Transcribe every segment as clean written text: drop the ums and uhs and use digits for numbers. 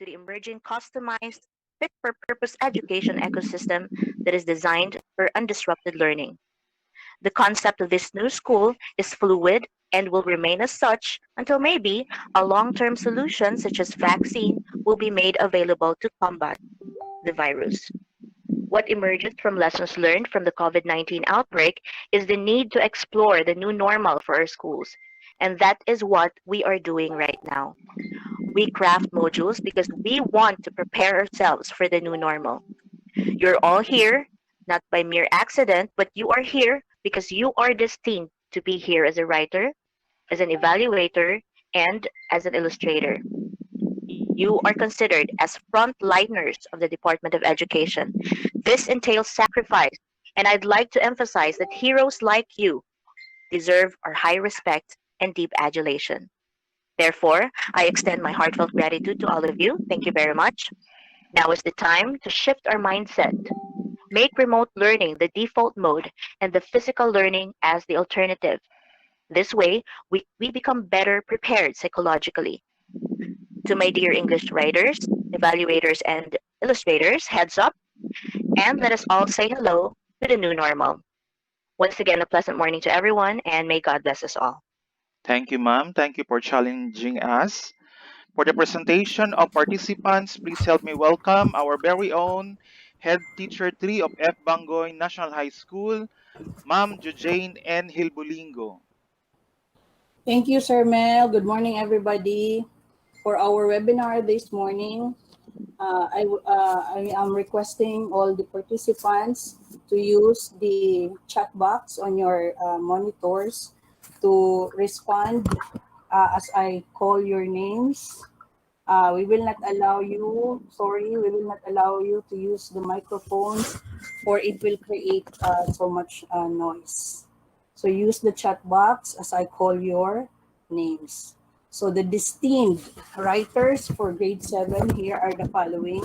to the emerging customized, fit for purpose education ecosystem that is designed for undisrupted learning. The concept of this new school is fluid and will remain as such until maybe a long term solution such as vaccine will be made available to combat the virus. What emerges from lessons learned from the COVID-19 outbreak is the need to explore the new normal for our schools. And that is what we are doing right now. We craft modules because we want to prepare ourselves for the new normal. You're all here, not by mere accident, but you are here because you are destined to be here as a writer, as an evaluator, and as an illustrator. You are considered as frontliners of the Department of Education. This entails sacrifice, and I'd like to emphasize that heroes like you deserve our high respect and deep adulation. Therefore, I extend my heartfelt gratitude to all of you. Thank you very much. Now is the time to shift our mindset. Make remote learning the default mode and the physical learning as the alternative. This way, we become better prepared psychologically. To my dear English writers, evaluators, and illustrators, heads up, and let us all say hello to the new normal. Once again, a pleasant morning to everyone, and may God bless us all. Thank you, ma'am. Thank you for challenging us. For the presentation of participants, please help me welcome our very own Head Teacher 3 of F. Bangoy National High School, Ma'am Jojane N. Hilbulingo. Thank you, Sir Mel. Good morning, everybody. For our webinar this morning, I am requesting all the participants to use the chat box on your monitors to respond as I call your names. We will not allow you, we will not allow you to use the microphones or it will create so much noise. So use the chat box as I call your names. So the destined writers for grade 7 here are the following.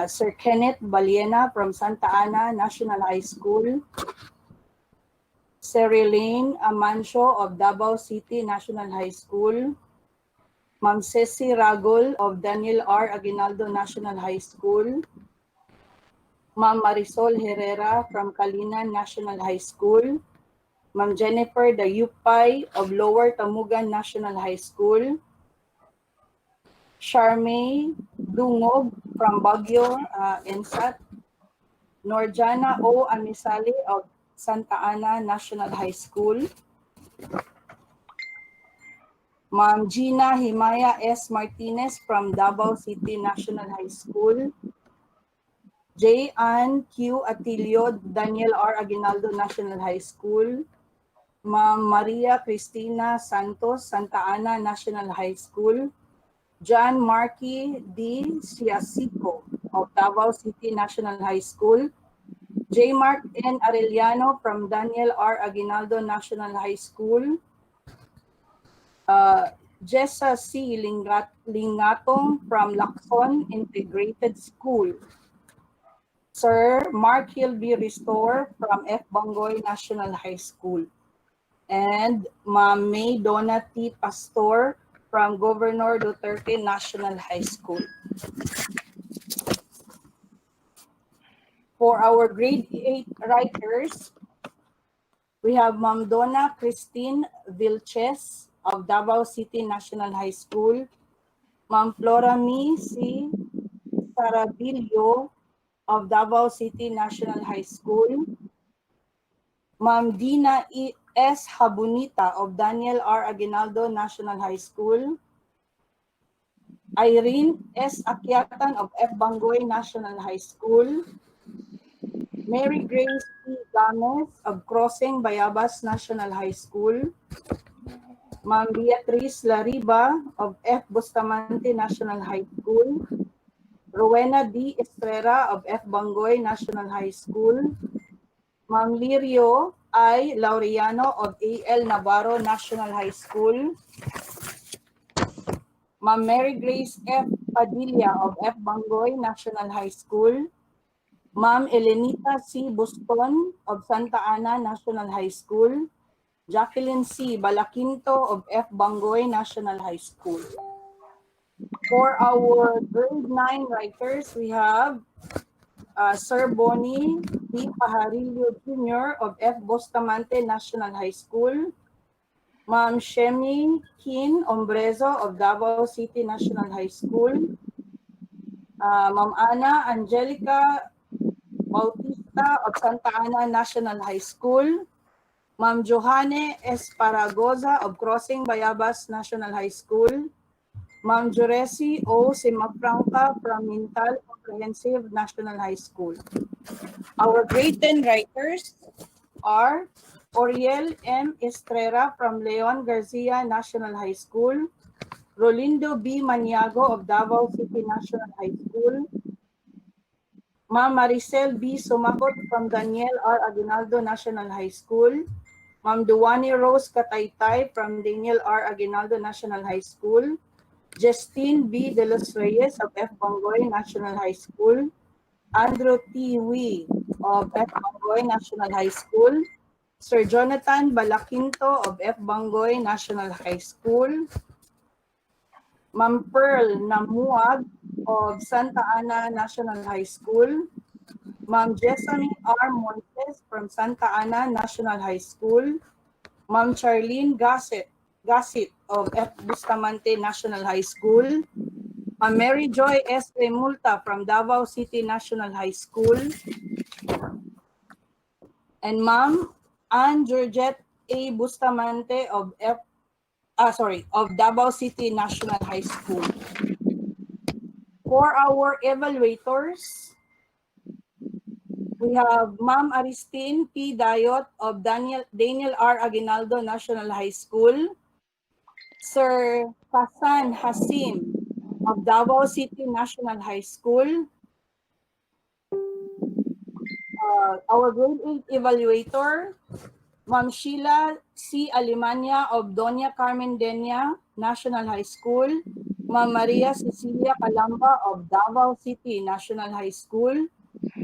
Sir Kenneth Baliena from Santa Ana National High School. Cerilene Amancio of Davao City National High School. Ma'am Ceci Ragol of Daniel R. Aguinaldo National High School. Ma'am Marisol Herrera from Kalinan National High School. Ma'am Jennifer Dayupay of Lower Tamugan National High School. Charmaine Dungog from Baguio, Ensat. Norjana O. Amisali of Santa Ana National High School. Ma'am Gina Himaya S. Martinez from Davao City National High School. J. Ann Q. Atilio, Daniel R. Aguinaldo National High School. Ma'am Maria Cristina Santos, Santa Ana National High School. John Marky D. Siasico of Davao City National High School. J. Mark N. Arellano from Daniel R. Aguinaldo National High School. Jessa C. Lingatong from Lacson Integrated School. Sir Mark Hilby Restore from F. Bangoy National High School. And Ma'am May Donna T. Pastor from Governor Duterte National High School. For our grade 8 writers, we have Ma'am Donna Christine Vilches of Davao City National High School. Ma'am Flora Mi C. Sarabilio of Davao City National High School. Ma'am Dina S. Habunita of Daniel R. Aguinaldo National High School. Irene S. Akyatan of F. Bangoy National High School. Mary Grace P. Gomez of Crossing Bayabas National High School. Ma'am Beatrice Lariba of F. Bustamante National High School. Rowena D. Estrera of F. Bangoy National High School. Ma'am Lirio I. Laureano of A.L. Navarro National High School. Ma'am Mary Grace F. Padilla of F. Bangoy National High School. Ma'am Elenita C. Buston of Santa Ana National High School. Jacqueline C. Balaquinto of F. Bangoy National High School. For our grade 9 writers, we have Sir Bonnie P. Pajarillo Jr. of F. Bustamante National High School, Ma'am Shemi Kin Ombrezo of Davao City National High School, Ma'am Ana Angelica Bautista of Santa Ana National High School, Ma'am Johanne Esparagoza of Crossing Bayabas National High School, Ma'am Juresi O. Simafranca from Mintal Comprehensive National High School. Our grade 10 writers are Oriel M. Estrera from Leon Garcia National High School, Rolindo B. Maniago of Davao City National High School, Ma'am Maricel B. Sumakot from Daniel R. Aguinaldo National High School, Ma'am Duwani Rose Kataytay from Daniel R. Aguinaldo National High School, Justine B. De Los Reyes of F. Bongoy National High School, Andrew T. Wee of F. Bongoy National High School, Sir Jonathan Balaquinto of F. Bongoy National High School, Ma'am Pearl Namuag of Santa Ana National High School, Ma'am Jessamine R. Montes from Santa Ana National High School, Ma'am Charlene Gassit of F. Bustamante National High School, Ma'am Mary Joy S. Remulta from Davao City National High School, and Ma'am Ann Georgette A. Bustamante of of Davao City National High School. For our evaluators, we have Ma'am Aristine P. Dayot of Daniel R. Aguinaldo National High School, Sir Hassan Hasim of Davao City National High School, our grade 8 evaluator, Ma'am Sheila C. Alimanya of Doña Carmen Denia National High School, Ma'am Maria Cecilia Calamba of Davao City National High School.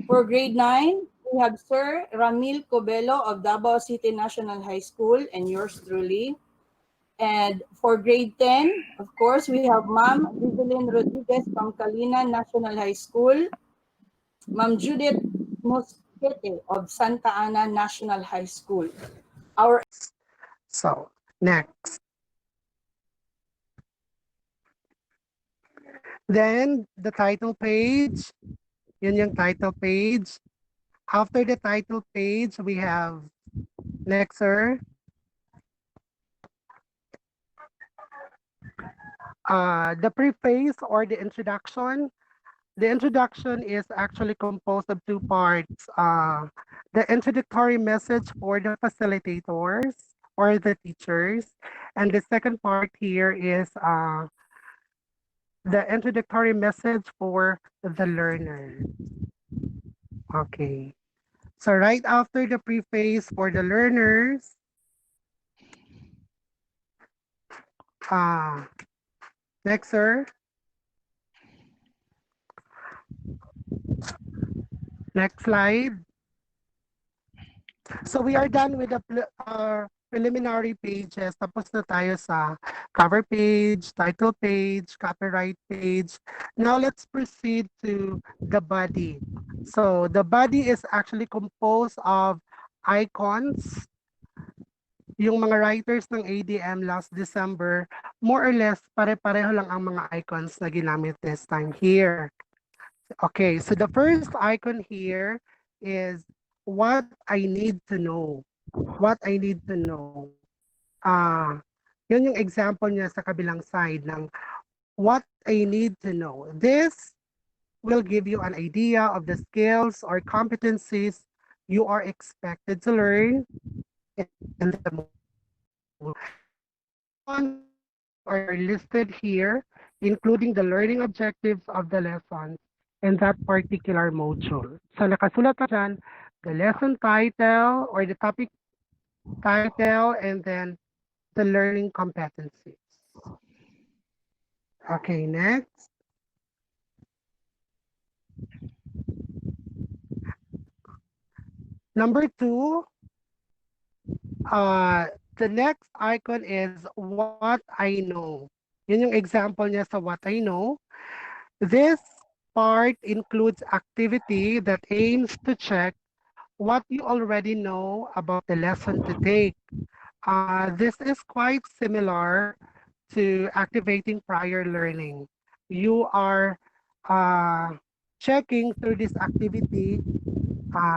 For grade 9, we have Sir Ramil Cobelo of Davao City National High School and yours truly. And for grade 10, of course, we have Ma'am Evelyn Rodriguez from Calina National High School, Ma'am Judith Mosquete of Santa Ana National High School. Our So, next. Then, the title page. Yun yung title page. After the title page, we have, next, sir. The preface or the introduction. The introduction is actually composed of two parts. The introductory message for the facilitators or the teachers. And the second part here is the introductory message for the learner. Okay. So right after the preface for the learners, next, sir. Next slide. So we are done with the preliminary pages. Tapos na tayo sa cover page, title page, copyright page. Now let's proceed to the body. So the body is actually composed of icons. Yung mga writers ng ADM last December, more or less, pare-pareho lang ang mga icons na ginamit this time here. Okay, so the first icon here is what I need to know. What I need to know. Yun yung example niya sa kabilang side ng what I need to know. This will give you an idea of the skills or competencies you are expected to learn in the module. Are listed here, including the learning objectives of the lessons in that particular module. So nakasulat na dyan, the lesson title or the topic title, and then the learning competencies. Okay, next. Number 2, the next icon is what I know. Yun yung example niya sa what I know. This part includes activity that aims to check what you already know about the lesson to take. This is quite similar to activating prior learning. You are uh, checking through this activity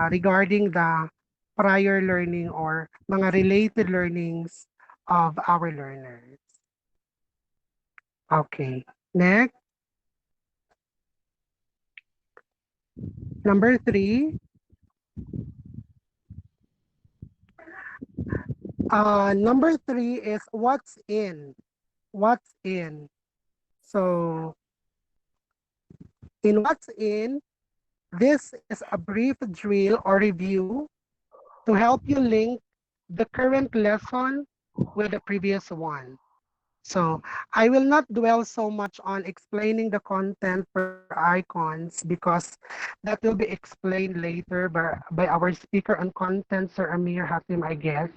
regarding the prior learning or mga related learnings of our learners. Okay, next. Number 3, number 3 is what's in. What's in? So in what's in, this is a brief drill or review to help you link the current lesson with the previous one. So I will not dwell so much on explaining the content per icons because that will be explained later by our speaker on content, Sir Amir Hatim, I guess.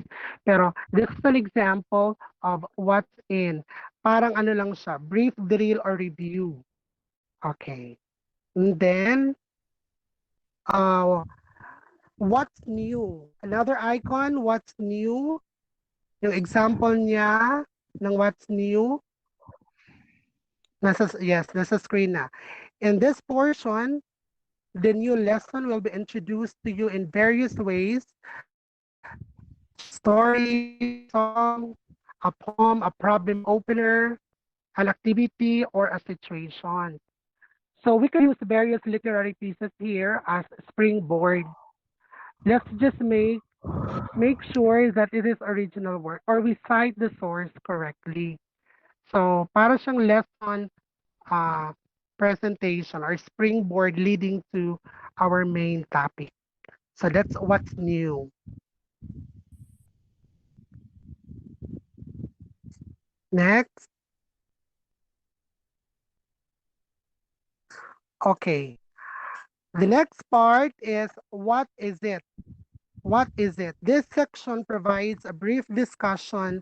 Pero this is an example of what's in. Parang ano lang siya, brief drill or review. Okay. And then, uh, what's new? Another icon, what's new? Yung example niya ng what's new, nasa screen na. In this portion, the new lesson will be introduced to you in various ways, such as a story, a song, a poem, a problem opener, an activity, or a situation. So we can use various literary pieces here as springboard. Let's just make sure that it is original work or we cite the source correctly. So para siyang lesson uh, presentation or springboard leading to our main topic. So that's what's new. Next. Okay. The next part is what is it? What is it? This section provides a brief discussion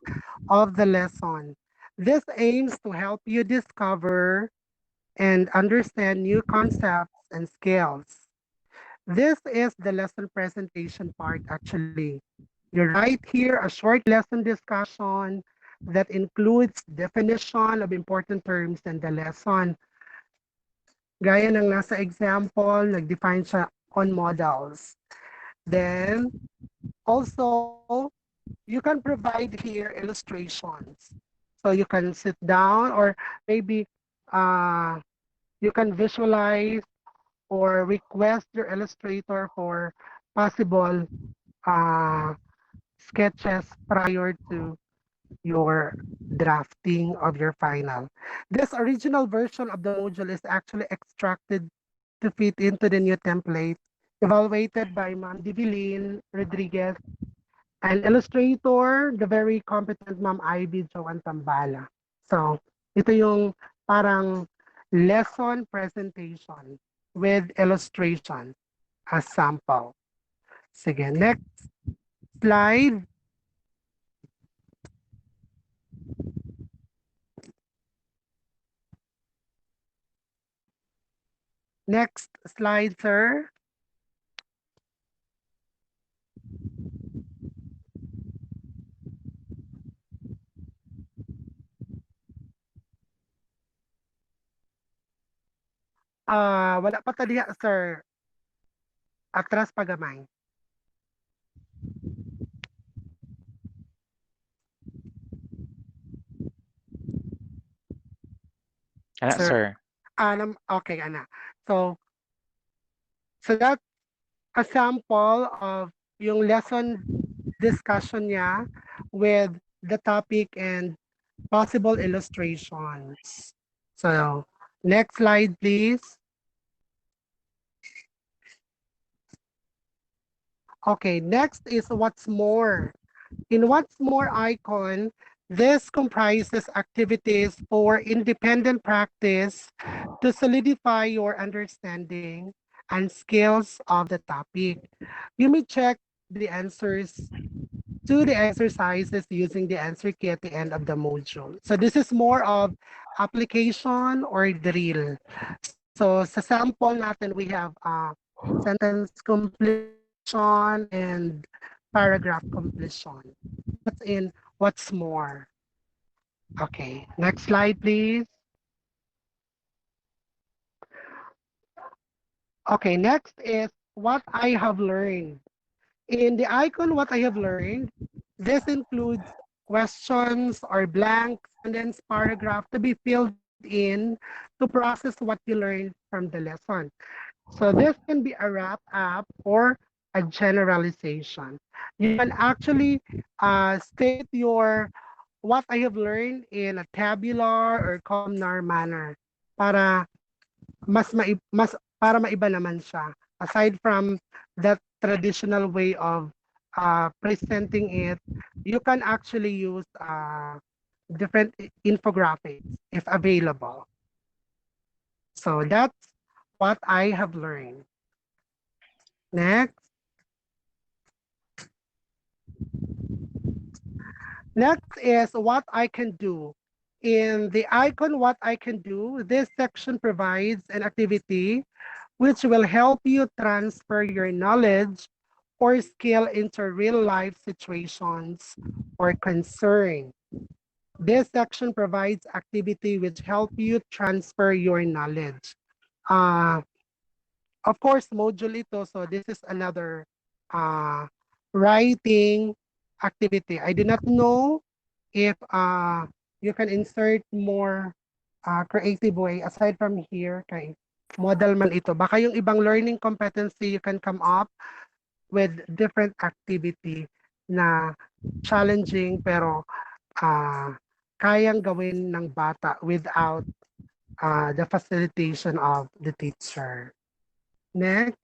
of the lesson. This aims to help you discover and understand new concepts and skills. This is the lesson presentation part actually. You write here a short lesson discussion that includes definition of important terms in the lesson. Gaya ng nasa example, nag-define siya on models. Then, also, you can provide here illustrations. So you can sit down or maybe you can visualize or request your illustrator for possible sketches prior to your drafting of your final. This original version of the module is actually extracted to fit into the new template evaluated by Ma'am Divilin Rodriguez and illustrator, the very competent Ma'am Ivy Joan Tambala. So, ito yung parang lesson presentation with illustration as sample. Sige, next slide. Next slide, sir. Wala pa tadi, sir. Atras pagamay. Ana, sir. Okay, ana. So that's a sample of yung lesson discussion niya with the topic and possible illustrations. So, next slide, please. Okay, next is what's more. In what's more icon, this comprises activities for independent practice to solidify your understanding and skills of the topic. You may check the answers to the exercises using the answer key at the end of the module. So this is more of application or drill. So sa sample natin, we have sentence completion and paragraph completion. That's in what's more. Okay, next slide, please. Okay, next is what I have learned. In the icon, what I have learned, this includes questions or blank sentence paragraph to be filled in to process what you learned from the lesson. So this can be a wrap up or a generalization. You can actually state your what I have learned in a tabular or columnar manner para mas para maiba naman siya. Aside from that traditional way of presenting it, you can actually use different infographics if available. So that's what I have learned. Next. Next is what I can do. In the icon, what I can do, this section provides an activity which will help you transfer your knowledge or skill into real life situations or concern. This section provides activity which help you transfer your knowledge. Uh, of course, module ito, so this is another writing activity. I do not know if you can insert more creative way aside from here kay model man ito. Baka yung ibang learning competency, you can come up with different activity na challenging pero kayang gawin ng bata without the facilitation of the teacher. Next.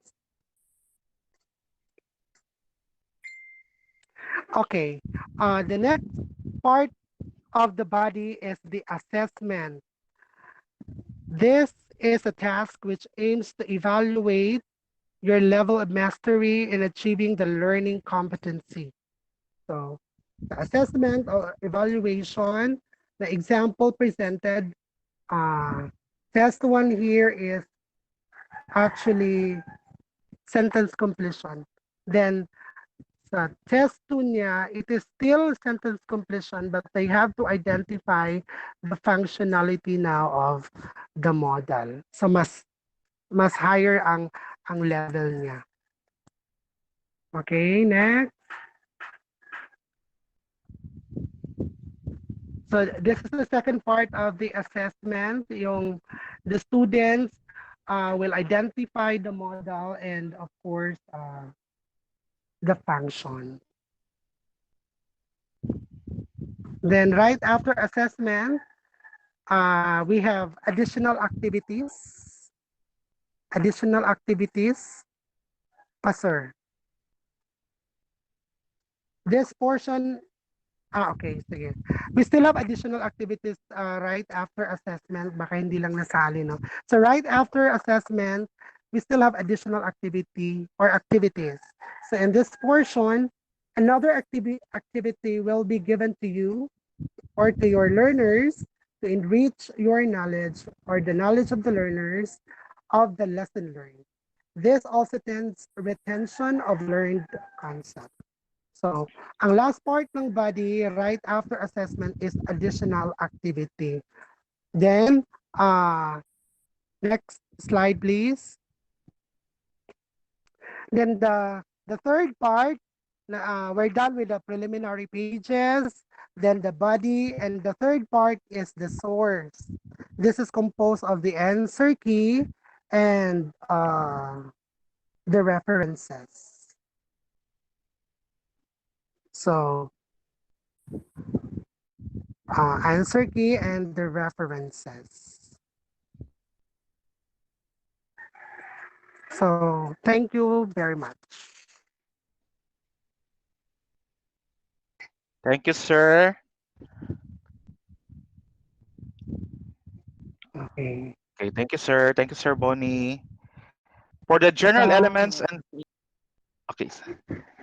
Okay, the next part of the body is the assessment. This is a task which aims to evaluate your level of mastery in achieving the learning competency. So the assessment or evaluation, the example presented, test one here is actually sentence completion. Then sa test 2 niya, it is still sentence completion, but they have to identify the functionality now of the model. So mas higher ang level niya. Okay, next. So this is the second part of the assessment. The students will identify the model and of course the function. Then right after assessment, we have additional activities. Additional activities. Sir. This portion, okay, sige. We still have additional activities right after assessment. Baka hindi lang nasali, no? So right after assessment, we still have additional activity or activities. So in this portion, another activity will be given to you or to your learners to enrich your knowledge or the knowledge of the learners of the lesson learned. This also tends retention of learned concept. So, ang last part ng body right after assessment is additional activity. Then, next slide, please. Then the third part, we're done with the preliminary pages, then the body, and the third part is the source. This is composed of the answer key and the references. So, answer key and the references. So, thank you very much. Thank you, sir. Okay. Okay, thank you, sir. Thank you, sir Bonnie. For the general elements and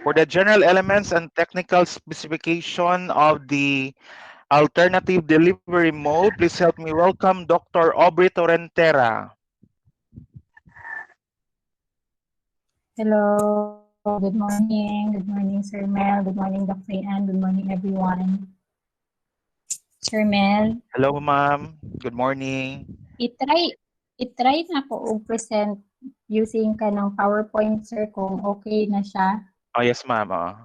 for the general elements and technical specification of the Alternative delivery mode, please help me welcome Dr. Aubrey Torrentera. Hello, good morning. Good morning, Sir Mel. Good morning, Dr. Ann. Good morning, everyone. Sir Mel, Hello, ma'am. Good morning. itry na ko present using ka ng PowerPoint, sir, kung okay na siya. Oh, yes, ma'am. Oh.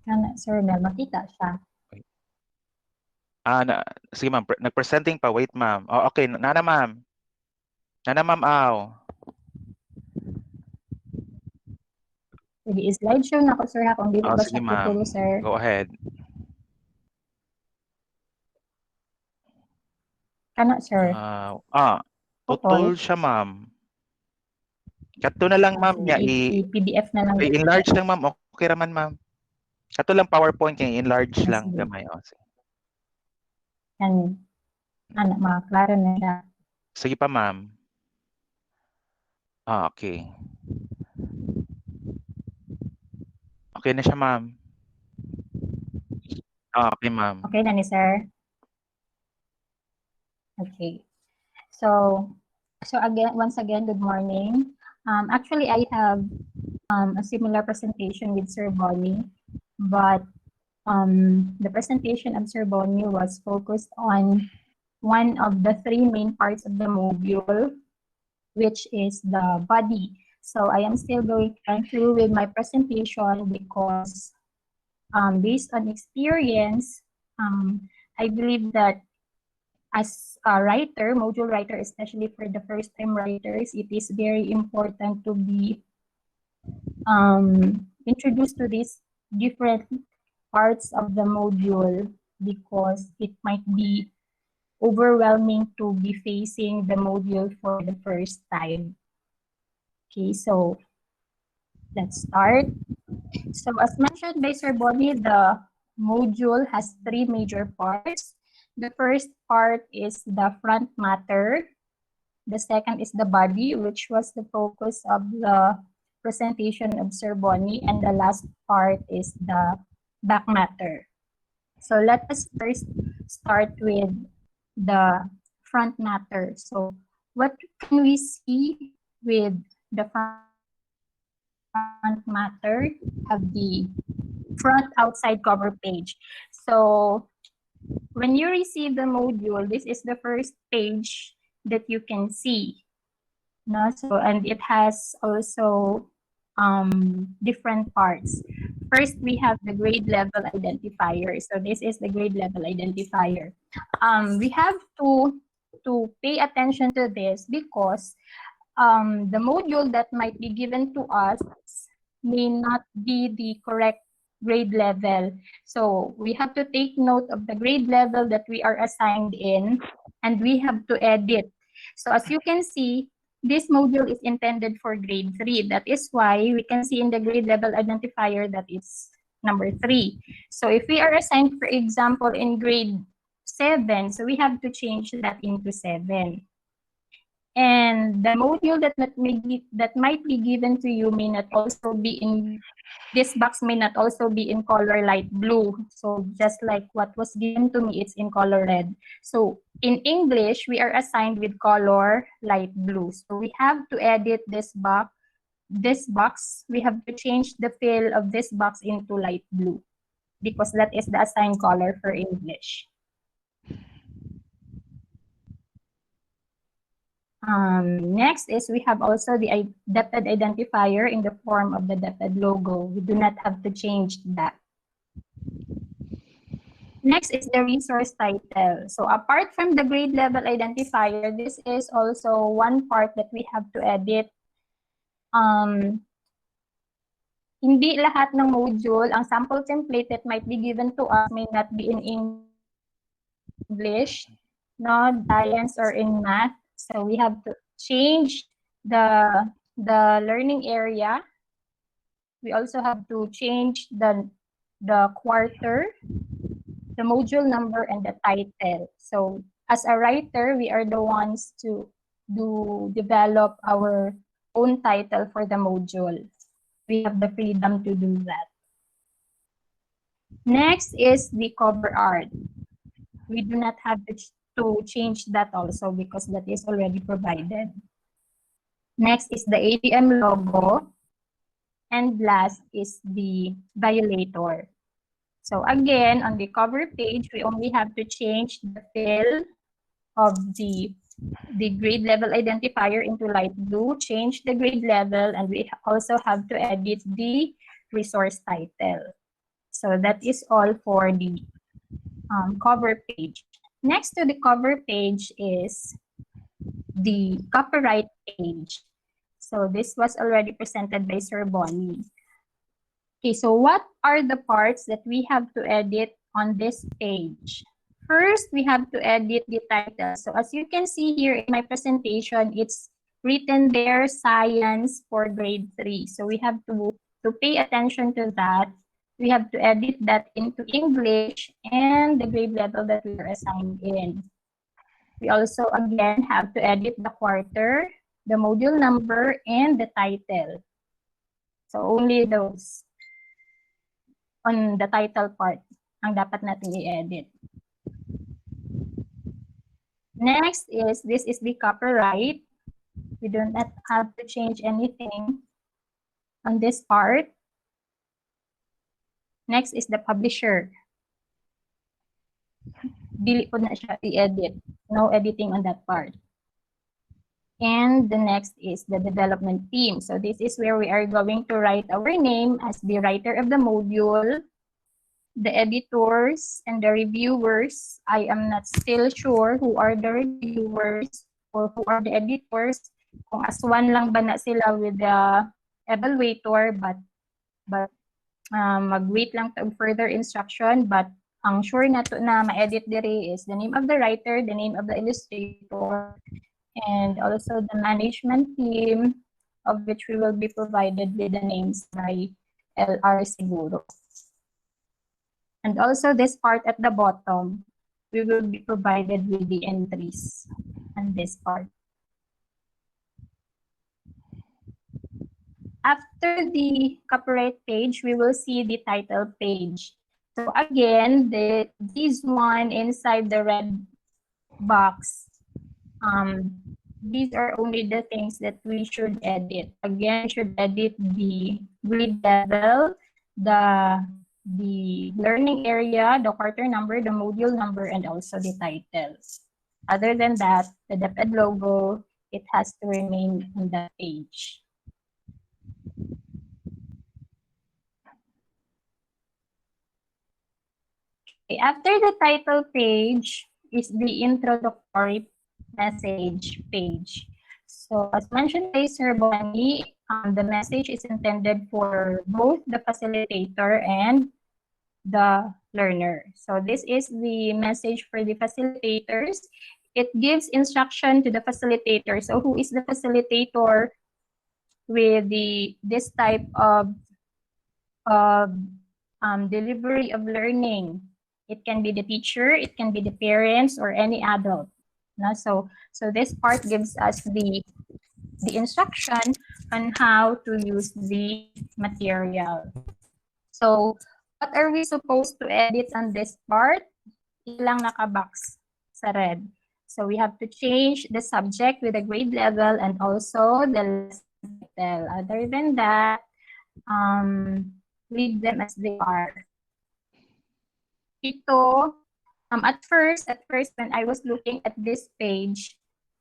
Kana, Sir Mel, makita siya. Sige, ma'am. Nag-presenting pa. Wait, ma'am. Oh, okay. Nana, ma'am. Nana, ma'am, aw. Sige, slideshow na ko, sir, ha, kung dili Oh, ba sige, siya ma'am. tutulo, sir. Go ahead. Kana, sir. Tutol siya, ma'am. Kato na lang, ma'am, Sige, niya i-PDF na lang. i-enlarge lang, ma'am. Okay raman, ma'am. Kato lang PowerPoint niya, i-enlarge lang Sige. gamay. Oh, sige. Yan. Ano, makaklaro na siya. Sige pa, ma'am. Okay. Okay na siya, ma'am. Okay, ma'am. Okay na ni sir? Okay. So again, once again, good morning. Actually, I have a similar presentation with Sir Bonnie, but the presentation of Sir Bonnie was focused on one of the three main parts of the module, which is the body. So I am still going to run through with my presentation because based on experience, I believe that as a writer, module writer, especially for the first time writers, it is very important to be introduced to these different parts of the module because it might be overwhelming to be facing the module for the first time. Okay, so let's start. So as mentioned by Sir Bonnie, the module has three major parts. The first part is the front matter. The second is the body, which was the focus of the presentation of Sir Bonnie. And the last part is the back matter. So let us first start with the front matter. So what can we see with the front matter? Have the front outside cover page. So when you receive the module, this is the first page that you can see. No? So, and it has also different parts. First, we have the grade level identifier. So this is the grade level identifier. We have to pay attention to this because the module that might be given to us may not be the correct grade level. So we have to take note of the grade level that we are assigned in, and we have to edit. So as you can see, this module is intended for grade 3. That is why we can see in the grade level identifier that it's number 3. So if we are assigned, for example, in grade 7, so we have to change that into 7. And the module that might be given to you may not also be in this box, may not also be in color light blue. So just like what was given to me, it's in color red. So in English, we are assigned with color light blue. So we have to edit this box. We have to change the fill of this box into light blue because that is the assigned color for English. Next is we have also the DepEd identifier in the form of the DepEd logo. We do not have to change that. Next is the resource title. So apart from the grade level identifier, this is also one part that we have to edit. Hindi lahat ng module, ang sample template that might be given to us may not be in English, no, science, or in math. So we have to change the learning area. We also have to change the quarter, the module number, and the title. So as a writer, we are the ones to develop our own title for the module. We have the freedom to do that. Next is the cover art. We do not have to change that also because that is already provided. Next is the ADM logo. And last is the violator. So again, on the cover page, we only have to change the fill of the grade level identifier into light blue, change the grade level, and we also have to edit the resource title. So that is all for the cover page. Next to the cover page is the copyright page. So this was already presented by Sir Bonnie. Okay, so what are the parts that we have to edit on this page? First, we have to edit the title. So as you can see here in my presentation, it's written there, Science for grade 3. So we have to pay attention to that. We have to edit that into English and the grade level that we are assigned in. We also, again, have to edit the quarter, the module number, and the title. So only those on the title part ang dapat natin i-edit. Next is, this is the copyright. We do not have to change anything on this part. Next is the publisher. Dili po na siya i-edit. No editing on that part. And the next is the development team. So this is where we are going to write our name as the writer of the module, the editors, and the reviewers. I am not still sure who are the reviewers or who are the editors. Kung aswan lang ba na sila with the evaluator, but mag-wait lang to further instruction. But ang sure na to na ma-edit diri is the name of the writer, the name of the illustrator, and also the management team, of which we will be provided with the names by LR Siguro. And also this part at the bottom, we will be provided with the entries on this part. After the copyright page, we will see the title page. So again, this one inside the red box, these are only the things that we should edit. Again, we should edit the grade level, the learning area, the quarter number, the module number, and also the title. Other than that, the DepEd logo, it has to remain on that page. Okay, after the title page is the introductory message page. So as mentioned by Sir Bonnie, the message is intended for both the facilitator and the learner. So this is the message for the facilitators. It gives instruction to the facilitator. So who is the facilitator with this type of delivery of learning? It can be the teacher, it can be the parents, or any adult. No? So this part gives us the instruction on how to use the material. So what are we supposed to edit on this part? Ilang nakabox sa red. So we have to change the subject with the grade level and also the lesson title. Other than that, leave them as they are. Ito, at first when I was looking at this page,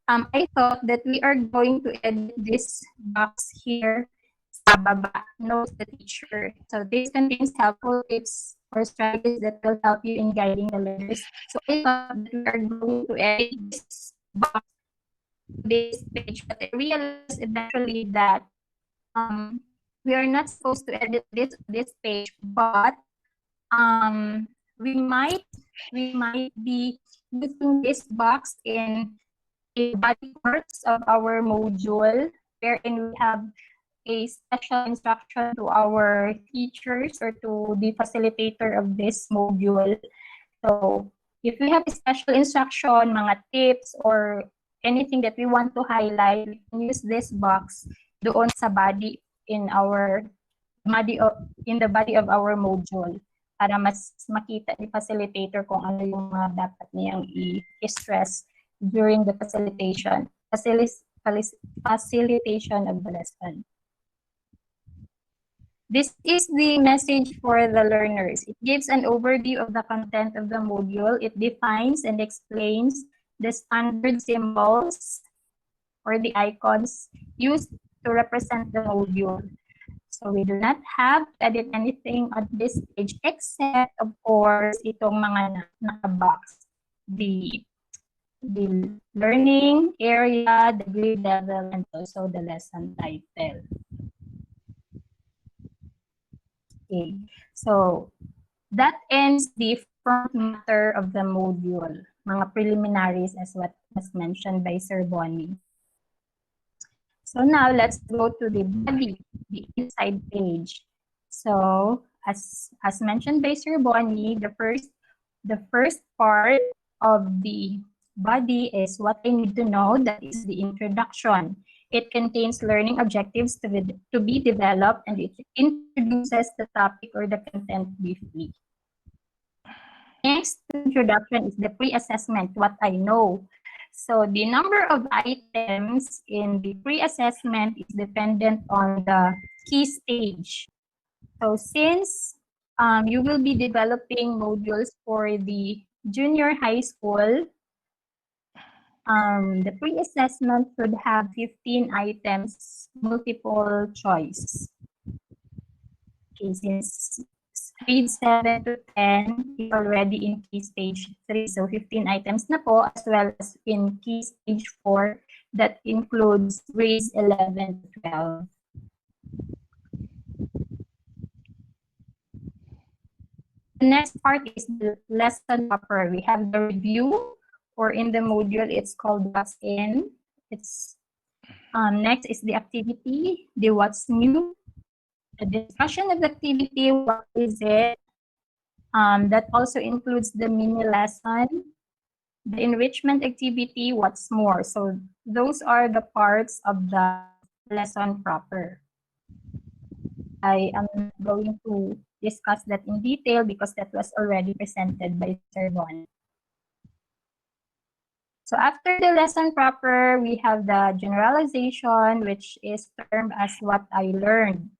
I thought that we are going to edit this box here sa baba, knows the teacher. So this contains helpful tips or strategies that will help you in guiding the learners. So I thought that we are going to edit this box, this page, but I realized eventually that we are not supposed to edit this page, but we might be using this box in a body course of our module, wherein we have a special instruction to our teachers or to the facilitator of this module. So if we have a special instruction, mga tips or anything that we want to highlight, we can use this box doon sa body in the body of our module para mas makita ni facilitator kung ano yung mga dapat niyang i-stress during the facilitation of the lesson. This is the message for the learners. It gives an overview of the content of the module. It defines and explains the standard symbols or the icons used to represent the module. So we do not have to edit anything at this stage except, of course, itong mga naka-box. The learning area, the grade level, and also the lesson title. Okay, so that ends the front matter of the module, mga preliminaries as what was mentioned by Sir Bonnie. So now let's go to the body, the inside page. So as mentioned by Sir Bonnie, the first part of the body is what I need to know, that is the introduction. It contains learning objectives to be developed, and it introduces the topic or the content briefly. Next to introduction is the pre-assessment, what I know. So the number of items in the pre-assessment is dependent on the key stage. So since you will be developing modules for the junior high school, the pre-assessment should have 15 items, multiple choice. Okay, since grade 7 to 10 is already in key stage 3, so 15 items na po, as well as in key stage 4, that includes grades 11 to 12. The next part is the lesson proper. We have the review, or in the module, it's called what's in. It's next is the activity, the what's new, the discussion of the activity, what is it. That also includes the mini lesson, the enrichment activity, what's more. So those are the parts of the lesson proper. I am not going to discuss that in detail because that was already presented by Sir Bon. So after the lesson proper, we have the generalization, which is termed as what I learned.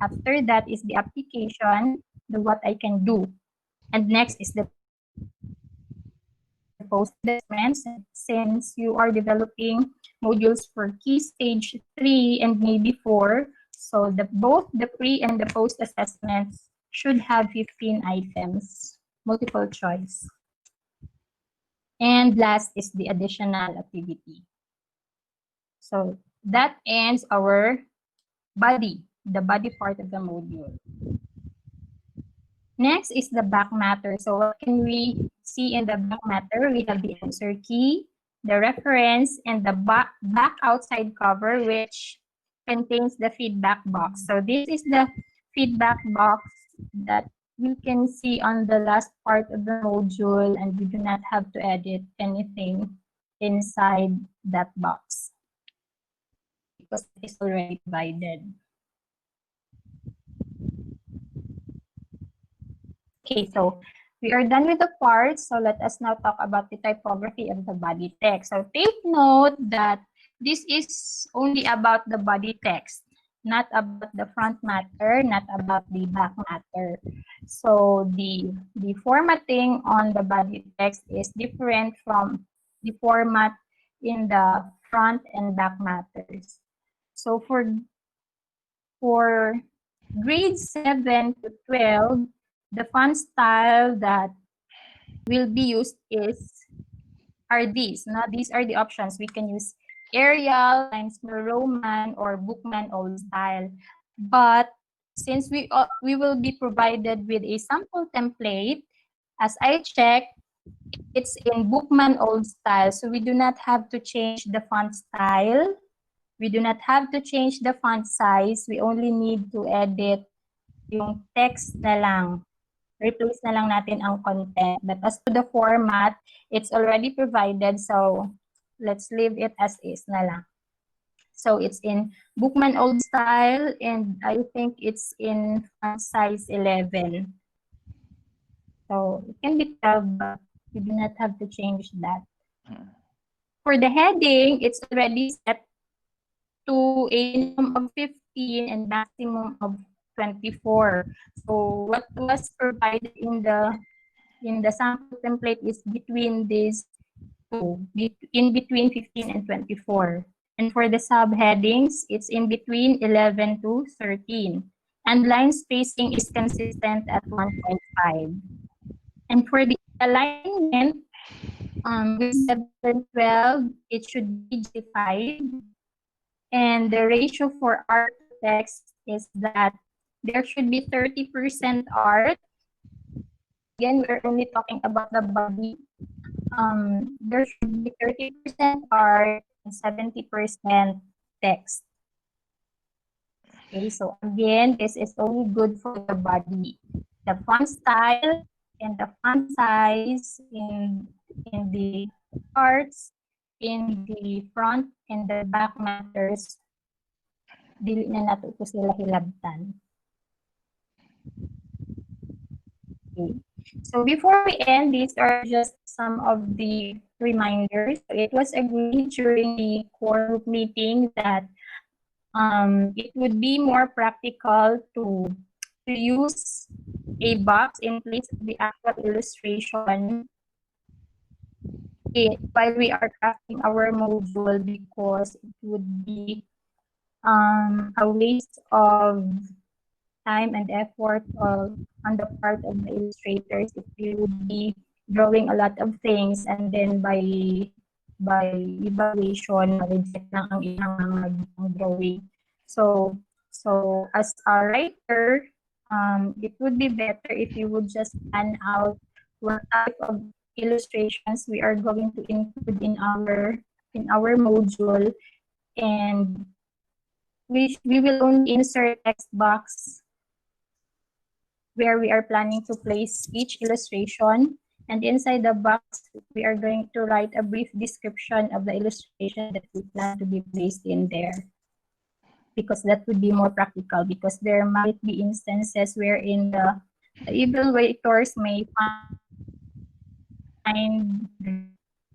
After that is the application, the what I can do. And next is the post-assessments. Since you are developing modules for key stage 3 and maybe 4, so both the pre and the post-assessments should have 15 items, multiple choice. And last is the additional activity. So that ends our body, the body part of the module. Next is the back matter. So what can we see in the back matter? We have the answer key, the reference, and the back outside cover, which contains the feedback box. So this is the feedback box that we can see on the last part of the module, and we do not have to edit anything inside that box because it is already provided. Okay, so we are done with the parts. So let us now talk about the typography of the body text. So take note that this is only about the body text, not about the front matter, not about the back matter. So the formatting on the body text is different from the format in the front and back matters. So for grades 7 to 12, the font style that will be used are these. Now, these are the options. We can use Arial, Times New Roman, or Bookman Old Style. But since we will be provided with a sample template, as I checked, it's in Bookman Old Style. So we do not have to change the font style. We do not have to change the font size. We only need to edit yung text na lang. Replace na lang natin ang content. But as to the format, it's already provided. So let's leave it as is na lang. So it's in Bookman old style, and I think it's in font size 11. So it can be 12, but you do not have to change that. For the heading, it's already set to a minimum of 15 and maximum of 24. So what was provided in the sample template is between these two, in between 15 and 24. And for the subheadings, it's in between 11 to 13. And line spacing is consistent at 1.5. And for the alignment, with 712, it should be G5. And the ratio for art to text is that there should be 30% art. Again, we're only talking about the body. There should be 30% art and 70% text. Okay, so again, this is only good for the body. The font style and the font size in the parts, in the front and the back matters. Dili na nato ito sila hilabtan. Okay. So before we end, these are just some of the reminders. It was agreed during the core group meeting that it would be more practical to use a box in place of the actual illustration while we are crafting our module, because it would be a waste of time and effort on the part of the illustrators if we would be drawing a lot of things and then by evaluation reject lang ang ilang mga drawing. So as a writer, it would be better if you would just plan out what type of illustrations we are going to include in our module, and we will only insert text box where we are planning to place each illustration, and inside the box we are going to write a brief description of the illustration that we plan to be placed in there, because that would be more practical, because there might be instances wherein the evaluators may find,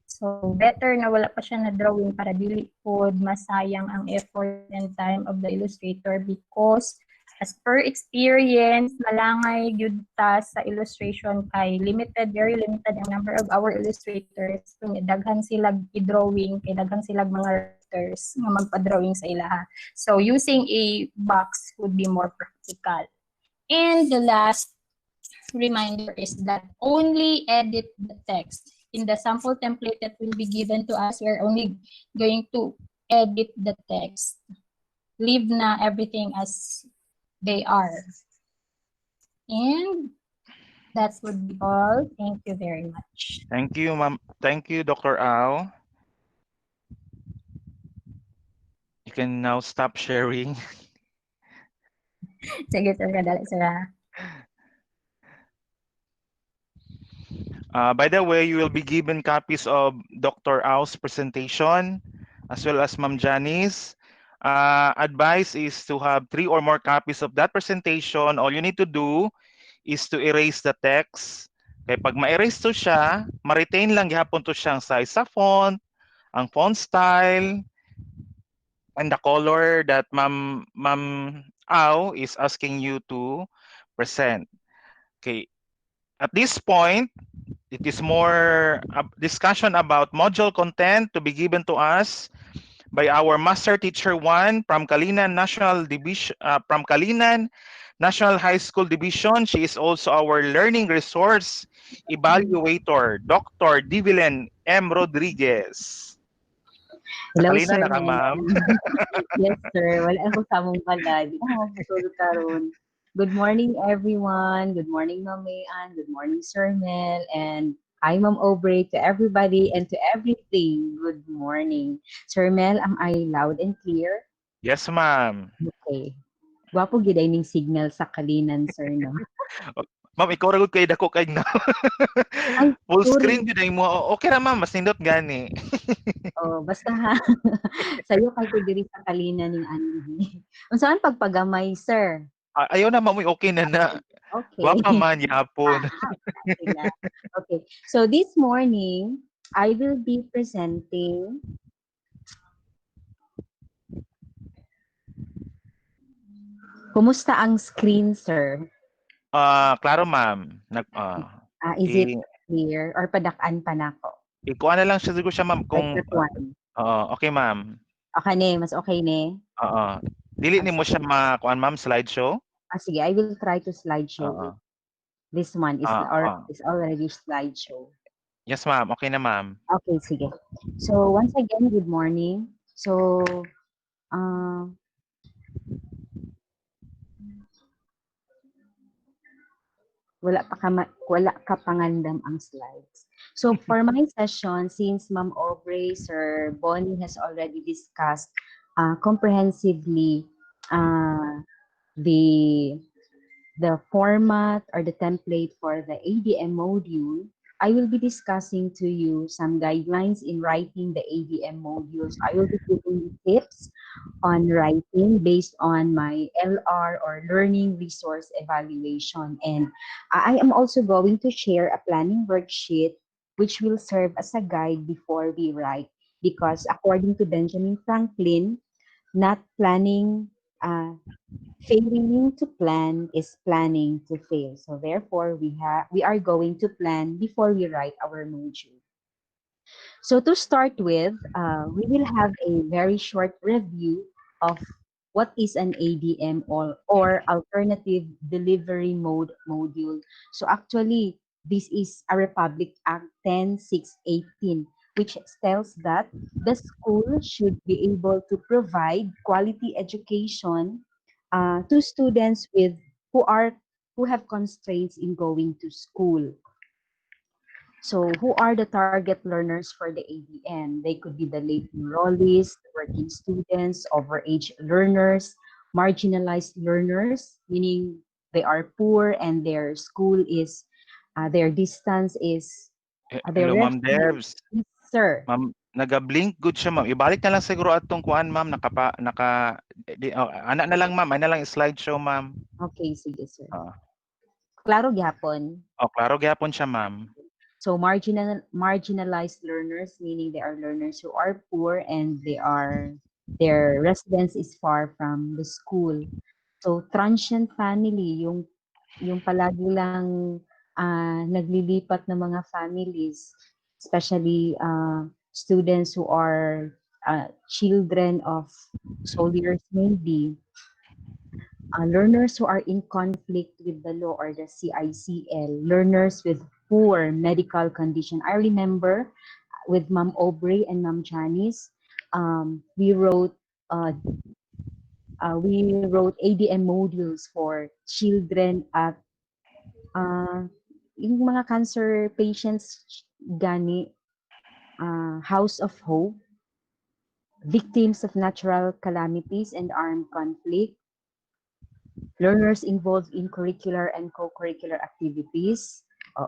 so better na wala pa siya na drawing para dili pod masayang ang effort and time of the illustrator, because as per experience malangay gyud ta sa illustration kay very limited ang number of our illustrators. Kung daghan sila i-drawing, kay daghan sila mga writers nga magpa-drawing sa ilaha. So using a box would be more practical. And the last reminder is that only edit the text. In the sample template that will be given to us, we're only going to edit the text. Leave na everything as they are. And that would be all. Thank you very much. Thank you, ma'am. Thank you, Dr. Au. You can now stop sharing. Sige, sir, kadali, sir. By the way, you will be given copies of Dr. Au's presentation as well as Ma'am Janice. Advice is to have 3 or more copies of that presentation. All you need to do is to erase the text. Kaya pag ma-erase to siya, ma-retain lang gihapon to siyang size sa font, ang font style, and the color that Ma'am Au is asking you to present. Okay. At this point, it is more discussion about module content to be given to us by our Master Teacher 1 from Kalinan National Division, from Kalinan National High School Division. She is also our Learning Resource Evaluator, Dr. Divilen M. Rodriguez. Hello, Kalinan sir. na ka, ma'am. Yes, sir. Wala akong samong pala. Di ako matulog karon. Good morning, everyone. Good morning, Ma'am Mayan. Good morning, Sir Mel. And hi, Ma'am Aubrey, to everybody and to everything. Good morning. Sir Mel, am I loud and clear? Yes, ma'am. Okay. Wapo gid ning signal sa Kalinan, sir, no? Ma'am, ikaw ra gud kay dako kay na. Ay, Full screen sorry. gyud ay mo. Okay ra ma'am, mas nindot gani. Oh, basta ha. Sayo kay ko diri sa kalina ning Andy. Unsaan pagpagamay, sir? Ayaw na ma'am, okay na na. Okay. Gwapa man yapon. Sila. Okay. So this morning, I will be presenting kumusta ang screen, sir? Klaro ma'am. Is it i clear or padak-an pa nako? ikuha na lang siya siguro siya ma'am Like kung that one. okay ma'am. Okay ne, mas okay ne? Oo. Dili Ah, nimo siya makuan ma'am slideshow? Sige, I will try to slideshow Oo. it. This one is Ah, or ah. is already slideshow. Yes ma'am, okay na ma'am. Okay, sige. So once again, good morning. So uh, wala ka pangandam ang slides. So for my session, since Ma'am Aubrey, Sir Bonnie has already discussed comprehensively uh, the the format or the template for the ADM module, I will be discussing to you some guidelines in writing the ADM modules. I will be giving you tips on writing based on my LR or learning resource evaluation. And I am also going to share a planning worksheet which will serve as a guide before we write. Because according to Benjamin Franklin, not planning uh, failing to plan is planning to fail. So therefore, we are going to plan before we write our module. So to start with, we will have a very short review of what is an ADM or alternative delivery mode module. So actually, this is a Republic Act 10618, which tells that the school should be able to provide quality education to students who have constraints in going to school. So who are the target learners for the ADM? They could be the late enrollees, working students, overage learners, marginalized learners, meaning they are poor and their school is, their distance is, their Hello ma'am residence. Debs. Yes, sir. Ma'am, naga-blink good siya ma'am. Ibalik na lang siguro atong kuan ma'am, ana na lang ma'am, ana lang slideshow ma'am. Okay, sige, sir. Oo. Klaro gyapon. Klaro gyapon siya ma'am. So marginalized learners, meaning they are learners who are poor and their residence is far from the school. So transient family, yung palagi lang naglilipat ng mga families, especially students who are children of soldiers maybe, learners who are in conflict with the law or the CICL, learners with poor medical condition. I remember with Ma'am Aubrey and Ma'am Janice, we wrote ADM modules for children at yung mga cancer patients gani, House of Hope, victims of natural calamities and armed conflict, learners involved in curricular and co-curricular activities.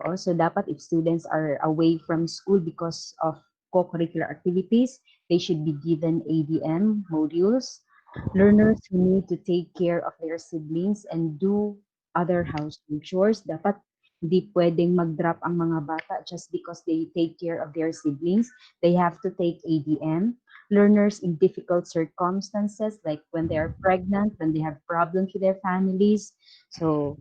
Also, dapat if students are away from school because of co-curricular activities, they should be given ADM modules. Learners who need to take care of their siblings and do other household chores, dapat hindi pwedeng mag-drop ang mga bata just because they take care of their siblings. They have to take ADM. Learners in difficult circumstances, like when they are pregnant, when they have problems with their families. So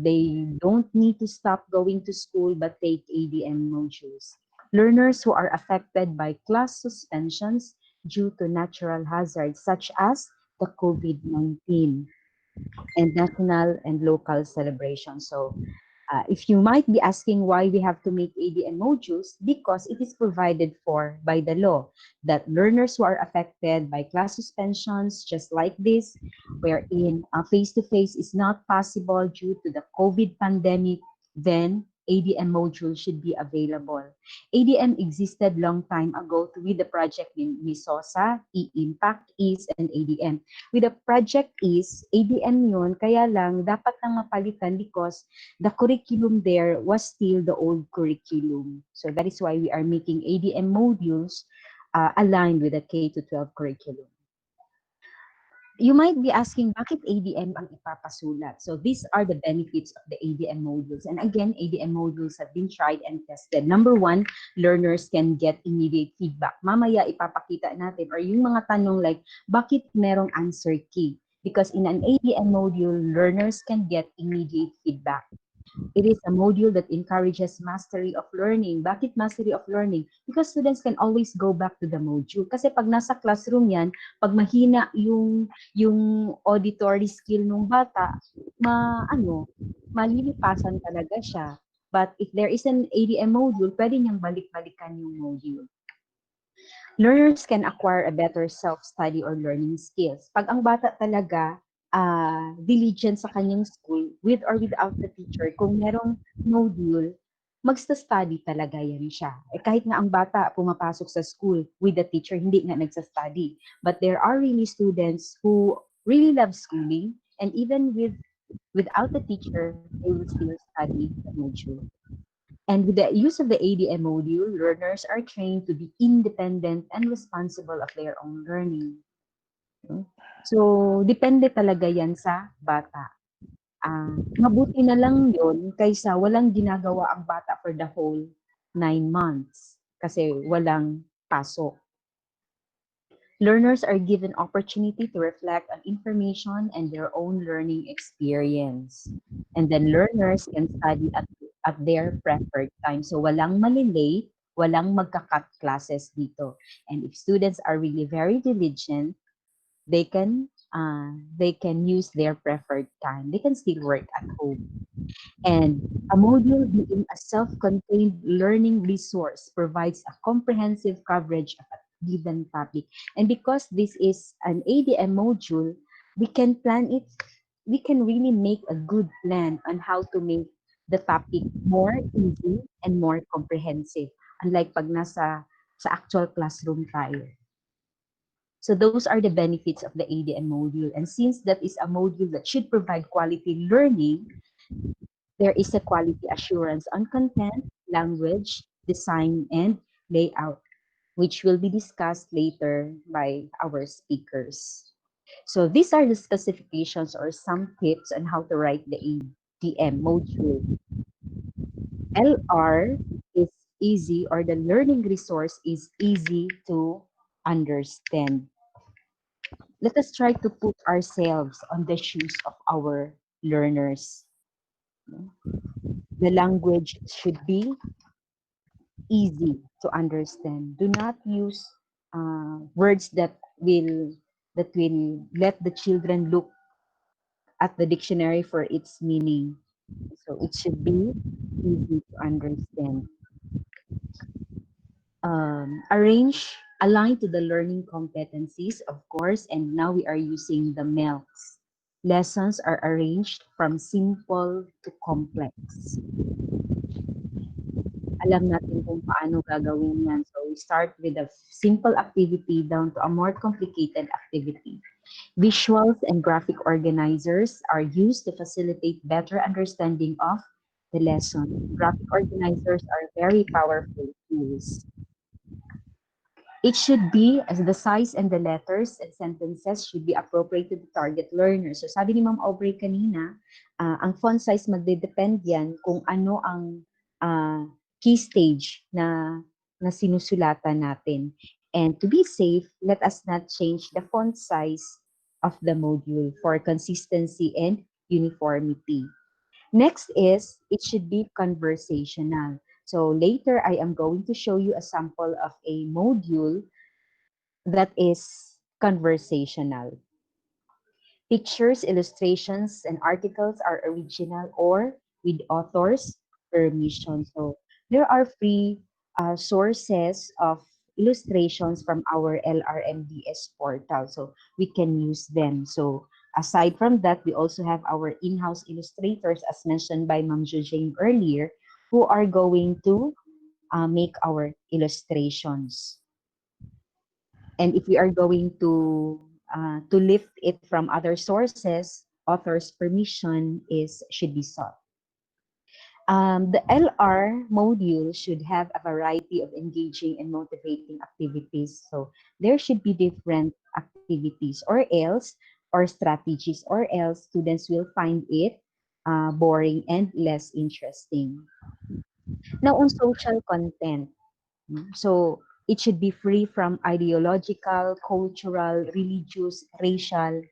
they don't need to stop going to school but take ADM modules. Learners who are affected by class suspensions due to natural hazards such as the COVID-19 and national and local celebrations. So if you might be asking why we have to make ADM modules, because it is provided for by the law that learners who are affected by class suspensions, just like this, wherein face-to-face is not possible due to the COVID pandemic, then ADM module should be available. ADM existed long time ago with the project in MISOSA, E-Impact, EASE, and ADM. With the project EASE, ADM yun, kaya lang dapat nang mapalitan because the curriculum there was still the old curriculum. So that is why we are making ADM modules aligned with the K-12 curriculum. You might be asking, bakit ADM ang ipapasulat? So these are the benefits of the ADM modules. And again, ADM modules have been tried and tested. Number one, learners can get immediate feedback. Mamaya ipapakita natin, or yung mga tanong like, bakit merong answer key? Because in an ADM module, learners can get immediate feedback. It is a module that encourages mastery of learning. Bakit mastery of learning? Because students can always go back to the module. Kasi pag nasa classroom yan, pag mahina yung auditory skill ng bata, malilipasan talaga siya. But if there is an ADM module, pwede niyang balik-balikan yung module. Learners can acquire a better self-study or learning skills. Pag ang bata talaga diligent sa kanyang school, with or without the teacher, kung merong module, magsa-study talaga yan siya. Kahit nga ang bata pumapasok sa school with the teacher, hindi nga nagsa-study. But there are really students who really love schooling, and even without the teacher, they will still study the module. And with the use of the ADM module, learners are trained to be independent and responsible of their own learning. So, depende talaga yan sa bata. Mabuti na lang yun kaysa walang ginagawa ang bata for the whole 9 months kasi walang pasok. Learners are given opportunity to reflect on information and their own learning experience. And then learners can study at their preferred time. So walang malilate, walang magka-cut classes dito. And if students are really very diligent, they can use their preferred time. They can still work at home. And a module being a self-contained learning resource provides a comprehensive coverage of a given topic. And because this is an ADM module, we can plan it, we can really make a good plan on how to make the topic more easy and more comprehensive. Unlike pag nasa sa actual classroom tayo. So those are the benefits of the ADM module. And since that is a module that should provide quality learning, there is a quality assurance on content, language, design, and layout, which will be discussed later by our speakers. So these are the specifications or some tips on how to write the ADM module. LR is easy, or the learning resource is easy to understand. Let us try to put ourselves on the shoes of our learners. The language should be easy to understand. Do not use words that will let the children look at the dictionary for its meaning. So it should be easy to understand. Aligned to the learning competencies, of course, and now we are using the MELCs. Lessons are arranged from simple to complex. Alam natin kung paano gagawin yan. So we start with a simple activity down to a more complicated activity. Visuals and graphic organizers are used to facilitate better understanding of the lesson. Graphic organizers are very powerful tools. It should be, as the size and the letters and sentences should be appropriate to the target learner. So sabi ni Ma'am Aubrey kanina, ang font size magde-depend yan kung ano ang key stage na sinusulatan natin. And to be safe, let us not change the font size of the module for consistency and uniformity. Next is, it should be conversational. So later, I am going to show you a sample of a module that is conversational. Pictures, illustrations, and articles are original or with author's permission. So there are free sources of illustrations from our LRMDS portal. So we can use them. So aside from that, we also have our in-house illustrators, as mentioned by Ma'am Jojane earlier, who are going to make our illustrations. And if we are going to lift it from other sources, author's permission is should be sought. The LR module should have a variety of engaging and motivating activities. So there should be different activities, or else, or strategies, or else students will find it boring and less interesting. Now, on social content, so it should be free from ideological, cultural, religious, racial,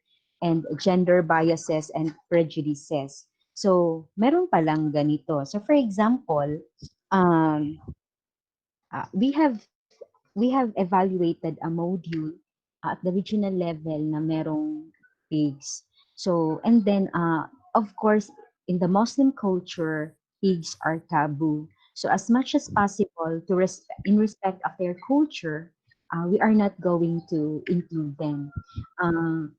and gender biases and prejudices. So, meron palang ganito. So, for example, um, we have evaluated a module at the regional level na merong pigs. So, and then, of course, in the Muslim culture, pigs are taboo. So, as much as possible, in respect of their culture, we are not going to include them. Um,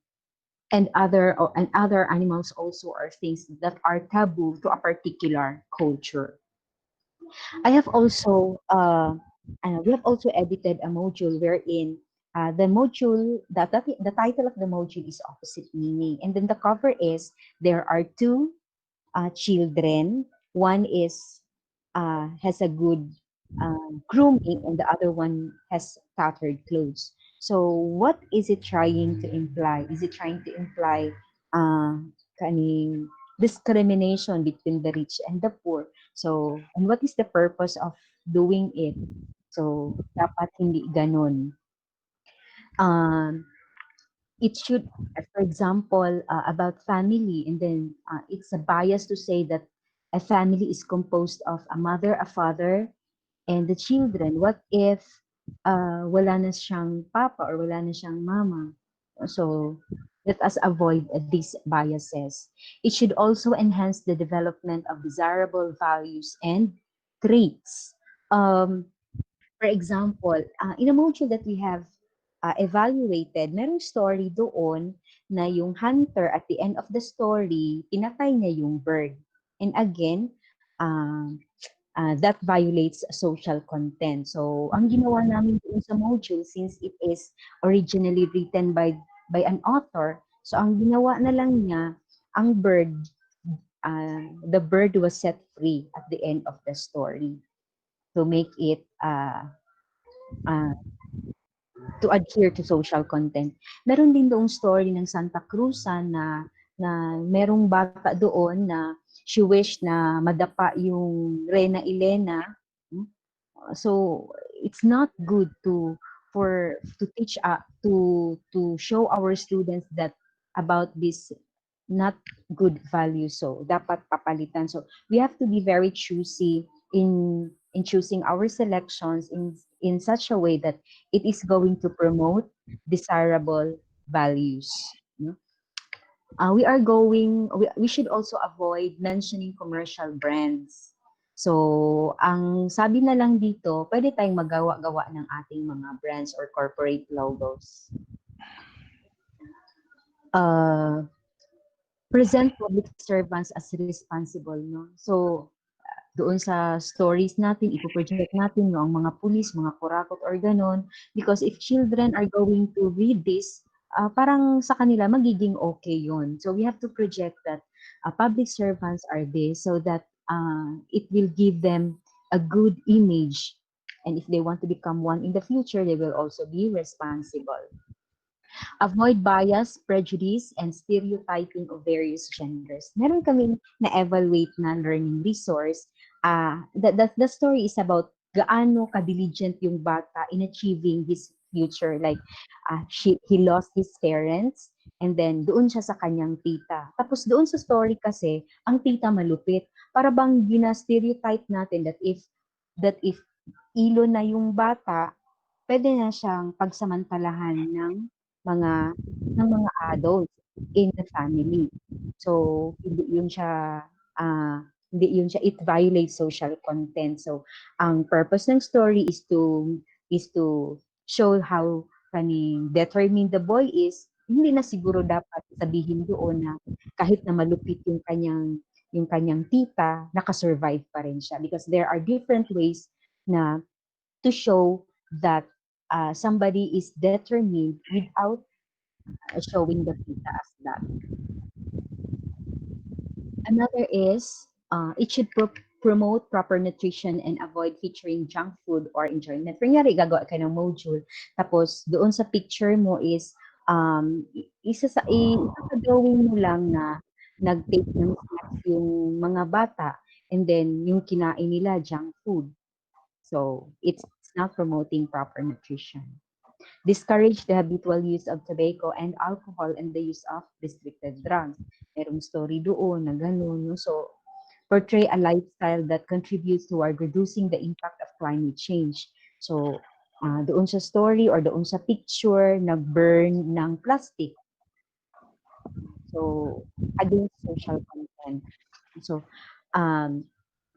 and other animals also are things that are taboo to a particular culture. I have also we have also edited a module wherein the title of the module is opposite meaning, and then the cover is there are two children. One is has a good grooming, and the other one has tattered clothes. So what is it trying to imply? Is it trying to imply uh, kaning discrimination between the rich and the poor? So, and what is the purpose of doing it? So, dapat hindi ganon. Um, it should, for example, about family, and then it's a bias to say that a family is composed of a mother, a father, and the children. What if wala na siyang papa or wala na siyang mama? So, let us avoid these biases. It should also enhance the development of desirable values and traits. Um, for example, in a module that we have evaluated, merong story doon na yung hunter at the end of the story, pinatay niya yung bird. And again, that violates social content. So, ang ginawa namin doon sa module, since it is originally written by an author, so ang ginawa na lang niya, ang the bird was set free at the end of the story to make it uh, to adhere to social content. Meron din doong story ng Santa Cruzan na merong bata doon na she wished na madapa yung Reyna Elena. So it's not good to teach to show our students that about this not good value, so dapat papalitan. So we have to be very choosy in choosing our selections in such a way that it is going to promote desirable values. We should also avoid mentioning commercial brands. So, ang sabi na lang dito, pwede tayong magawa-gawa ng ating mga brands or corporate logos. Present public servants as responsible, no? So, doon sa stories natin, ipoproject natin no, ang mga pulis, mga kurakot or ganon. Because if children are going to read this, parang sa kanila magiging okay yon. So we have to project that public servants are this so that it will give them a good image. And if they want to become one in the future, they will also be responsible. Avoid bias, prejudice, and stereotyping of various genders. Meron kaming na-evaluate na learning resource. The story is about gaano ka-diligent yung bata in achieving his future. Like, he lost his parents, and then doon siya sa kanyang tita. Tapos doon sa story kasi, ang tita malupit. Para bang gina-stereotype natin that if ilo na yung bata, pwede na siyang pagsamantalahan mga mga adults in the family. So it violates social content. So ang purpose ng story is to show how determined the boy is. Hindi na siguro dapat sabihin doon na kahit na malupit yung kanyang tita, nakasurvive pa rin siya because there are different ways na to show that somebody is determined without showing the tita as that. Another is it should promote proper nutrition and avoid featuring junk food or enjoyment. Kunyari, gagawa ka ng module, tapos doon sa picture mo is isasagawin mo lang na nag-take ng snacks yung mga bata and then yung kinain nila junk food. So it's not promoting proper nutrition. Discourage the habitual use of tobacco and alcohol and the use of restricted drugs. Merong story doon na ganun. No? So, portray a lifestyle that contributes toward reducing the impact of climate change. So, doon sa story or doon sa picture, nag-burn ng plastic. So, against social content. So,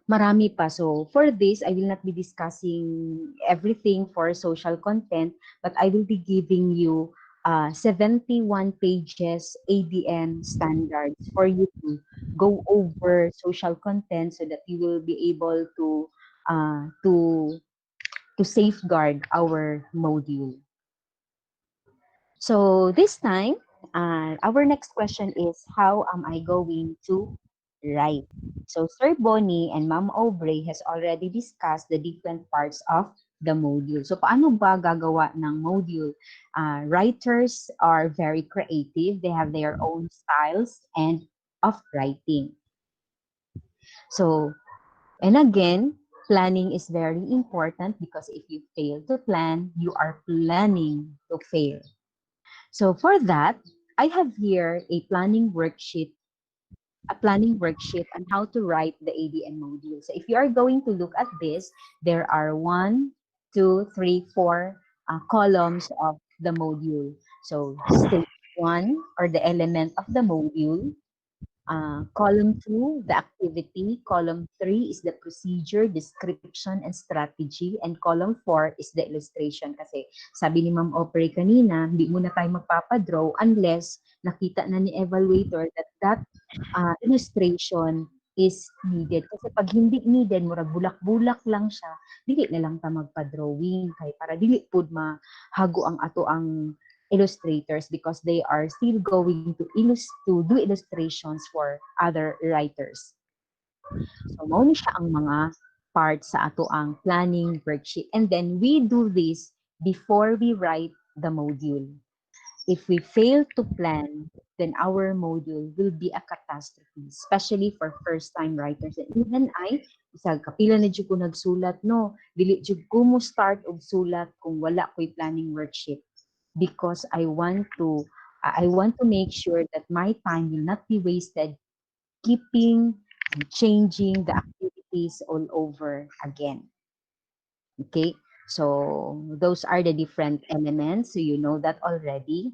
marami pa. So, for this, I will not be discussing everything for social content, but I will be giving you 71 pages ADM standards for you to go over social content so that you will be able to safeguard our module. So this time, our next question is, how am I going to write? So Sir Bonnie and Ma'am Aubrey has already discussed the different parts of the module. So paano ba gagawa ng module? Writers are very creative. They have their own styles and of writing. So, and again, planning is very important because if you fail to plan, you are planning to fail. So for that, I have here a planning worksheet on how to write the ADM module. So if you are going to look at this, there are 1, 2, 3, 4 columns of the module. So stage 1 or the element of the module. Column 2, the activity. Column 3 is the procedure, description, and strategy. And column 4 is the illustration. Kasi sabi ni Ma'am Opry kanina, hindi muna tayo magpapadraw unless nakita na ni evaluator that illustration is needed. Kasi pag hindi needed, murag bulak-bulak lang siya, dili na lang ta magpa-drawing. Kay para dili pud mahago ang ato ang illustrators because they are still going to do illustrations for other writers. So, mao ni siya ang mga parts sa ato ang planning worksheet. And then, we do this before we write the module. If we fail to plan, then our module will be a catastrophe, especially for first-time writers. And even I, isang kapila na dyan ko nagsulat, no, dili dyan ko mo start og sulat kung wala ko'y planning worksheet. Because I want to make sure that my time will not be wasted keeping and changing the activities all over again. Okay, so those are the different elements, so you know that already.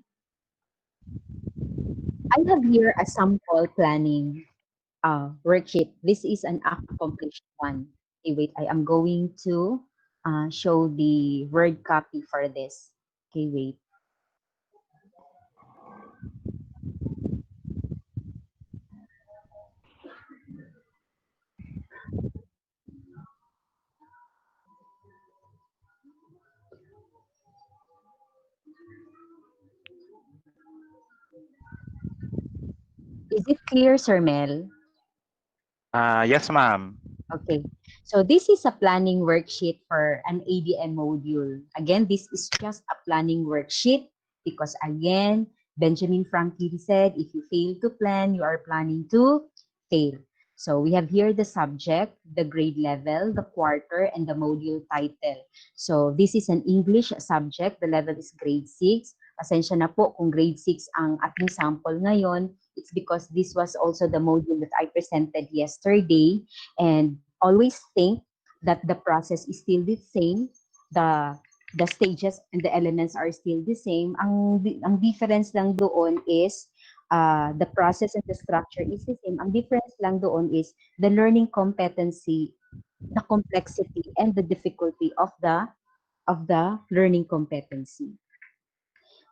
I have here a sample planning worksheet. This is an accomplished one. Okay, wait, I am going to show the word copy for this. Okay, wait. Is it clear, Sir Mel? Yes, ma'am. Okay. So this is a planning worksheet for an ADM module. Again, this is just a planning worksheet because again, Benjamin Franklin said, if you fail to plan, you are planning to fail. So we have here the subject, the grade level, the quarter, and the module title. So this is an English subject. The level is grade 6. Pasensya na po kung grade 6 ang ating sample ngayon. It's because this was also the module that I presented yesterday. And always think that the process is still the same. The stages and the elements are still the same. Ang difference lang doon is the process and the structure is the same. Ang difference lang doon is the learning competency, the complexity, and the difficulty of the learning competency.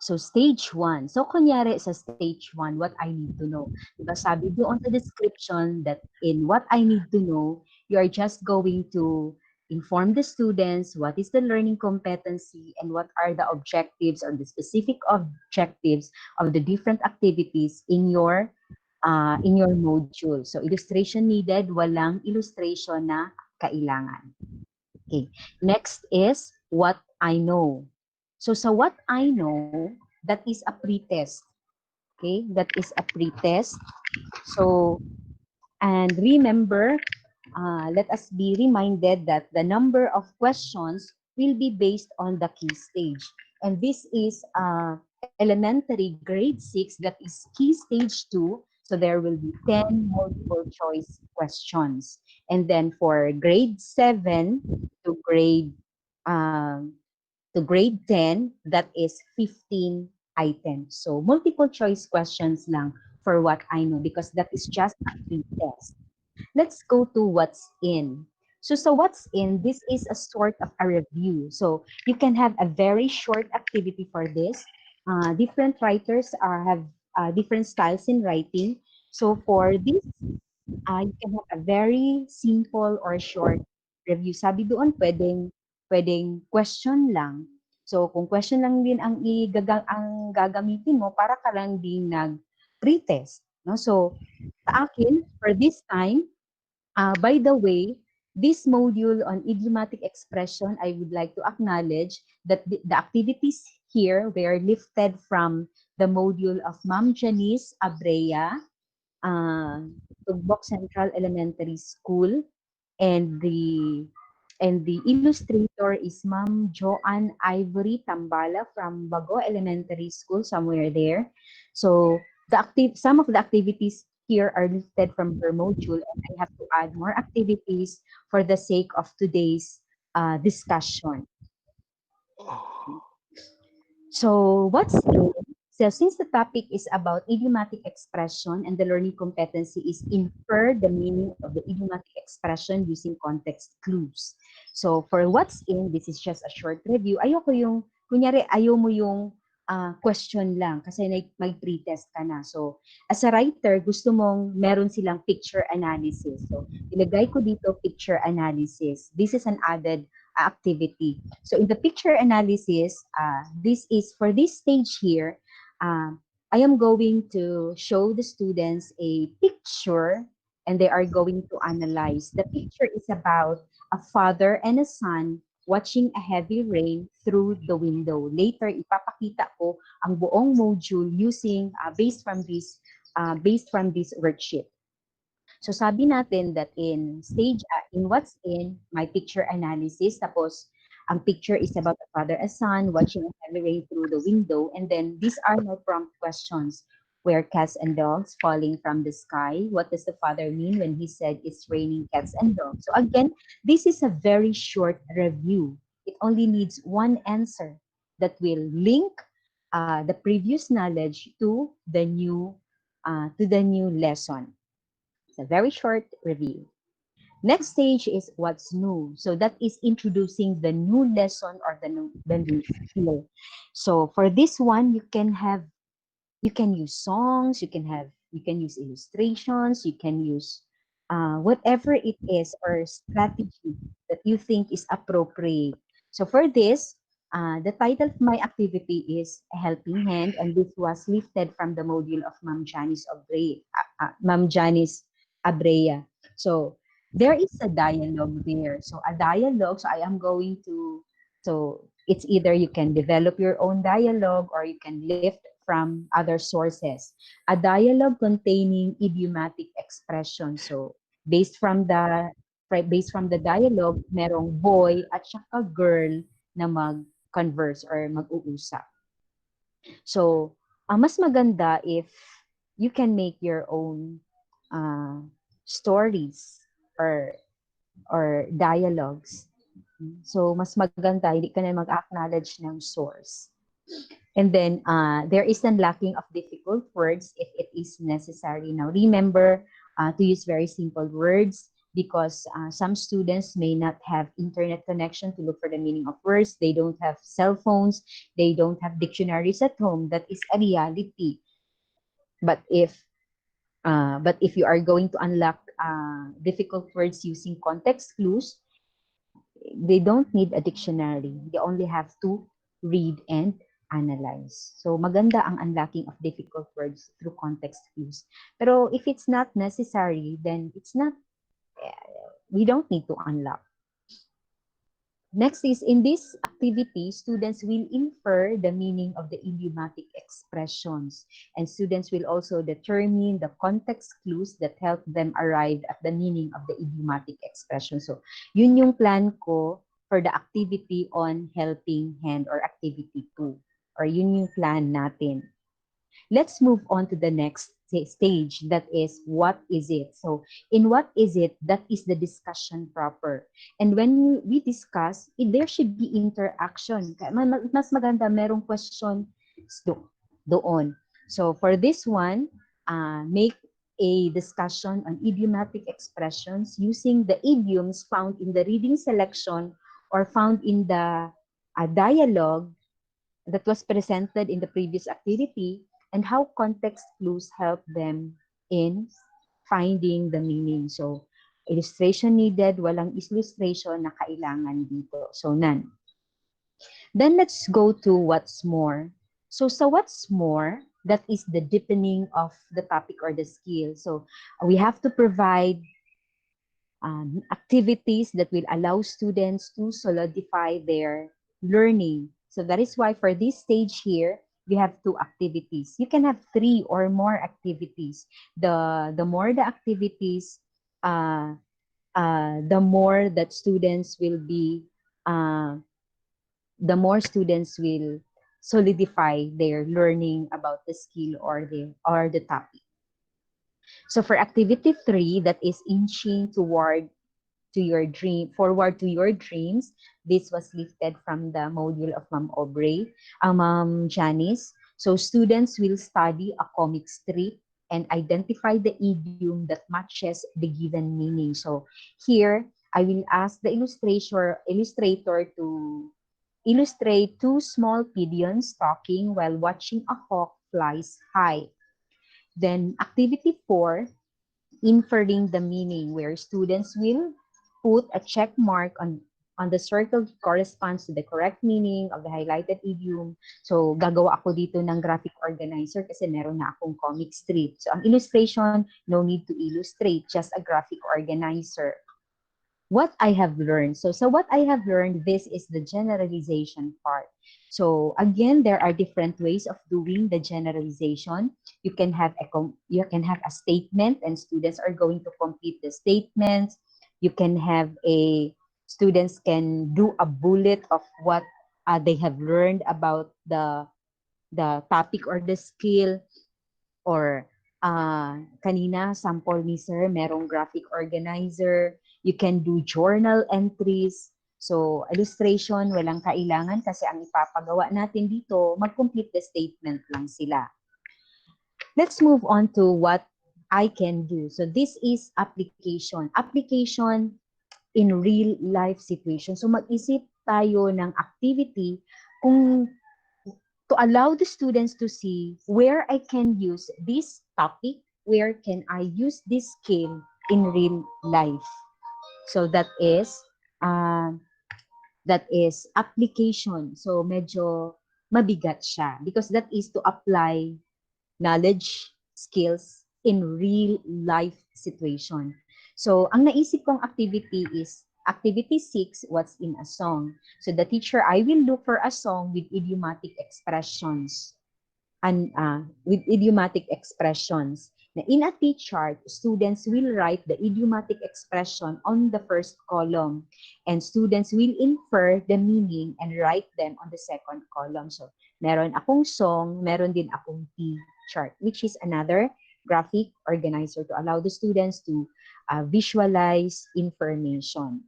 So stage 1. So kunyari sa stage 1, what I need to know. Diba sabi doon sa description that in what I need to know, you are just going to inform the students what is the learning competency and what are the objectives or the specific objectives of the different activities in your module. So illustration needed, walang illustration na kailangan. Okay. Next is what I know. So sa what I know, that is a pretest. Okay, that is a pretest. So, and remember, let us be reminded that the number of questions will be based on the key stage. And this is elementary grade 6, that is key stage 2. So there will be 10 multiple choice questions. And then for grade 7 to grade um, to grade 10, that is 15 items. So multiple choice questions lang for what I know because that is just a free test. Let's go to what's in. So what's in, this is a sort of a review. So you can have a very short activity for this. Different writers have different styles in writing. So for this, you can have a very simple or short review. Sabi doon, pwedeng question lang. So kung question lang din ang gagamitin mo, para ka lang din nag-pretest. No? So sa akin, for this time, by the way, this module on idiomatic expression, I would like to acknowledge that the activities here were lifted from the module of Ma'am Janice Abrea, Tugbok Central Elementary School, and the illustrator is Ma'am Joanne Ivory Tambala from Bago Elementary School, somewhere there. So some of the activities here are listed from her module, and I have to add more activities for the sake of today's discussion. So what's in? So since the topic is about idiomatic expression and the learning competency is infer the meaning of the idiomatic expression using context clues. So for what's in, this is just a short review. Ayoko yung, kunyari, ayaw mo yung question lang kasi may pre-test ka na. So as a writer, gusto mong meron silang picture analysis. So ilagay ko dito picture analysis. This is an added activity. So in the picture analysis, this is for this stage here, I am going to show the students a picture and they are going to analyze. The picture is about a father and a son watching a heavy rain through the window. Later, ipapakita ko ang buong module using based from this worksheet. So sabi natin that in what's in, my picture analysis, tapos ang picture is about a father and son watching a heavy rain through the window, and then these are my prompt questions. Where cats and dogs falling from the sky? What does the father mean when he said it's raining cats and dogs? So again, this is a very short review. It only needs one answer that will link the previous knowledge to the new lesson. It's a very short review. Next stage is what's new. So that is introducing the new lesson or the new skill. So for this one, you can use songs, you can use illustrations, you can use whatever it is or strategy that you think is appropriate. So for this, the title of my activity is A Helping Hand, and this was lifted from the module of Ma'am Janice Abrea. So there is a dialogue there. So a dialogue, so I am going to, so it's either you can develop your own dialogue or you can lift from other sources. A dialogue containing idiomatic expression. So based from the dialogue, merong boy at saka girl na mag-converse or mag-uusap. So, mas maganda if you can make your own stories or dialogues. So, mas maganda, hindi ka na mag-acknowledge ng source. And then, there is a lacking of difficult words if it is necessary. Now, remember to use very simple words. because some students may not have internet connection to look for the meaning of words. They don't have cell phones. They don't have dictionaries at home. That is a reality. But if you are going to unlock difficult words using context clues, they don't need a dictionary. They only have to read and analyze. So maganda ang unlocking of difficult words through context clues. Pero if it's not necessary, then we don't need to unlock. Next is, in this activity, students will infer the meaning of the idiomatic expressions, and students will also determine the context clues that help them arrive at the meaning of the idiomatic expression. So, yun yung plan ko for the activity on helping hand, or activity 2. Or yun yung plan natin. Let's move on to the next stage, that is, what is it? So in what is it, that is the discussion proper. And when we discuss, there should be interaction. Mas maganda merong question doon. So for this one, make a discussion on idiomatic expressions using the idioms found in the reading selection or found in the dialogue that was presented in the previous activity, and how context clues help them in finding the meaning. So, illustration needed, walang illustration na kailangan dito. So, none. Then let's go to what's more. So what's more, that is the deepening of the topic or the skill. So, we have to provide activities that will allow students to solidify their learning. So that is why for this stage here, we have 2 activities. You can have 3 or more activities. The more the activities, the more that students will be, the more students will solidify their learning about the skill or the topic. So for activity 3, that is inching forward to your dreams. This was lifted from the module of Ma'am Aubrey, Ma'am Janice. So students will study a comic strip and identify the idiom that matches the given meaning. So here, I will ask the illustrator to illustrate 2 small pigeons talking while watching a hawk flies high. Then activity 4, inferring the meaning, where students will put a check mark on the circle that corresponds to the correct meaning of the highlighted idiom. So, gagawa ako dito ng graphic organizer kasi meron na akong comic strip. So, ang illustration, no need to illustrate, just a graphic organizer. What I have learned. So what I have learned, this is the generalization part. So again, there are different ways of doing the generalization. You can have a statement, and students are going to complete the statements. You can have students can do a bullet of what they have learned about the topic or the skill. Or kanina, sample ni Sir, merong graphic organizer. You can do journal entries. So, illustration, walang kailangan kasi ang ipapagawa natin dito, mag-complete the statement lang sila. Let's move on to what I can do. So, this is application. Application in real life situation. So, mag-isip tayo ng activity kung to allow the students to see where I can use this topic, where can I use this skill in real life. So that is application. So medyo mabigat siya because that is to apply knowledge, skills in real life situation. So ang naisip kong activity is activity 6, what's in a song. So the teacher, I will look for a song with idiomatic expressions. And with idiomatic expressions. Now, in a T-chart, students will write the idiomatic expression on the first column, and students will infer the meaning and write them on the second column. So, meron akong song, meron din akong T-chart, which is another graphic organizer to allow the students to visualize information.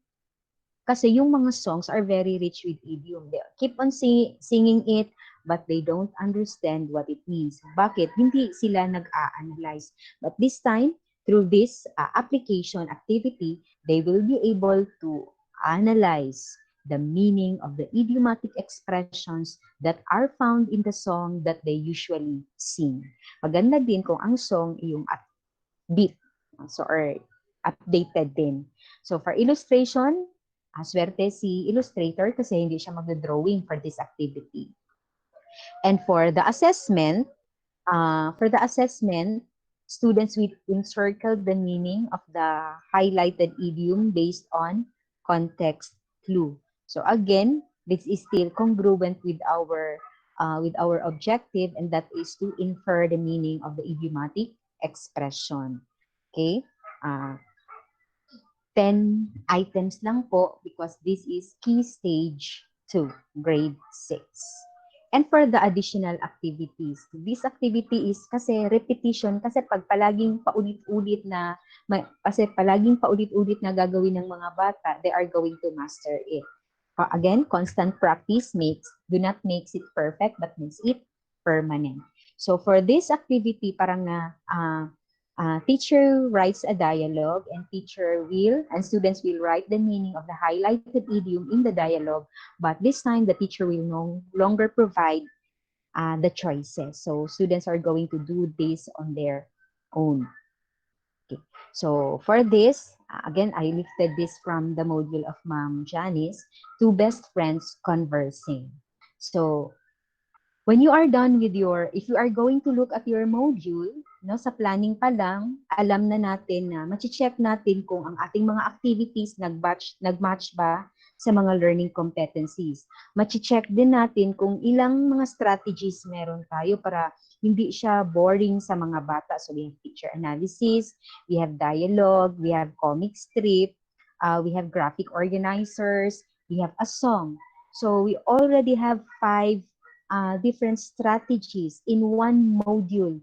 Kasi yung mga songs are very rich with idiom. They keep on singing it, but they don't understand what it means. Bakit? Hindi sila nag-a-analyze. But this time, through this application activity, they will be able to analyze the meaning of the idiomatic expressions that are found in the song that they usually sing. Maganda din kung ang song yung upbeat, so or updated din. So for illustration, swerte si illustrator kasi hindi siya magdo-drawing for this activity. And for the assessment, students will encircle the meaning of the highlighted idiom based on context clue. So again, this is still congruent with our objective, and that is to infer the meaning of the idiomatic expression. Okay? 10 items lang po because this is key stage 2, grade 6. And for the additional activities, this activity is kasi repetition, kasi pag palaging paulit-ulit na gagawin ng mga bata, they are going to master it. Again, constant practice do not makes it perfect, but makes it permanent. So for this activity, parang teacher writes a dialogue, and students will write the meaning of the highlighted idiom in the dialogue, but this time the teacher will no longer provide the choices. So students are going to do this on their own. Okay. So for this, again, I lifted this from the module of Ma'am Janice, two best friends conversing. So when you are done with if you are going to look at your module, no, sa planning pa lang, alam na natin na machi-check natin kung ang ating mga activities nag-match ba sa mga learning competencies. Machi-check din natin kung ilang mga strategies meron tayo para hindi siya boring sa mga bata. So we have picture analysis, we have dialogue, we have comic strip, we have graphic organizers, we have a song. So we already have 5 different strategies in one module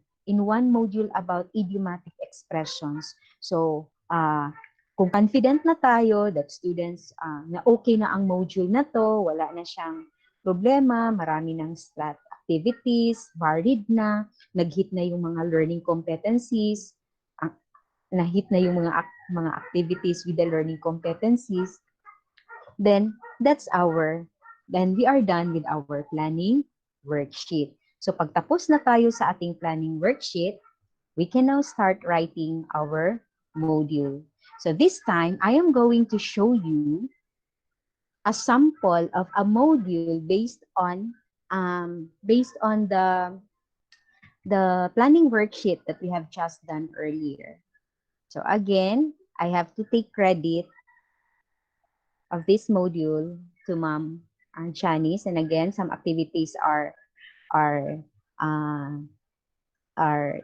about idiomatic expressions. So, kung confident na tayo that students na okay na ang module na to, wala na siyang problema, marami ng strat activities, varied na, nag-hit na yung mga learning competencies, na-hit na yung mga activities with the learning competencies, then we are done with our planning worksheet. So pagtapos na tayo sa ating planning worksheet, we can now start writing our module. So this time, I am going to show you a sample of a module based on the planning worksheet that we have just done earlier. So again, I have to take credit of this module to Ma'am Janice, and again, some activities are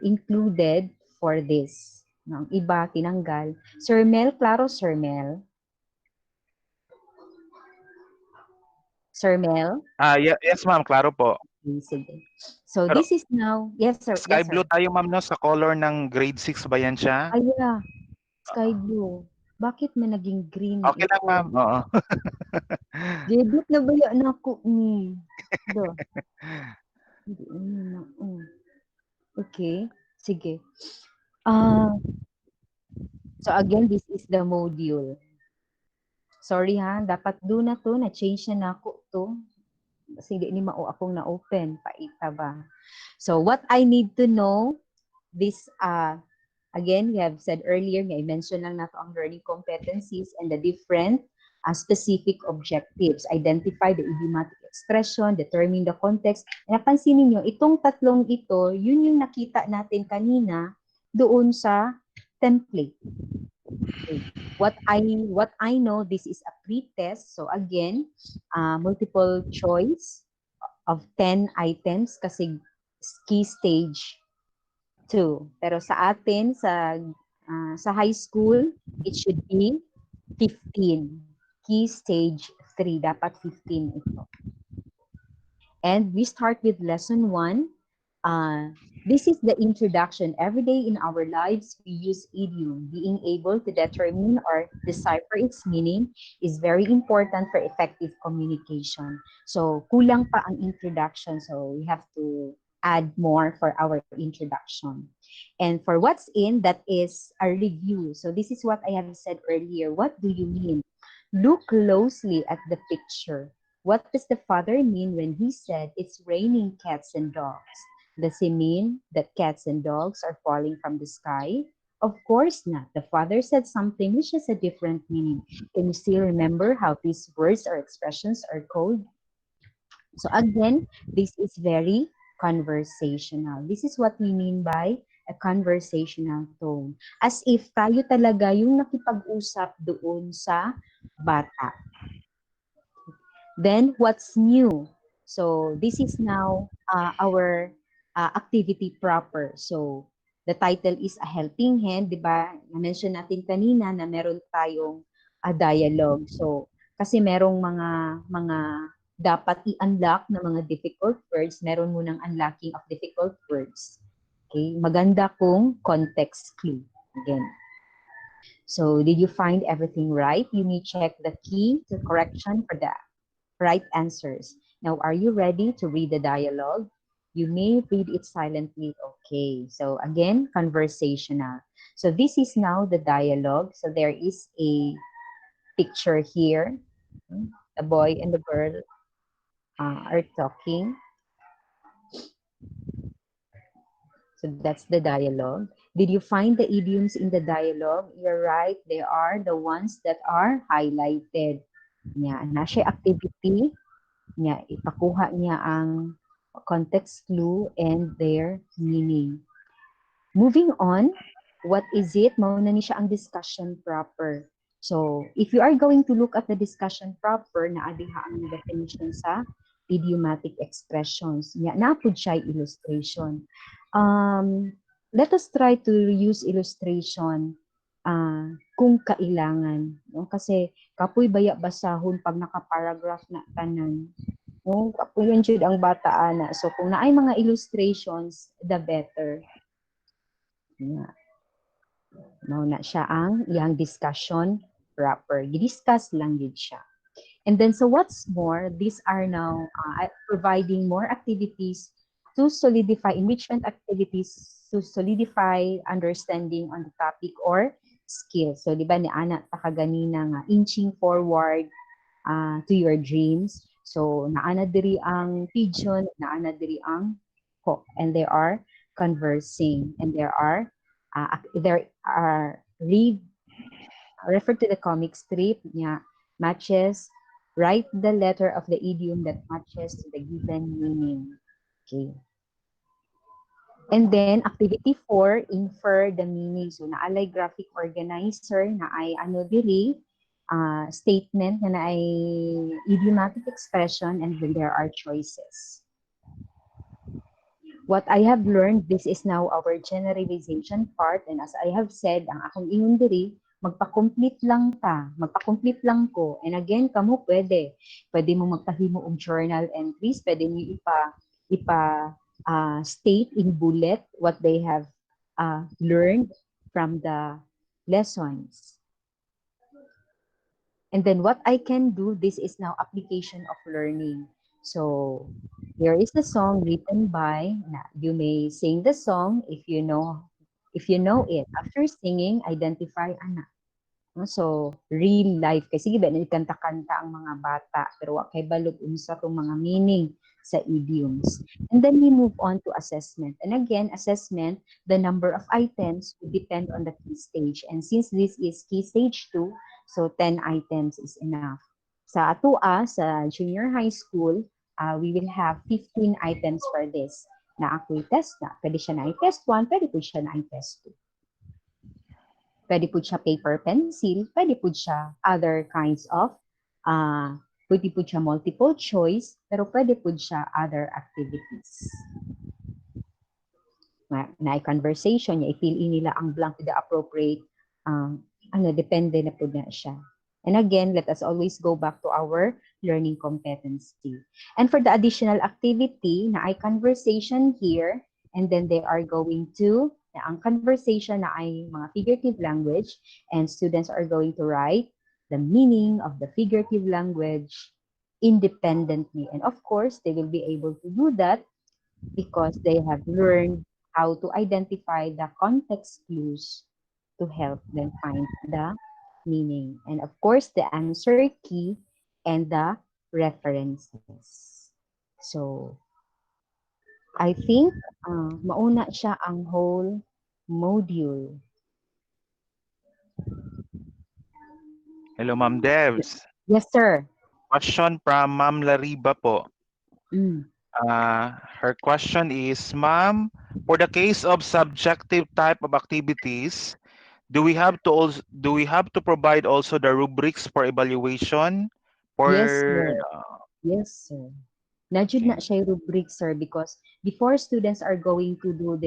included for this. Ang iba tinanggal. Sir Mel, klaro Sir Mel? Sir Mel? Yes, ma'am. Klaro po. Sige. So Pero, this is now, yes sir. Sky Yes, sir. blue tayo, ma'am, no? Sa color ng grade 6 ba yan siya? Ay, yeah. Sky blue. Bakit may naging green? Okay lang, ma'am. Oo. Jedit na ba yan ako ni? Okay. Sige. So again, this is the module. Sorry ha, dapat do na to, na-change na ako to. Kasi hindi ni mao akong na-open, paita ba. So what I need to know, this, again, we have said earlier, I mentioned lang na to ang learning competencies and the different specific objectives. Identify the idiomatic expression, determine the context. Napansin niyo itong tatlong ito, yun yung nakita natin kanina doon sa template. Okay. What I know, this is a pre-test. So again, multiple choice of 10 items kasi key stage 2. Pero sa atin, sa high school, it should be 15. Key stage 3, dapat 15 ito. And we start with lesson 1. This is the introduction. Every day in our lives, we use idiom. Being able to determine or decipher its meaning is very important for effective communication. So, kulang pa ang introduction. So, we have to add more for our introduction. And for what's in, that is a review. So this is what I have said earlier. What do you mean? Look closely at the picture. What does the father mean when he said it's raining cats and dogs? Does he mean that cats and dogs are falling from the sky? Of course not. The father said something which has a different meaning. Can you still remember how these words or expressions are called? So again, this is very conversational. This is what we mean by a conversational tone. As if tayo talaga yung nakipag-usap doon sa bata. Then, what's new? So, this is now our activity proper. So, the title is A Helping Hand, di ba? Na-mention natin kanina na meron tayong dialogue. So, kasi merong mga dapat i-unlock na mga difficult words, meron munang unlocking of difficult words. Okay? Maganda kung context clue. Again. So, did you find everything right? You may check the key to correction for that. Right answers. Now, are you ready to read the dialogue? You may read it silently. Okay. So again, conversational. So this is now the dialogue. So there is a picture here. The boy and the girl are talking. So that's the dialogue. Did you find the idioms in the dialogue? You're right. They are the ones that are highlighted. Yeah, na siya activity niya, ipakuha niya ang context clue and their meaning. Moving on, what is it? Mauna ni siya ang discussion proper. So, if you are going to look at the discussion proper, naadiha ang definition sa idiomatic expressions. Napod siya illustration. Let us try to use illustration kung kailangan. No? Kasi kapoy baya basahon pag naka-paragraph na tanan. No? Kapoy yun jud ang bata ana. So kung naay mga illustrations, the better. Yeah. No, na siya ang iyang discussion proper. Gidiscuss lang yun siya. And then, so what's more, these are now providing more activities to solidify, enrichment activities to solidify understanding on the topic or skill. So, di ba ni Ana takaganina nga, inching forward to your dreams. So, naana diri ang pigeon, naana diri ang hawk, and they are conversing, and there are refer to the comic strip, matches, write the letter of the idiom that matches to the given meaning. Okay. And then, activity 4, infer the meaning. So, naalay graphic organizer, naay ano diri, statement, na naay idiomatic expression, and then there are choices. What I have learned, this is now our generalization part, and as I have said, ang akong ingon diri, magpa-complete lang ta, magpa-complete lang ko. And again, kamo pwede mo magpahimo og journal entries, pwede mo state in bullet what they have learned from the lessons. And then what I can do, this is now application of learning. So here is the song written by, you may sing the song if you know it. After singing, identify anak. So, real life. Kasi iba na kanta-kanta ang mga bata, pero wa kay balog unsa tong mga meaning sa idioms. And then we move on to assessment. And again, assessment, the number of items will depend on the key stage. And since this is key stage 2, so 10 items is enough. Sa atua, sa junior high school, we will have 15 items for this. Na ako'y test na. Pwede siya na i-test 1, pwede po siya na i-test 2. Pwede po siya paper pencil, pwede po siya other kinds of, pwede po siya multiple choice, pero pwede po siya other activities. Na conversation, i-fill in nila ang blank with the appropriate, depende na po na siya. And again, let us always go back to our learning competency. And for the additional activity, na ay conversation here, and then they are going to, ang conversation na ay mga figurative language, and students are going to write the meaning of the figurative language independently. And of course, they will be able to do that because they have learned how to identify the context clues to help them find the meaning. And of course, the answer key and the references. So, I think mauna siya ang whole module. Hello, Ma'am Devs. Yes, sir. Question from Ma'am Lariba po. Mm. Her question is, Ma'am, for the case of subjective type of activities, do we have to provide also the rubrics for evaluation? Yes, For sir. Yes, sir. Najud na okay. siya rubric, sir, because before students are going to do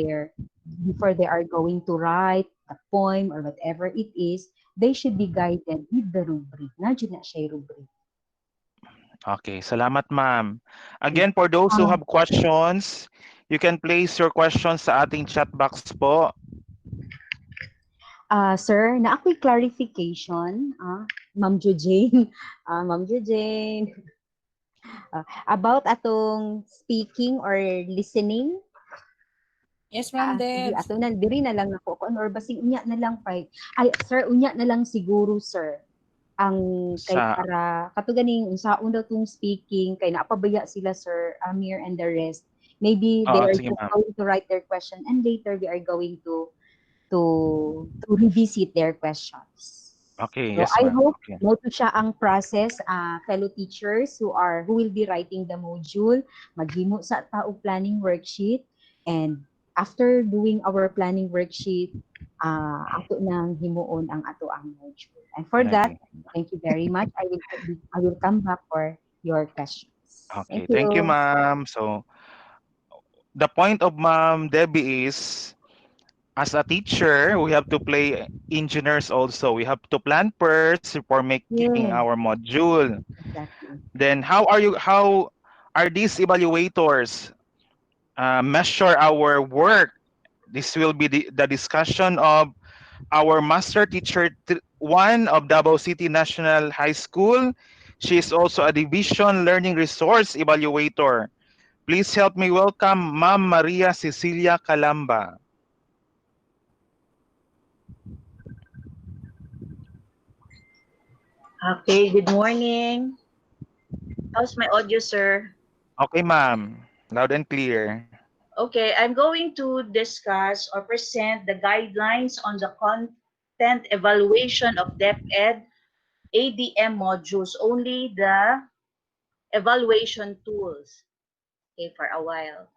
before they are going to write a poem or whatever it is, they should be guided with the rubric. Najud na siya rubric. Okay, salamat ma'am. Again, for those who Um, have questions, you can place your questions sa ating chat box po. Sir, na ako'y clarification, Ma'am Jujane, Ma'am Jujane, about atong speaking or listening. Yes, Ma'am Sige, Debs. ato na, diri na lang nako or basing unya na lang pa. Ay, sir, unya na lang siguro, sir. Ang kay Sa para kato ganing unsaon daw tong speaking kay napabaya sila, sir Amir and the rest. Maybe they Oo, are sige just ma'am. going to write their question and later we are going to revisit their questions. Okay, So yes I ma'am. hope Okay. mo to siya ang process, fellow teachers who will be writing the module, maghimo sa tao planning worksheet, and after doing our planning worksheet, ato nang himuon ang ato ang module. And for that, Okay. thank you very much. I will come back for your questions. Okay, Thank thank you you. ma'am. So, the point of Ma'am Debbie is, as a teacher, we have to play engineers also. We have to plan first before making Yes, our module. exactly. Then how are these evaluators measure our work? This will be the discussion of our master teacher one of Davao City National High School. She is also a division learning resource evaluator. Please help me welcome Ma'am Maria Cecilia Calamba. Okay, good morning. How's my audio, sir? Okay, ma'am. Loud and clear. Okay, I'm going to discuss or present the guidelines on the content evaluation of DepEd ADM modules, only the evaluation tools. Okay, for a while.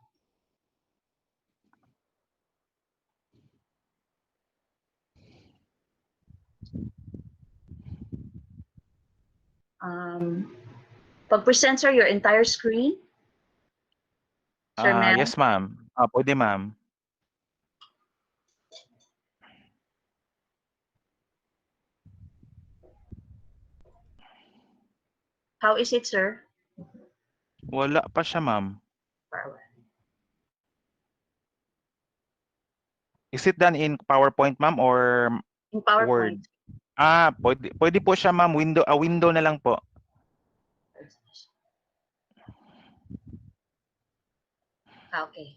Pag-present, sir, your entire screen. Sir Mel, Yes, ma'am. Pwede, ma'am. how is it, sir? Wala pa siya, ma'am. For a while. Is it done in PowerPoint, ma'am, or In Word? PowerPoint. Pwede po siya, ma'am. Window na lang po. Okay.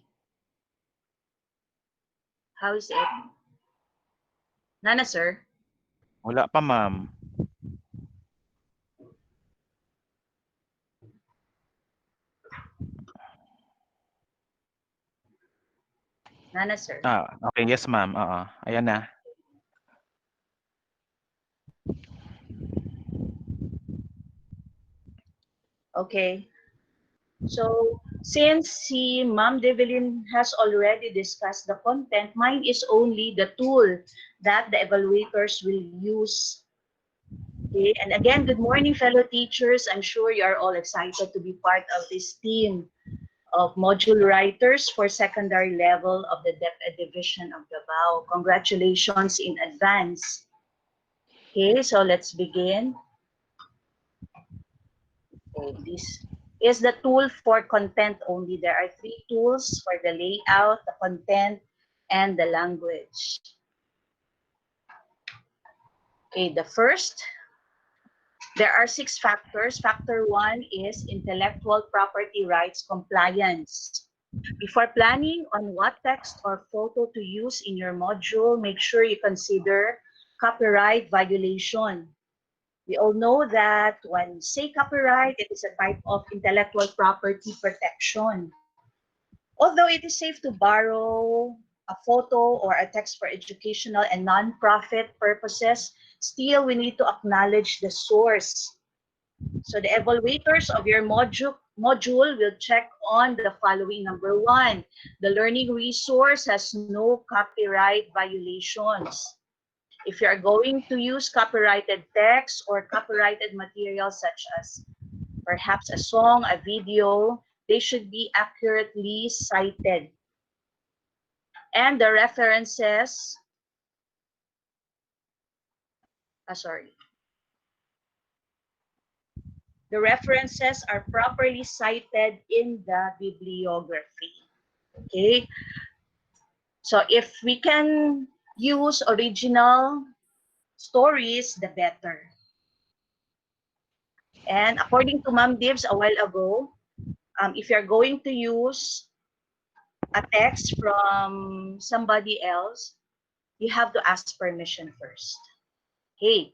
How is it? Nana, sir? Wala pa, ma'am. Nana, sir? Okay. Yes, ma'am. Ayan na. Okay. So, since si Ma'am Develin has already discussed the content, mine is only the tool that the evaluators will use. Okay, and again, good morning, fellow teachers. I'm sure you are all excited to be part of this team of module writers for secondary level of the DepEd Division of Davao. Congratulations in advance. Okay, so let's begin. Okay, this is the tool for content only. There are three tools for the layout, the content, and the language. Okay, the first, there are 6 factors. Factor 1 is intellectual property rights compliance. Before planning on what text or photo to use in your module, make sure you consider copyright violation. We all know that when we say copyright, it is a type of intellectual property protection. Although it is safe to borrow a photo or a text for educational and non-profit purposes, still we need to acknowledge the source. So the evaluators of your module will check on the following. Number one, the learning resource has no copyright violations. If you are going to use copyrighted text or copyrighted materials such as perhaps a song, a video, they should be accurately cited. And the references, the references are properly cited in the bibliography. Okay, so if we can use original stories, the better. And according to Ma'am Dibs a while ago, if you're going to use a text from somebody else, you have to ask permission first. Okay,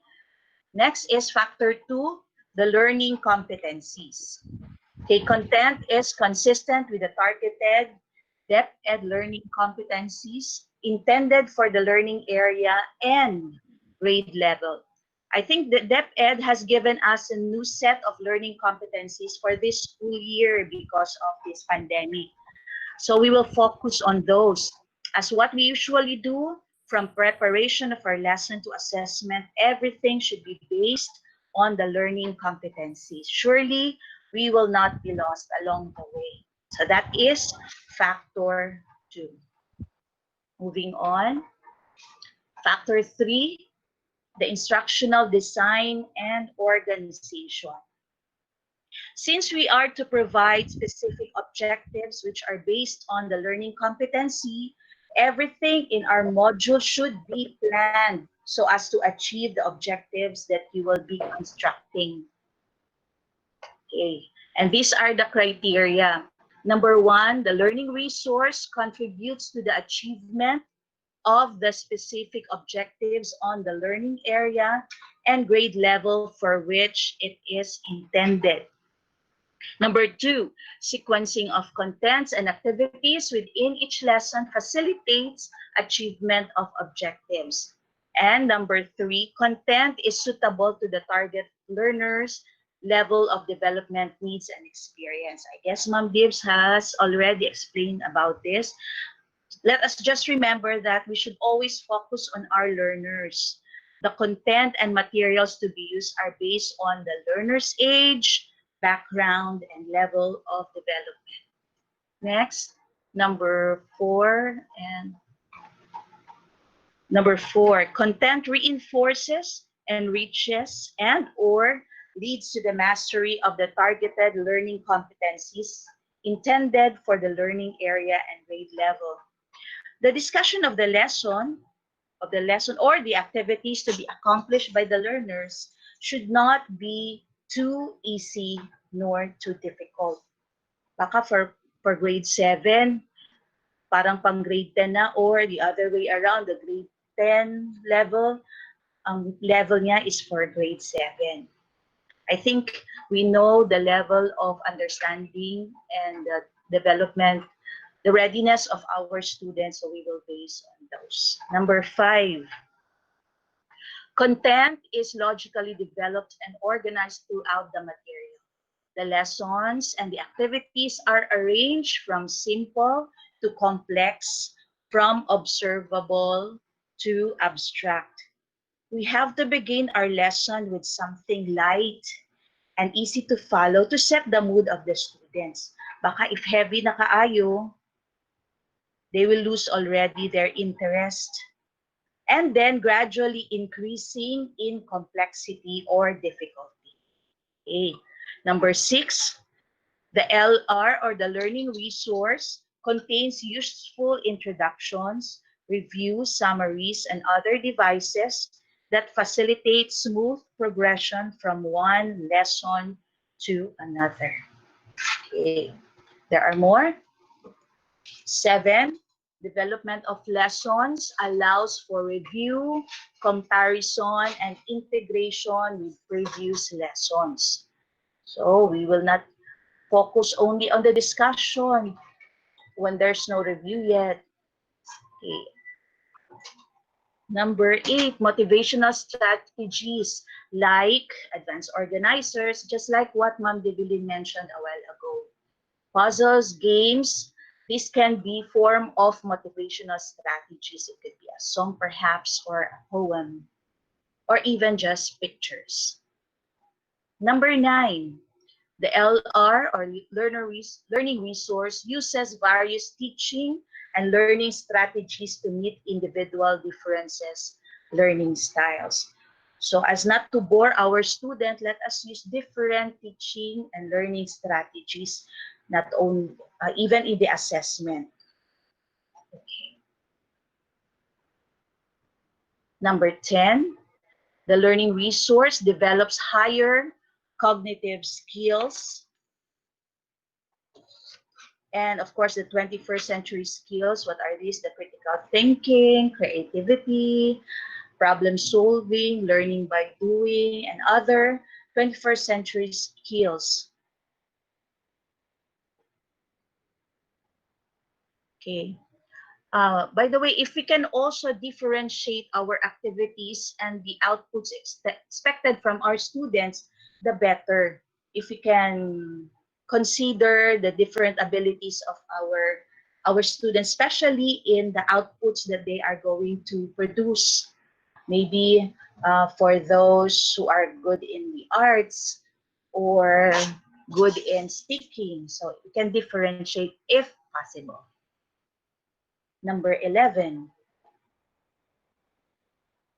next is factor 2, the learning competencies. Okay, content is consistent with the targeted DepEd learning competencies intended for the learning area and grade level. I think that DepEd has given us a new set of learning competencies for this school year because of this pandemic. So we will focus on those. As what we usually do, from preparation of our lesson to assessment, everything should be based on the learning competencies. Surely, we will not be lost along the way. So that is factor 2. Moving on. Factor 3, the instructional design and organization. Since we are to provide specific objectives which are based on the learning competency, everything in our module should be planned so as to achieve the objectives that you will be constructing. Okay, and these are the criteria. Number 1, the learning resource contributes to the achievement of the specific objectives on the learning area and grade level for which it is intended. Number 2, sequencing of contents and activities within each lesson facilitates achievement of objectives. And number 3, content is suitable to the target learners' level of development needs and experience. I guess Ma'am Dibs has already explained about this. Let us just remember that we should always focus on our learners. The content and materials to be used are based on the learner's age, background, and level of development. Next, number 4, content reinforces, enriches, and or leads to the mastery of the targeted learning competencies intended for the learning area and grade level. The discussion of the lesson or the activities to be accomplished by the learners should not be too easy nor too difficult. Baka for grade 7, parang pang grade 10 na, or the other way around, the grade 10 level, ang level niya is for grade 7. I think we know the level of understanding and the development, the readiness of our students, so we will base on those. Number 5, content is logically developed and organized throughout the material. The lessons and the activities are arranged from simple to complex, from observable to abstract. We have to begin our lesson with something light and easy to follow to set the mood of the students. Baka if heavy na kaayo, they will lose already their interest, and then gradually increasing in complexity or difficulty. Okay. Number 6, the LR or the learning resource contains useful introductions, reviews, summaries, and other devices that facilitate smooth progression from one lesson to another. Okay. There are more. 7, development of lessons allows for review, comparison, and integration with previous lessons. So we will not focus only on the discussion when there's no review yet. Okay. Number 8, motivational strategies like advanced organizers, just like what Ma'am Develin mentioned a while ago. Puzzles, games, this can be form of motivational strategies. It could be a song perhaps, or a poem, or even just pictures. Number 9, the LR or learning resource uses various teaching and learning strategies to meet individual differences, learning styles. So as not to bore our student, let us use different teaching and learning strategies, not only even in the assessment. Okay. Number 10, the learning resource develops higher cognitive skills. And of course, the 21st century skills, what are these? The critical thinking, creativity, problem solving, learning by doing, and other 21st century skills. Okay. By the way, if we can also differentiate our activities and the outputs expected from our students, the better. If we can consider the different abilities of our students, especially in the outputs that they are going to produce. Maybe for those who are good in the arts or good in speaking. So we can differentiate if possible. Number 11,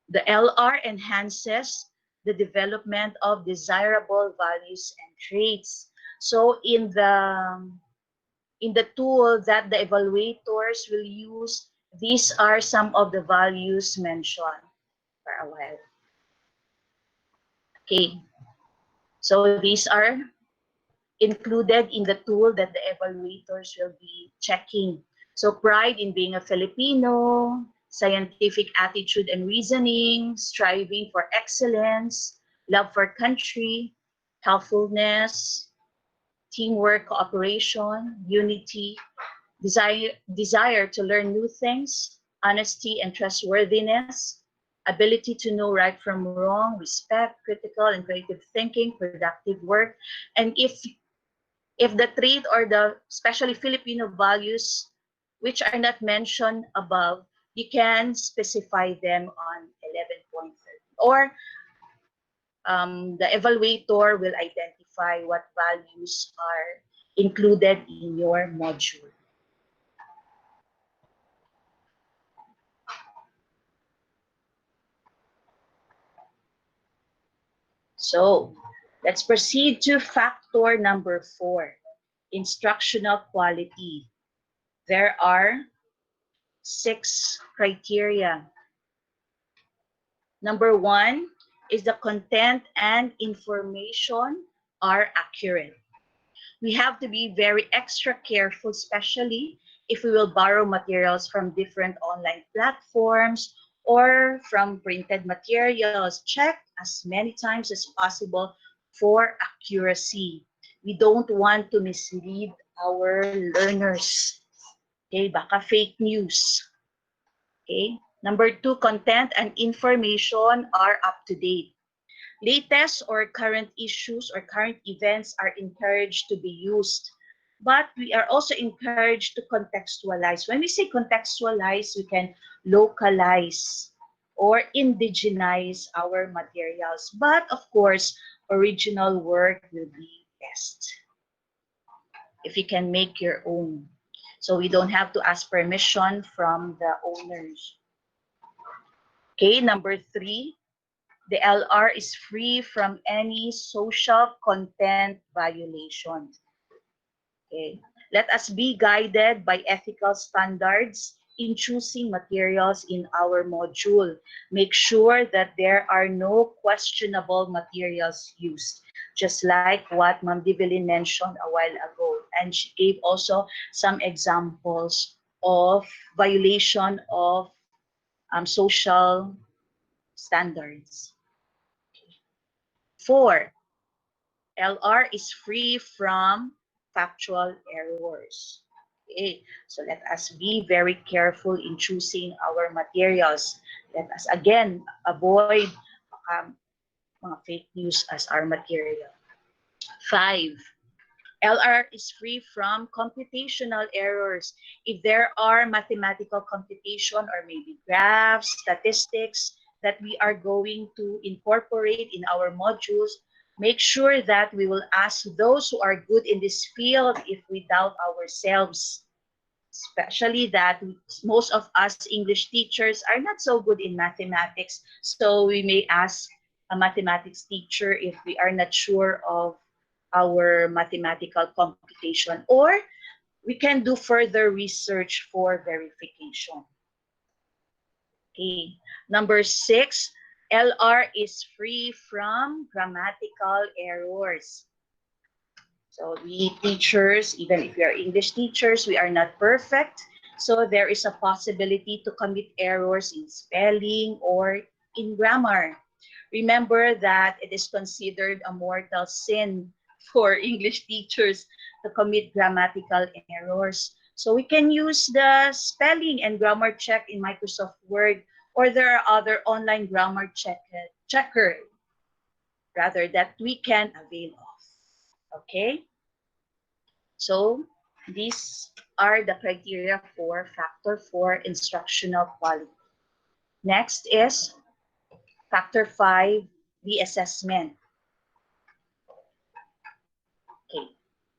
the LR enhances the development of desirable values and traits. So in the tool that the evaluators will use, these are some of the values mentioned for a while. Okay, so these are included in the tool that the evaluators will be checking. So pride in being a Filipino, scientific attitude and reasoning, striving for excellence, love for country, helpfulness, teamwork, cooperation, unity, desire to learn new things, honesty and trustworthiness, ability to know right from wrong, respect, critical and creative thinking, productive work. And if the trait or the especially Filipino values which are not mentioned above, you can specify them on 11.30, or the evaluator will identify what values are included in your module. So let's proceed to factor number 4, instructional quality. There are 6 criteria. Number 1 is the content and information are accurate. We have to be very extra careful, especially if we will borrow materials from different online platforms or from printed materials. Check as many times as possible for accuracy. We don't want to mislead our learners. Okay, baka fake news. Okay. Number 2, content and information are up to date. Latest or current issues or current events are encouraged to be used, but we are also encouraged to contextualize. When we say contextualize, we can localize or indigenize our materials. But of course, original work will be best if you can make your own. So we don't have to ask permission from the owners. Okay, number 3, the LR is free from any social content violations. Okay, let us be guided by ethical standards in choosing materials in our module. Make sure that there are no questionable materials used, just like what Ma'am Divelin mentioned a while ago. And she gave also some examples of violation of social standards. 4, LR is free from factual errors. Okay, so let us be very careful in choosing our materials. Let us again avoid mga fake news as our material. 5, LR is free from computational errors. If there are mathematical computation or maybe graphs, statistics that we are going to incorporate in our modules, make sure that we will ask those who are good in this field if we doubt ourselves. Especially that most of us English teachers are not so good in mathematics. So we may ask a mathematics teacher if we are not sure of our mathematical computation, or we can do further research for verification. Okay. Number 6, LR is free from grammatical errors. So we teachers, even if we are English teachers, we are not perfect. So there is a possibility to commit errors in spelling or in grammar. Remember that it is considered a mortal sin for English teachers to commit grammatical errors. So we can use the spelling and grammar check in Microsoft Word, or there are other online grammar checker rather that we can avail of. Okay? So these are the criteria for factor 4 instructional quality. Next is factor 5, the assessment. Okay.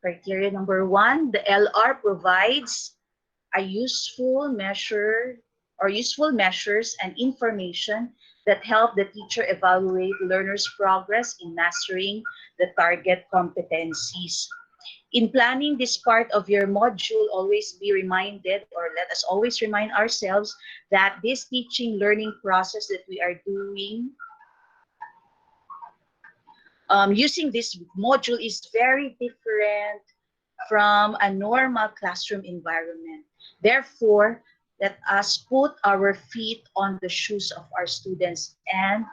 Criteria number 1, the LR provides a useful measure or useful measures and information that help the teacher evaluate learners' progress in mastering the target competencies. In planning this part of your module, always be reminded, or let us always remind ourselves, that this teaching learning process that we are doing using this module is very different from a normal classroom environment. Therefore, let us put our feet on the shoes of our students and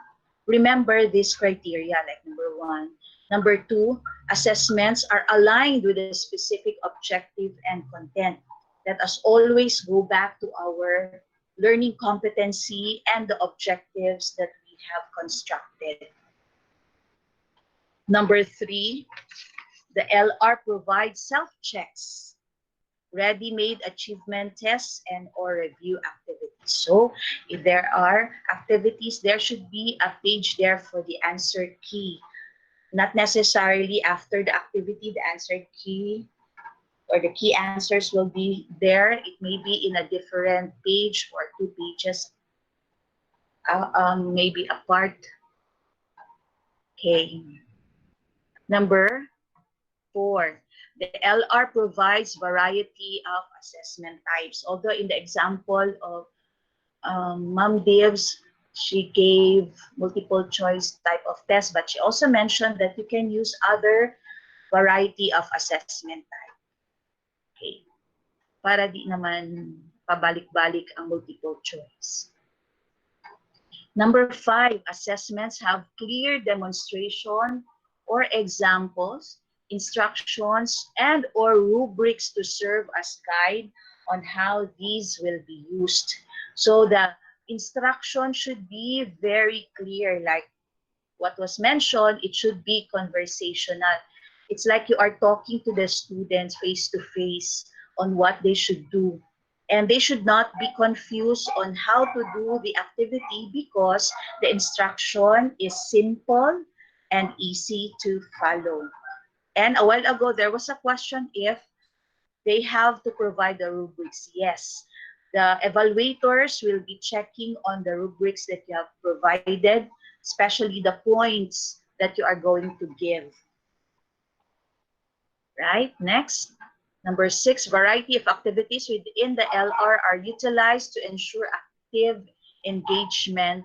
remember this criteria, like number 1. Number 2, assessments are aligned with a specific objective and content. Let us always go back to our learning competency and the objectives that we have constructed. Number 3, the LR provides self-checks, ready-made achievement tests, and or review activities. So if there are activities, there should be a page there for the answer key. Not necessarily after the activity, the answer key or the key answers will be there. It may be in a different page or 2 pages, maybe apart. Okay. Number 4, the LR provides variety of assessment types. Although in the example of Ma'am Divs, she gave multiple choice type of test, but she also mentioned that you can use other variety of assessment type. Okay. Para di naman pabalik-balik ang multiple choice. Number 5, assessments have clear demonstration or examples, instructions, and or rubrics to serve as guide on how these will be used. So the instruction should be very clear, like what was mentioned, it should be conversational. It's like you are talking to the students face to face on what they should do. And they should not be confused on how to do the activity because the instruction is simple and easy to follow. And a while ago, there was a question if they have to provide the rubrics. Yes, the evaluators will be checking on the rubrics that you have provided, especially the points that you are going to give. Right, next. Number 6, variety of activities within the LR are utilized to ensure active engagement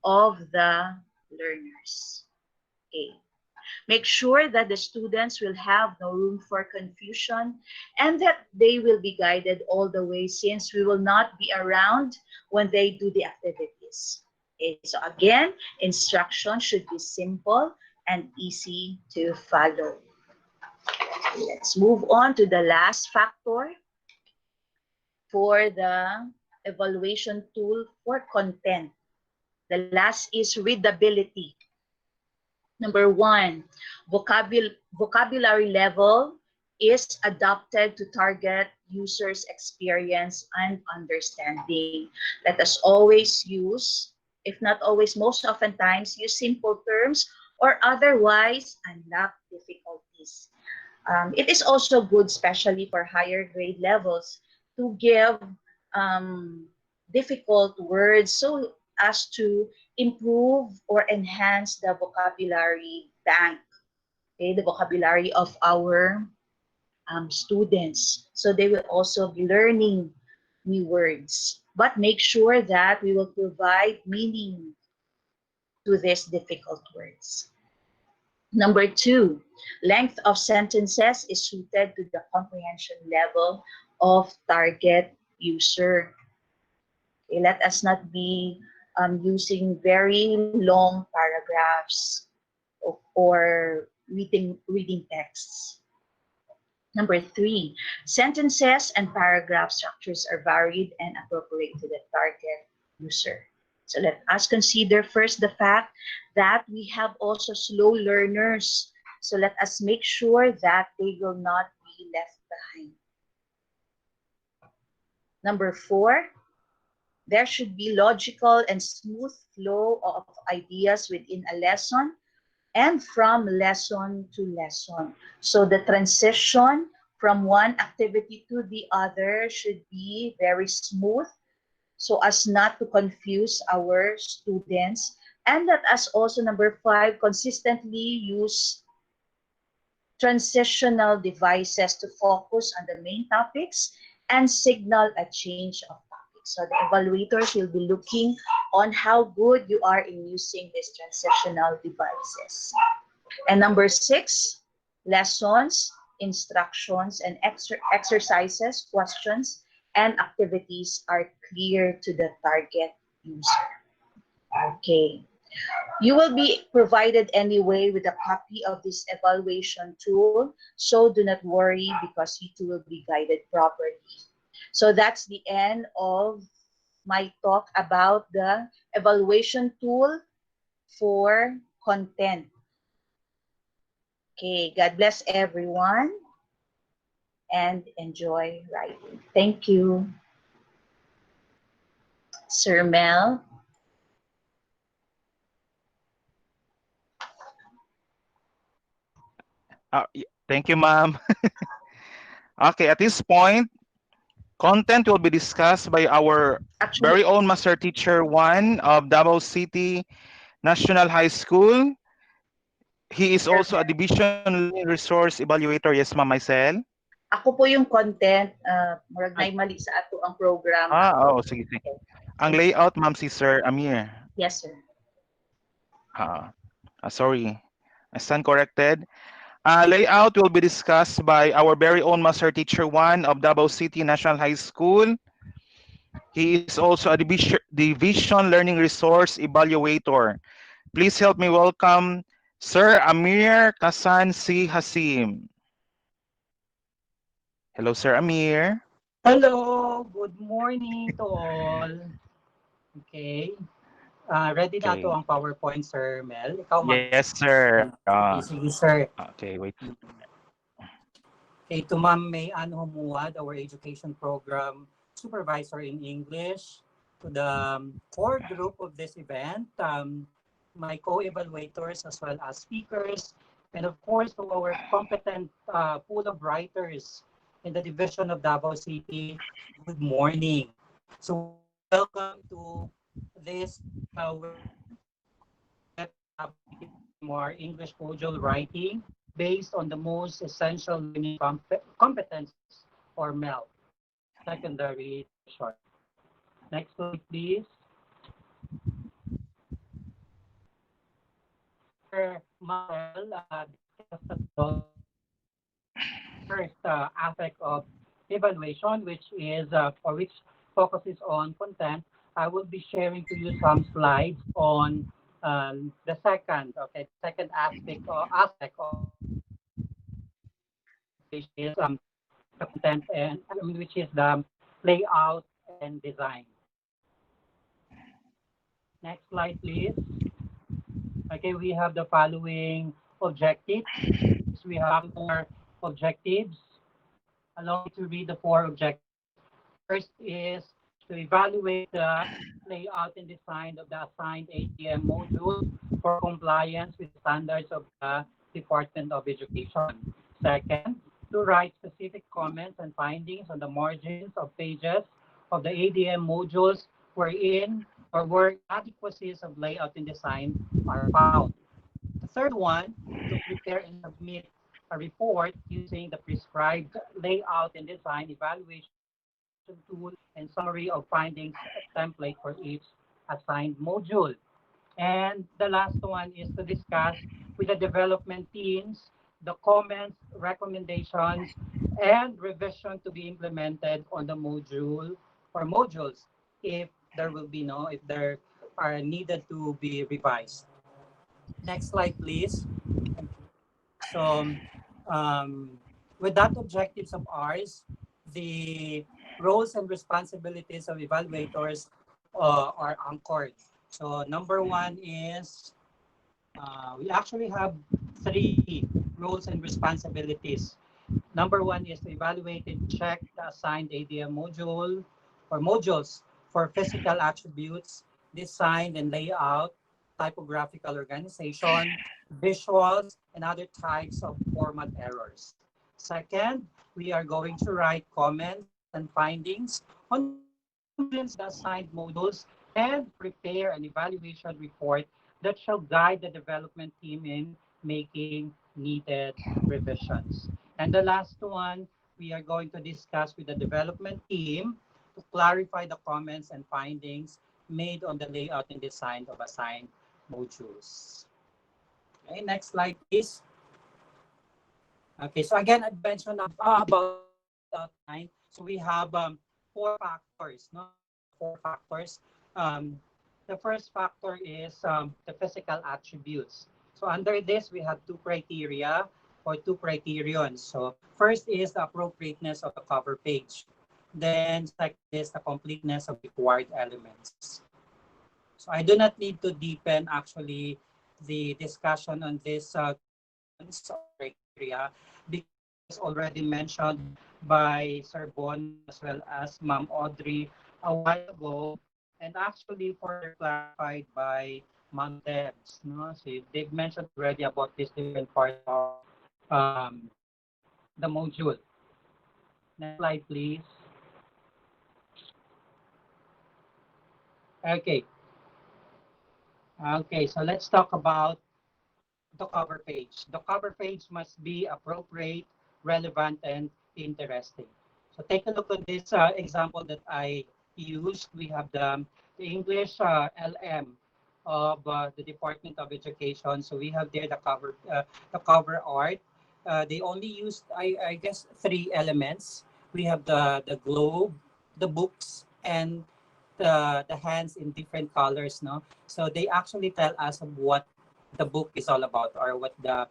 of the learners. Okay. Make sure that the students will have no room for confusion and that they will be guided all the way since we will not be around when they do the activities. Okay, so again, instruction should be simple and easy to follow. Let's move on to the last factor for the evaluation tool for content. The last is readability. Number 1, vocabulary level is adapted to target users' experience and understanding. Let us always use, if not always, most oftentimes, use simple terms or otherwise unlock difficulties. It is also good, especially for higher grade levels, to give difficult words so as to improve or enhance the vocabulary bank, okay, the vocabulary of our students. So they will also be learning new words. But make sure that we will provide meaning to these difficult words. Number 2, length of sentences is suited to the comprehension level of target user. Okay, let us not be using very long paragraphs or reading texts. Number 3, sentences and paragraph structures are varied and appropriate to the target user. So let us consider first the fact that we have also slow learners. So let us make sure that they will not be left behind. Number 4, there should be logical and smooth flow of ideas within a lesson and from lesson to lesson. So the transition from one activity to the other should be very smooth so as not to confuse our students. And let us also, number 5, consistently use transitional devices to focus on the main topics and signal a change of topics. So the evaluators will be looking on how good you are in using these transitional devices. And number 6, lessons, instructions, and exercises, questions, and activities are clear to the target user. Okay. You will be provided anyway with a copy of this evaluation tool, so do not worry because you too will be guided properly. So that's the end of my talk about the evaluation tool for content. Okay, God bless everyone and enjoy writing. Thank you. Sir Mel. Thank you, ma'am. Okay, at this point, content will be discussed by our Actually, very own Master Teacher 1 of Davao City National High School. He is Sir also a Mel. Division Learning Resource Evaluator. Yes, ma'am, Marcel? Ako po yung content, murag Ay, na mali sa ato ang program. Ako. oo, sige, sige. Okay. Ang Thank you. layout, ma'am, si Sir Amir. Yes, sir. Sorry, I stand corrected. Layout will be discussed by our very own Master Teacher 1 of Davao City National High School. He is also a Division Learning Resource Evaluator. Please help me welcome Sir Amir Kasan C. Hasim. Hello, Sir Amir. Hello, good morning to all. Okay. Ready na to Okay. ang PowerPoint, Sir Mel. Ikaw mag... Yes, sir. Sige, sir. Okay, wait. Okay, to Ma'am May Ann Humuad, our education program supervisor in English. To the core group of this event, my co-evaluators as well as speakers, and of course to our competent pool of writers in the division of Davao City, good morning. So welcome to this our English module writing based on the most essential learning competencies, or MEL, secondary, short. Next slide, please. For MEL, discuss the first aspect of evaluation, which is or which focuses on content. I will be sharing to you some slides on the second, okay, second aspect of evaluation is the content and which is the layout and design. Next slide, please. Okay, we have the following objectives. We have 4 objectives. Allow me to read the 4 objectives. First is to evaluate the layout and design of the assigned ADM module for compliance with standards of the Department of Education. Second, to write specific comments and findings on the margins of pages of the ADM modules wherein or where inadequacies of layout and design are found. The third one, to prepare and submit a report using the prescribed layout and design evaluation tool and summary of findings template for each assigned module. And the last one is to discuss with the development teams the comments, recommendations, and revision to be implemented on the module or modules if there will be no, if there are needed to be revised. Next slide, please. So with that objectives of ours, the roles and responsibilities of evaluators are anchored. So number one is we actually have 3 roles and responsibilities. Number one is to evaluate and check the assigned ADM module or modules for physical attributes, design and layout, typographical organization, visuals, and other types of format errors. Second, we are going to write comments and findings on the assigned modules and prepare an evaluation report that shall guide the development team in making needed revisions. And the last one, we are going to discuss with the development team to clarify the comments and findings made on the layout and design of assigned modules. Okay, next slide, please. Okay, so again, I mentioned about outline. So we have 4 factors, no? 4 factors. The first factor is the physical attributes. So under this, we have 2 criteria or 2 criterions. So first is the appropriateness of the cover page. Then second is the completeness of required elements. So I do not need to deepen actually the discussion on this criteria because already mentioned by Sir Bon as well as Ma'am Audrey a while ago, and actually further clarified by Ma'am Debs. No? So they've mentioned already about this different part of the module. Next slide, please. Okay. Okay, so let's talk about the cover page. The cover page must be appropriate, relevant, and interesting. So take a look at this example that I used. We have the English LM of the Department of Education. So we have there the cover art. They only used, I guess, 3 elements. We have the globe, the books, and the hands in different colors. No, so they actually tell us what the book is all about or what the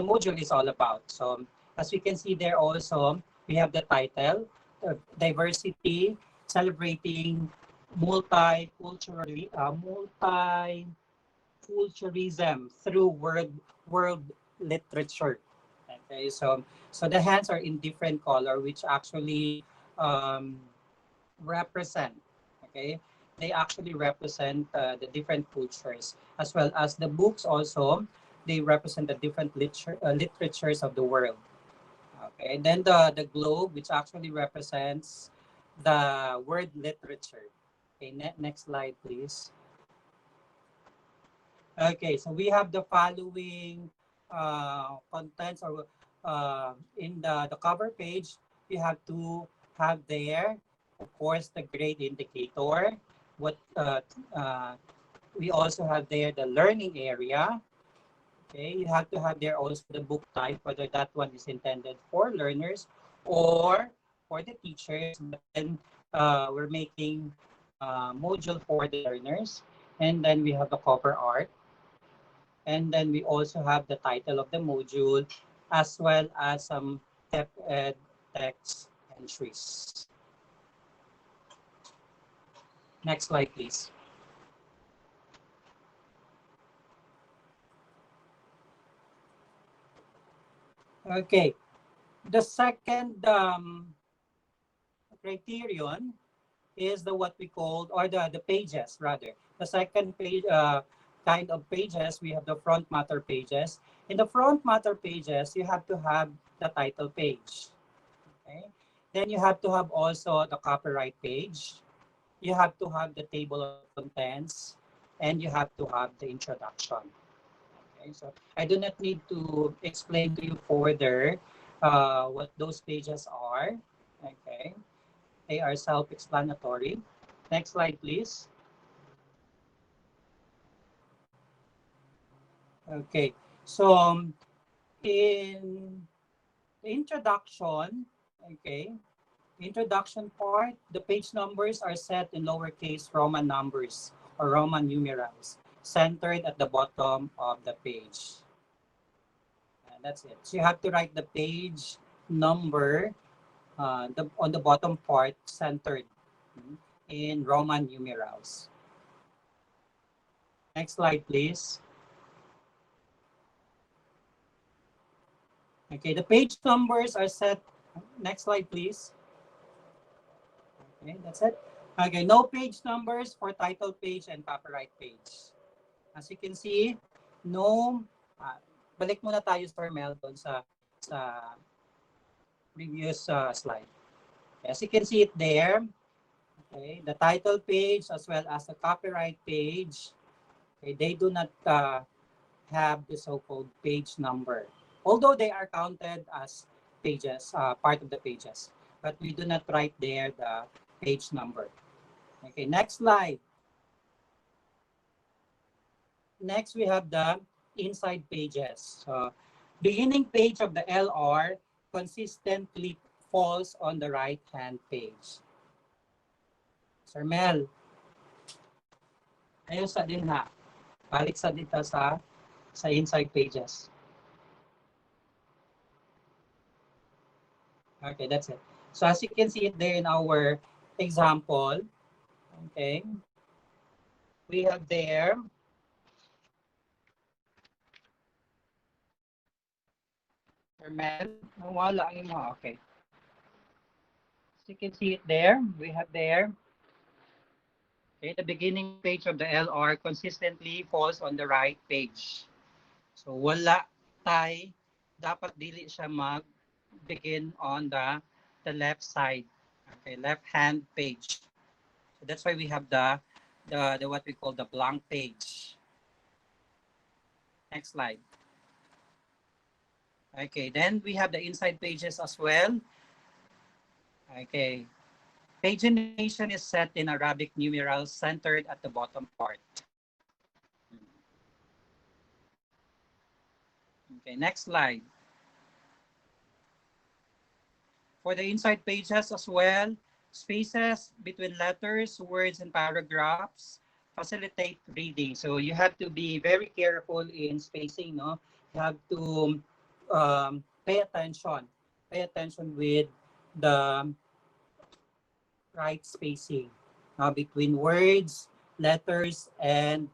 module is all about. So as we can see there also, we have the title, diversity, celebrating multiculturalism through world literature. Okay, so the hands are in different color, which actually represent. Okay, they actually represent the different cultures, as well as the books also. They represent the different literatures of the world. Okay, and then the globe, which actually represents the word literature. Okay, next slide, please. Okay, so we have the following contents or in the cover page, you have to have there, of course, the grade indicator. What we also have there the learning area. Okay, you have to have there also the book type, whether that one is intended for learners or for the teachers. But then we're making module for the learners. And then we have the cover art. And then we also have the title of the module, as well as some DepEd text entries. Next slide, please. Okay, the second criterion is the what we call, or the pages rather. The second page kind of pages, we have the front matter pages. In the front matter pages, you have to have the title page. Okay. Then you have to have also the copyright page. You have to have the table of contents, and you have to have the introduction. Okay, so I do not need to explain to you further what those pages are. Okay, they are self-explanatory. Next slide, please. Okay, so in the introduction, okay, the introduction part, the page numbers are set in lowercase Roman numbers or Roman numerals, centered at the bottom of the page. And that's it. So you have to write the page number on the bottom part, centered in Roman numerals. Next slide, please. Okay, the page numbers are set. Next slide, please. Okay, that's it. Okay, no page numbers for title page and copyright page. As you can see, no, balik muna tayo, Sir Mel, doon sa previous slide. Okay, as you can see it there, okay, the title page as well as the copyright page, okay, they do not have the so-called page number. Although they are counted as pages, part of the pages, but we do not write there the page number. Okay, next slide. Next, we have the inside pages. Beginning page of the LR consistently falls on the right-hand page. Sir Mel, ayun sa din ha. Balik sa dito sa inside pages. Okay, that's it. So as you can see it there in our example, okay, we have there Mel, wala ang imo. Okay. As you can see it there, we have there, okay, the beginning page of the LR consistently falls on the right page. So wala tay, dapat dili siya mag-begin on the left side, okay, left hand page. So that's why we have the what we call the blank page. Next slide. Okay, then we have the inside pages as well. Okay, page indication is set in Arabic numerals centered at the bottom part. Okay, next slide. For the inside pages as well, spaces between letters, words, and paragraphs facilitate reading. So you have to be very careful in spacing, no? You have to pay attention with the right spacing between words, letters, and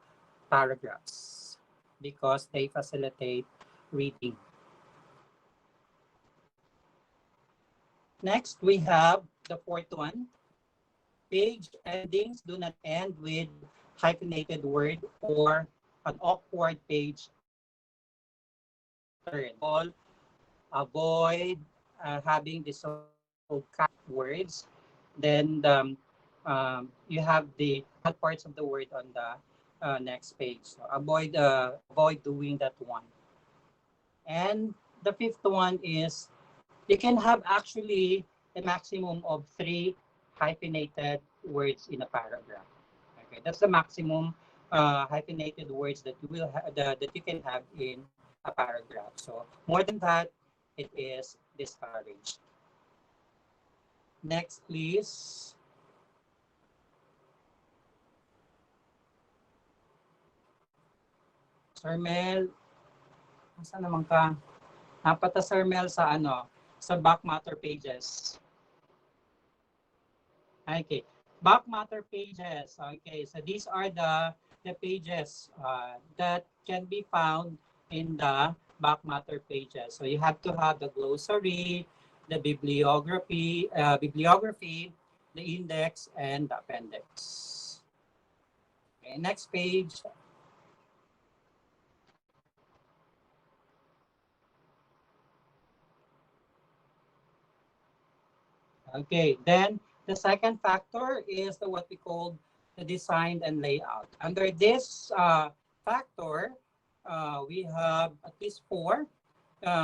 paragraphs because they facilitate reading. Next, we have the fourth one. Page endings do not end with hyphenated word or an awkward page turn. All avoid having the so-called cut words. Then you have the cut parts of the word on the next page. So avoid doing that one. And the fifth one is you can have actually a maximum of 3 hyphenated words in a paragraph. Okay, that's the maximum hyphenated words that you will that you can have in a paragraph. So more than that, it is discouraged. Next, please. Sir Mel, saan naman ka? Napata Sir Mel sa sa back matter pages. Okay, back matter pages. Okay, so these are the pages that can be found in the back matter pages. So you have to have the glossary, the bibliography, the index, and the appendix. Okay, next page. Okay, then the second factor is what we call the design and layout. Under this factor, we have at least 4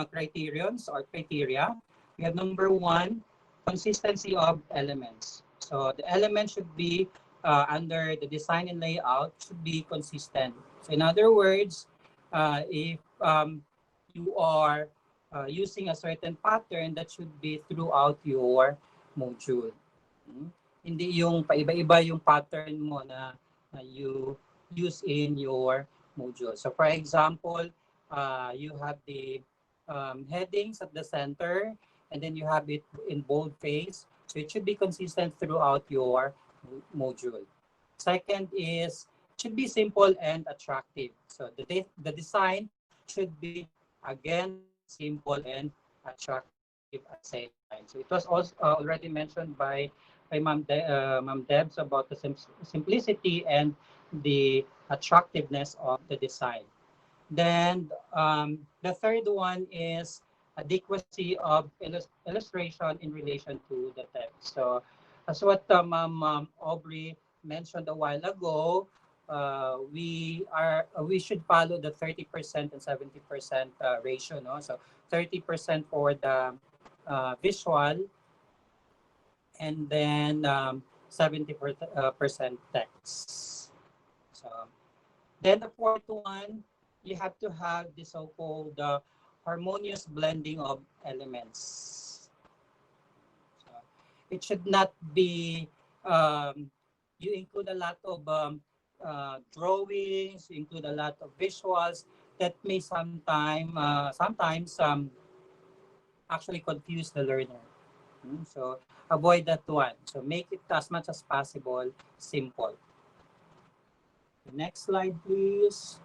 criterions or criteria. We have number 1, consistency of elements. So the element should be under the design and layout should be consistent. So in other words, if you are using a certain pattern, that should be throughout your module. Hindi yung paiba-iba yung pattern mo na you use in your module. So for example, you have the headings at the center, and then you have it in boldface. So it should be consistent throughout your module. Second is, should be simple and attractive. So the design should be, again, simple and attractive at the same time. So it was also already mentioned by Ma'am Debs about the simplicity and the attractiveness of the design. Then the third one is adequacy of illustration in relation to the text. So as what Ma'am Aubrey mentioned a while ago, we should follow the 30% and 70% ratio. No? So 30% for the visual, and then 70% text. So then the fourth one, you have to have the so-called harmonious blending of elements. So it should not be you include a lot of drawings, you include a lot of visuals that may sometimes actually confuse the learner. So avoid that one. So make it as much as possible simple. Next slide, please.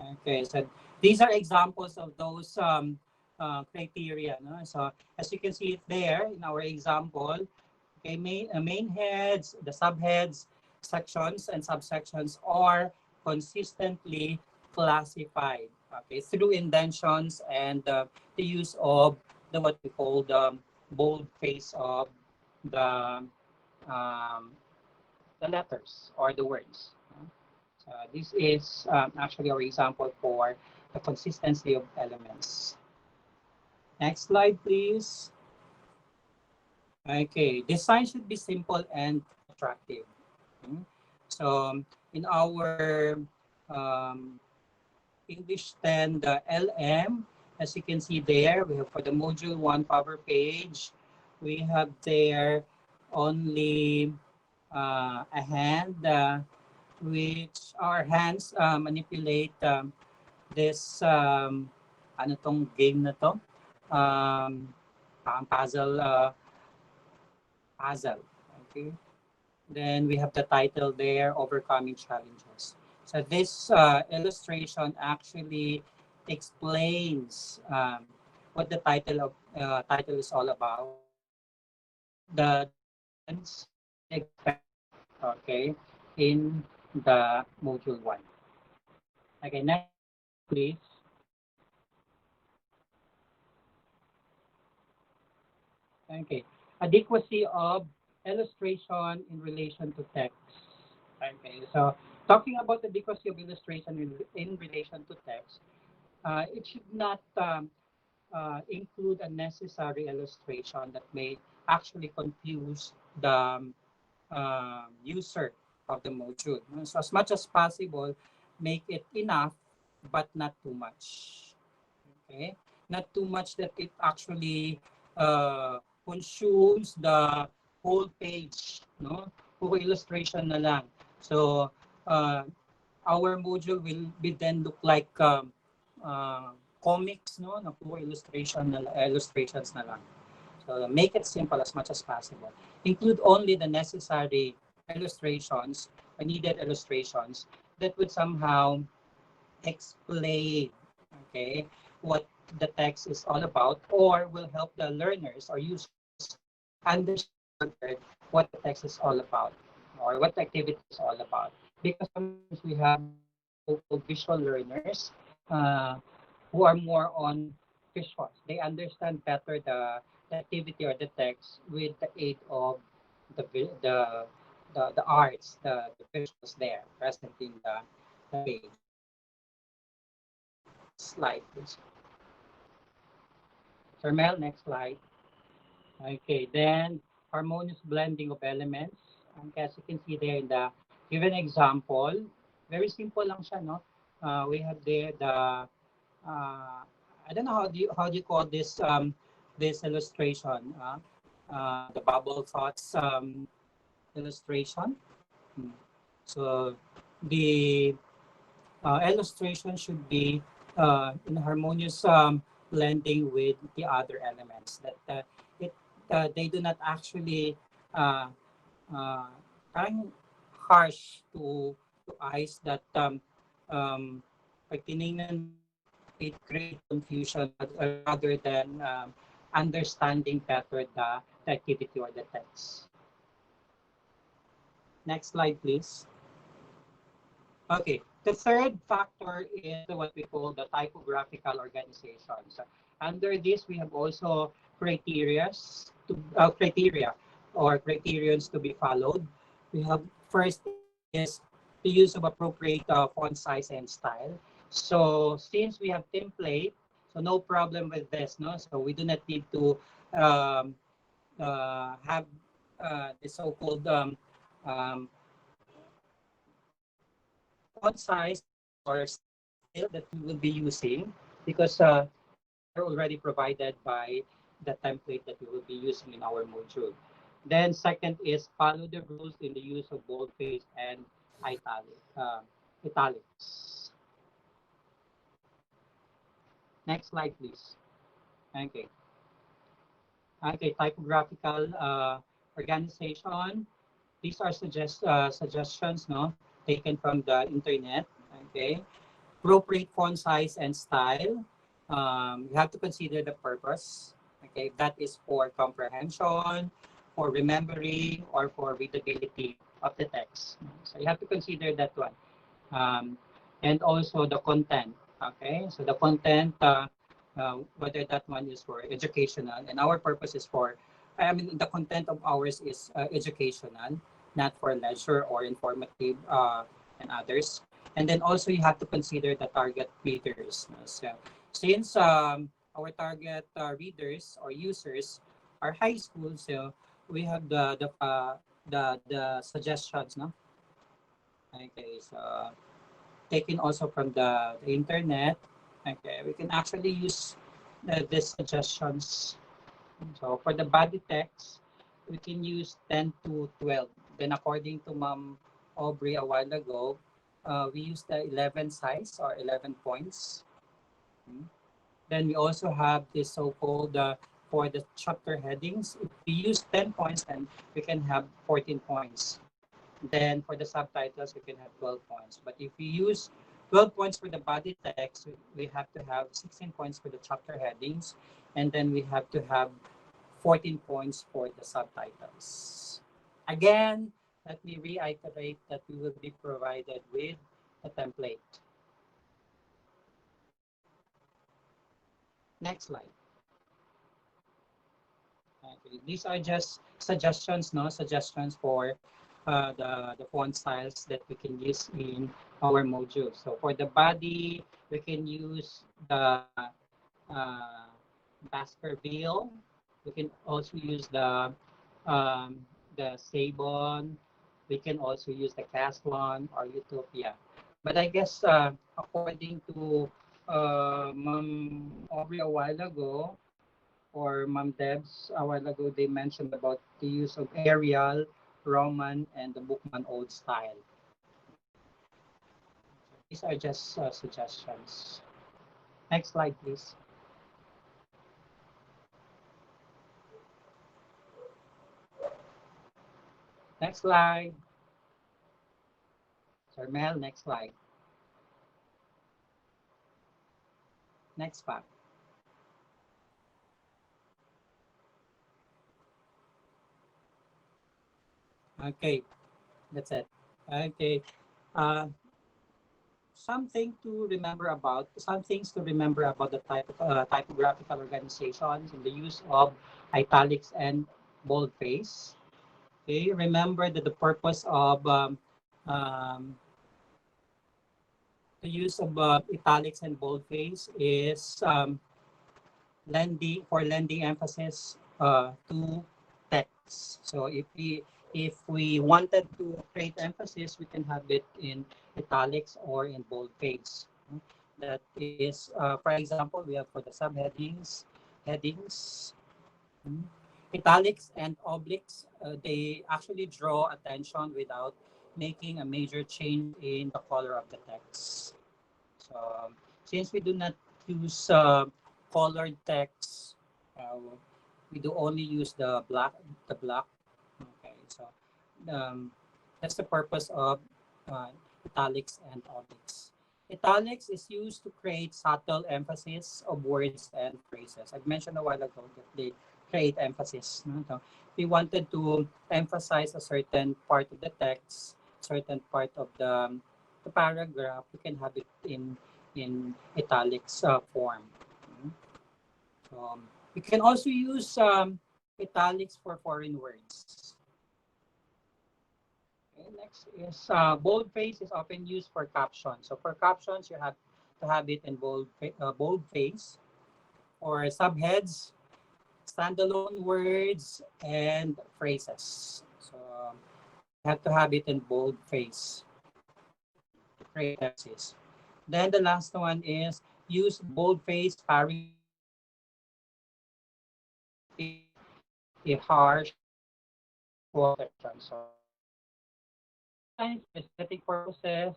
Okay, so these are examples of those criteria. No? So as you can see it there in our example, okay, main heads, the subheads, sections, and subsections are consistently classified, okay, through indentions and the use of what we call the bold face of the letters or the words. This is actually our example for the consistency of elements. Next slide, please. Okay, design should be simple and attractive. So in our English 10, the LM, as you can see there, we have for the module 1 cover page, we have there only a hand, which our hands manipulate this, ano tong game na to? Puzzle. Okay. Then we have the title there, Overcoming Challenges. So this illustration actually explains what the title is all about, the students expect, okay, in the module 1. Okay, next, please. Okay, adequacy of illustration in relation to text. Okay, so Talking about the adequacy of illustration in relation to text, it should not include unnecessary illustration that may actually confuse the user of the module. So as much as possible, make it enough, but not too much. Okay, not too much that it actually consumes the whole page, no? Puro illustration na lang. So our module will be then look like comics, no? Na puro illustrations na lang. So make it simple as much as possible. Include only the necessary illustrations, needed illustrations that would somehow explain, okay, what the text is all about, or will help the learners or users understand what the text is all about, or what the activity is all about. Because sometimes we have so-called visual learners who are more on visuals. They understand better the activity or the text with the aid of the the arts, the visuals there present in the page. Slide, please. Mel, next slide. Okay, then harmonious blending of elements. As you can see there in the given example, very simple lang siya, no? We have there the I don't know how do you call this this illustration, the bubble thoughts illustration. So the illustration should be in harmonious blending with the other elements. That it they do not actually parang harsh to eyes that pag tinignan it create confusion rather than understanding better the activity or the text. Next slide, please. Okay, the third factor is what we call the typographical organization. So under this, we have also criteria or criterions to be followed. We have first is the use of appropriate font size and style. So since we have template, so no problem with this, no? So we do not need to have the so-called um, font size or style that we will be using because they're already provided by the template that we will be using in our module. Then second is follow the rules in the use of boldface and italics. Next slide, please. Okay. Okay, typographical organization. These are suggestions, no, taken from the internet. Okay, appropriate font size and style. You have to consider the purpose. Okay, that is for comprehension, for remembering, or for readability of the text. So you have to consider that one. And also the content. Okay, so the content, whether that one is for educational, and our purpose is for, I mean, the content of ours is educational, not for leisure or informative and others. And then also you have to consider the target readers. So since our target readers or users are high school, so we have the suggestions, no? Okay, so taken also from the internet. Okay, we can actually use these suggestions. So for the body text, we can use 10 to 12. Then according to Ma'am Aubrey a while ago, we use the 11 size or 11 points. Then we also have this so-called for the chapter headings. If we use 10 points, then we can have 14 points. Then for the subtitles, we can have 12 points. But if we use 12 points for the body text, we have to have 16 points for the chapter headings, and then we have to have 14 points for the subtitles. Again, let me reiterate that we will be provided with a template. Next slide. Okay, these are just suggestions, no? Suggestions for the font styles that we can use in our module. So for the body, we can use uh, Baskerville. We can also use the Sabon. We can also use the Caslon or Utopia. But I guess according to Ma'am Aubrey a while ago, or Ma'am Debs a while ago, they mentioned about the use of Arial, Roman, and the Bookman Old Style. These are just suggestions. Next slide, please. Next slide. Sir Mel, next slide. Next slide. Okay, that's it. Okay. Uh, some things to remember about the typographical organizations and the use of italics and boldface. Okay, remember that the purpose of um, the use of italics and boldface is lending emphasis to text. So if we wanted to create emphasis, we can have it in italics or in boldface. That is, for example, we have for the subheadings, headings, italics and obliques. They actually draw attention without making a major change in the color of the text. So since we do not use colored text, we do only use the black. Okay, so um, that's the purpose of italics and obliques. Italics is used to create subtle emphasis of words and phrases. I mentioned a while ago that they create emphasis. So we wanted to emphasize a certain part of the text, certain part of the paragraph. We can have it in italics form. We can also use italics for foreign words. Okay, next is boldface is often used for captions. So for captions, you have to have it in boldface. For subheads, standalone words and phrases. So you have to have it in boldface to create emphasis. Then the last one is use boldface pairing a harsh section. So sometimes for aesthetic purposes,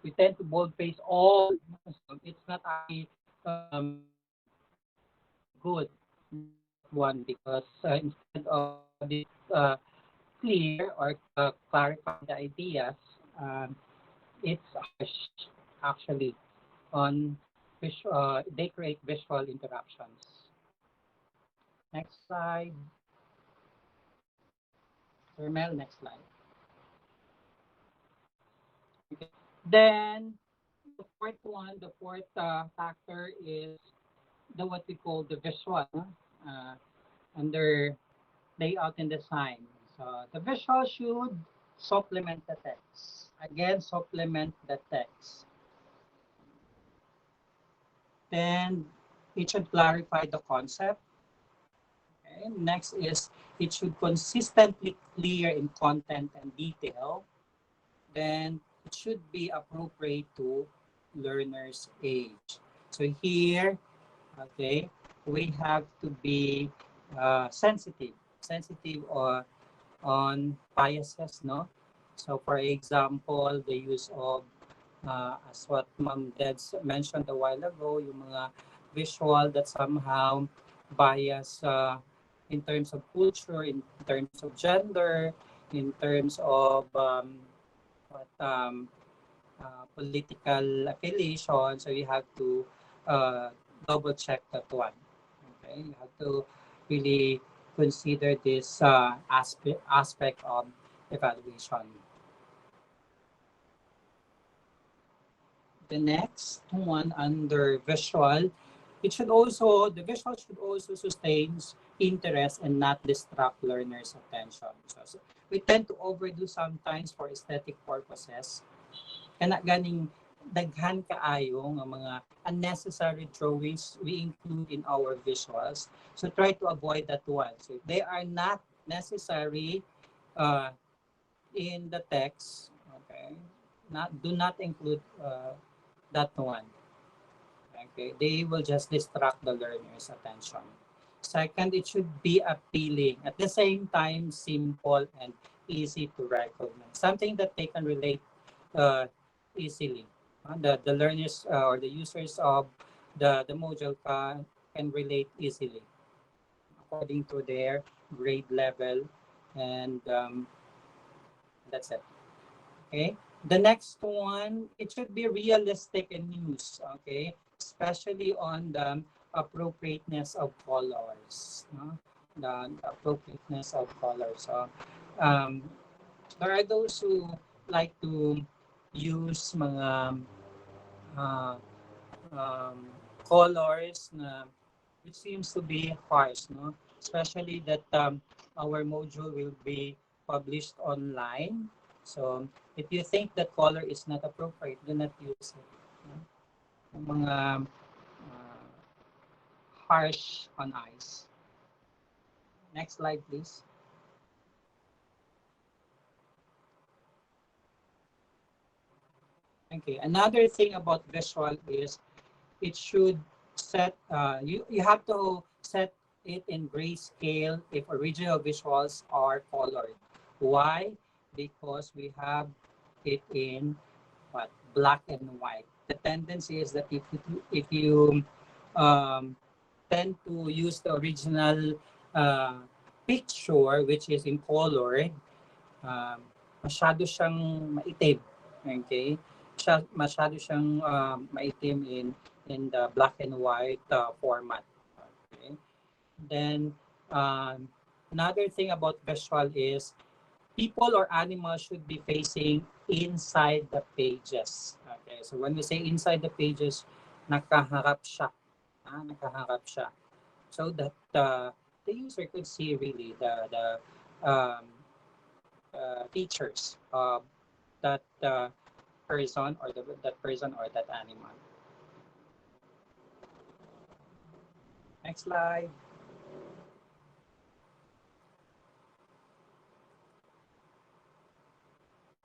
we tend to boldface all. So it's not actually good one because instead of it clear or clarify the ideas, it's harsh actually on they create visual interruptions. Next slide. Mel, next slide. Okay. Then the fourth factor is what we call the visual under layout and design. So the visual should supplement the text. Again, supplement the text. Then it should clarify the concept. Okay. Next is it should consistently clear in content and detail. Then it should be appropriate to learner's age. So here, okay, we have to be sensitive on biases, no? So for example, the use of, as what Ma'am Debs mentioned a while ago, yung mga visual that somehow bias in terms of culture, in terms of gender, in terms of political affiliation. So you have to double check that one. Okay, you have to really consider this aspect of evaluation. The next one under visual It should also, the visual should also sustain interest and not distract learners' attention. So we tend to overdo sometimes for aesthetic purposes. Kana ganing daghan kaayo nga mga unnecessary drawings we include in our visuals. So try to avoid that one. So if they are not necessary in the text, okay, do not include that one. Okay, they will just distract the learner's attention. Second, it should be appealing. At the same time, simple and easy to recognize. Something that they can relate easily. The learners or the users of the module can relate easily according to their grade level, and that's it. Okay. The next one, it should be realistic and news. Okay, especially on the appropriateness of colors. No? The appropriateness of colors. So, there are those who like to use mga uh, um, colors na which seems to be harsh, no? Especially that our module will be published online. So if you think that color is not appropriate, do not use it. No? Yung mga harsh on eyes. Next slide, please. Okay, another thing about visual is it should set, you have to set it in grayscale if original visuals are colored. Why? Because we have it in what, black and white. The tendency is that if you tend to use the original picture, which is in color, masyado siyang maitim. Okay? Masyado siyang maitim in the black and white format. Okay? Then, another thing about visual is people or animals should be facing inside the pages. Okay, so when we say inside the pages, nakaharap siya. Nakaharap siya. So that the user could see really the features of that person or that animal. Next slide.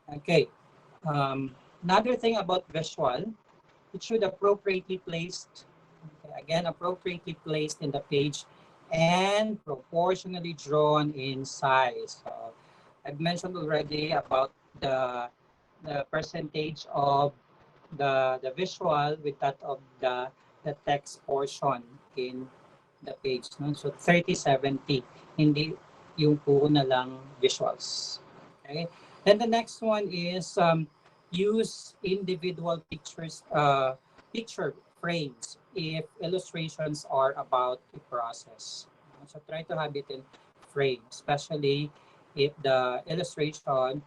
Okay. Another thing about visual, it should appropriately placed, again, appropriately placed in the page and proportionally drawn in size. So I've mentioned already about the percentage of the visual with that of the text portion in the page. No? So 30-70, hindi yung puro na lang visuals. Okay. Then the next one is use individual picture frames if illustrations are about a process. So try to have it in frame, especially if the illustration,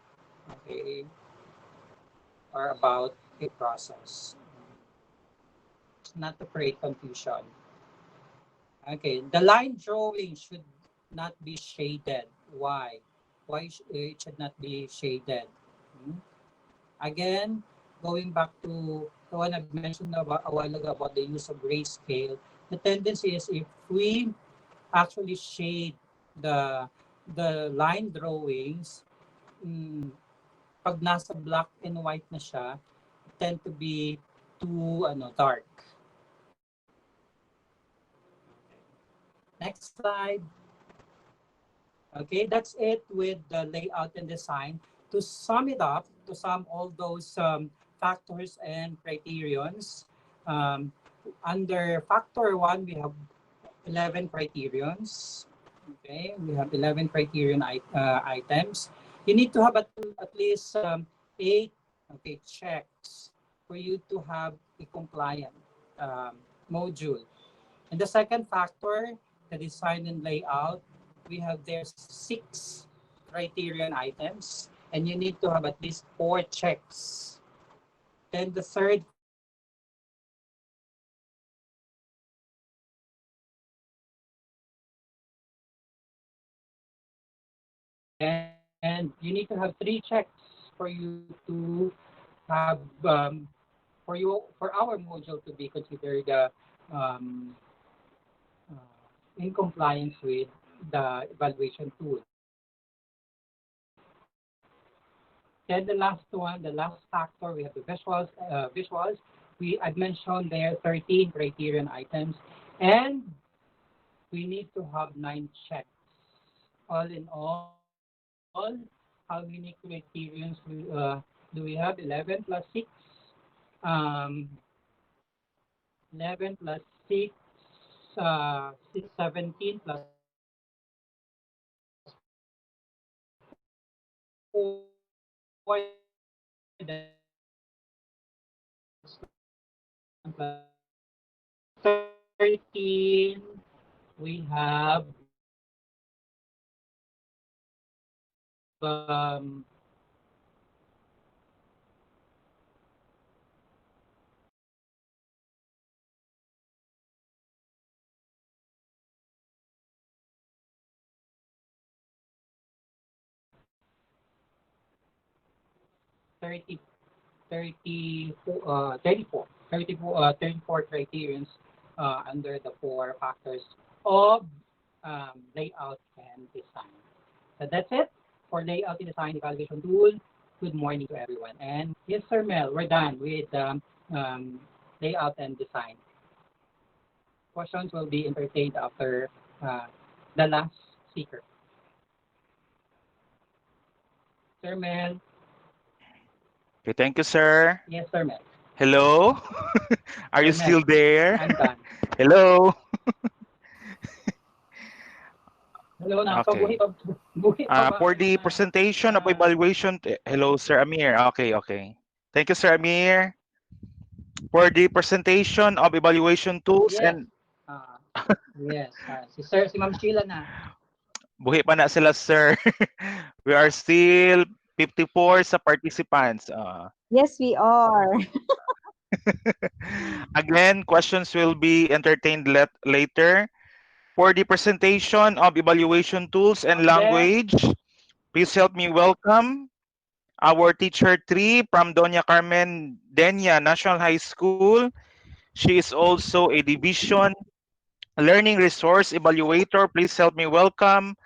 okay, are about a process. Not to create confusion. Okay, the line drawing should not be shaded. Why? Why it should not be shaded? Again, going back to the one I've mentioned about a while ago about the use of grayscale, the tendency is if we actually shade the line drawings, pag nasa black and white na siya, tend to be too dark. Next slide. Okay, that's it with the layout and design. To sum it up, to sum all those factors and criterions, under factor 1, we have 11 criterions. Okay, we have 11 criterion items. You need to have at least 8 checks for you to have a compliant module. And the second factor, the design and layout, we have there 6 criterion items, and you need to have at least 4 checks. Then the third And you need to have 3 checks for you to have for our module to be considered um, in compliance with the evaluation tool. Then the last one, the last factor, we have the visuals. I've mentioned there 13 criterion items, and we need to have 9 checks. All in all, how many criterions do we have? 11 plus 6. 11 plus 6, 17 plus 4, that's 1 plus 13. We have 30, 34 criterions under the 4 factors of layout and design. So that's it for layout and design evaluation tool. Good morning to everyone. And yes, Sir Mel, we're done with layout and design. Questions will be entertained after the last speaker. Sir Mel. Okay, thank you, sir. Yes, Sir Mel. Hello? Are you Sir still Mel, there? I'm done. Hello? Hello, Okay. buhay pa ba For kayo the na? presentation of evaluation, hello, Sir Amir. Okay, okay. Thank you, Sir Amir. For the presentation of evaluation tools Yes. and Yes. Si Ma'am Sheila na. buhi pa na sila, Sir. We are still 54 sa participants. Yes, we are. Again, questions will be entertained later. For the presentation of evaluation tools and Ma'am Beth. language, please help me welcome our teacher 3 from Doña Carmen Denia National High School. She is also a division learning resource evaluator. Please help me welcome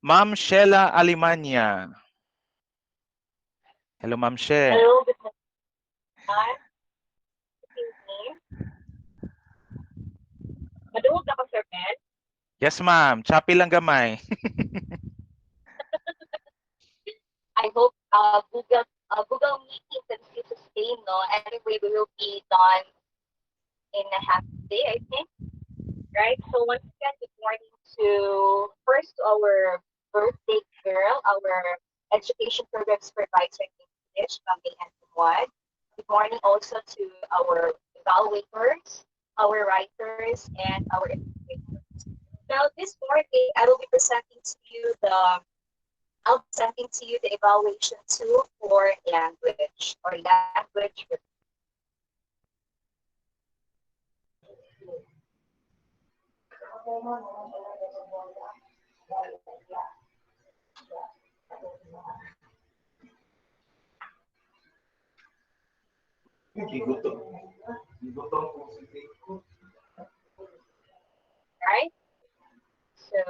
Ma'am Sheila Alimanya. Hello, Ma'am She. Hello, good morning. Good evening. Madungog na ba, Sir Ben? Yes, ma'am. Choppy lang gamay. I hope Google Meeting can still sustain, no? Anyway, we will be done in a half day, I think. Right? So once again, good morning to our birthday girl, our education program supervisor in English, Mami and Muad. Good morning also to our evaluators, our writers, and our educators. Now, this morning, I will be presenting to you the evaluation tool for language or language. Right? So,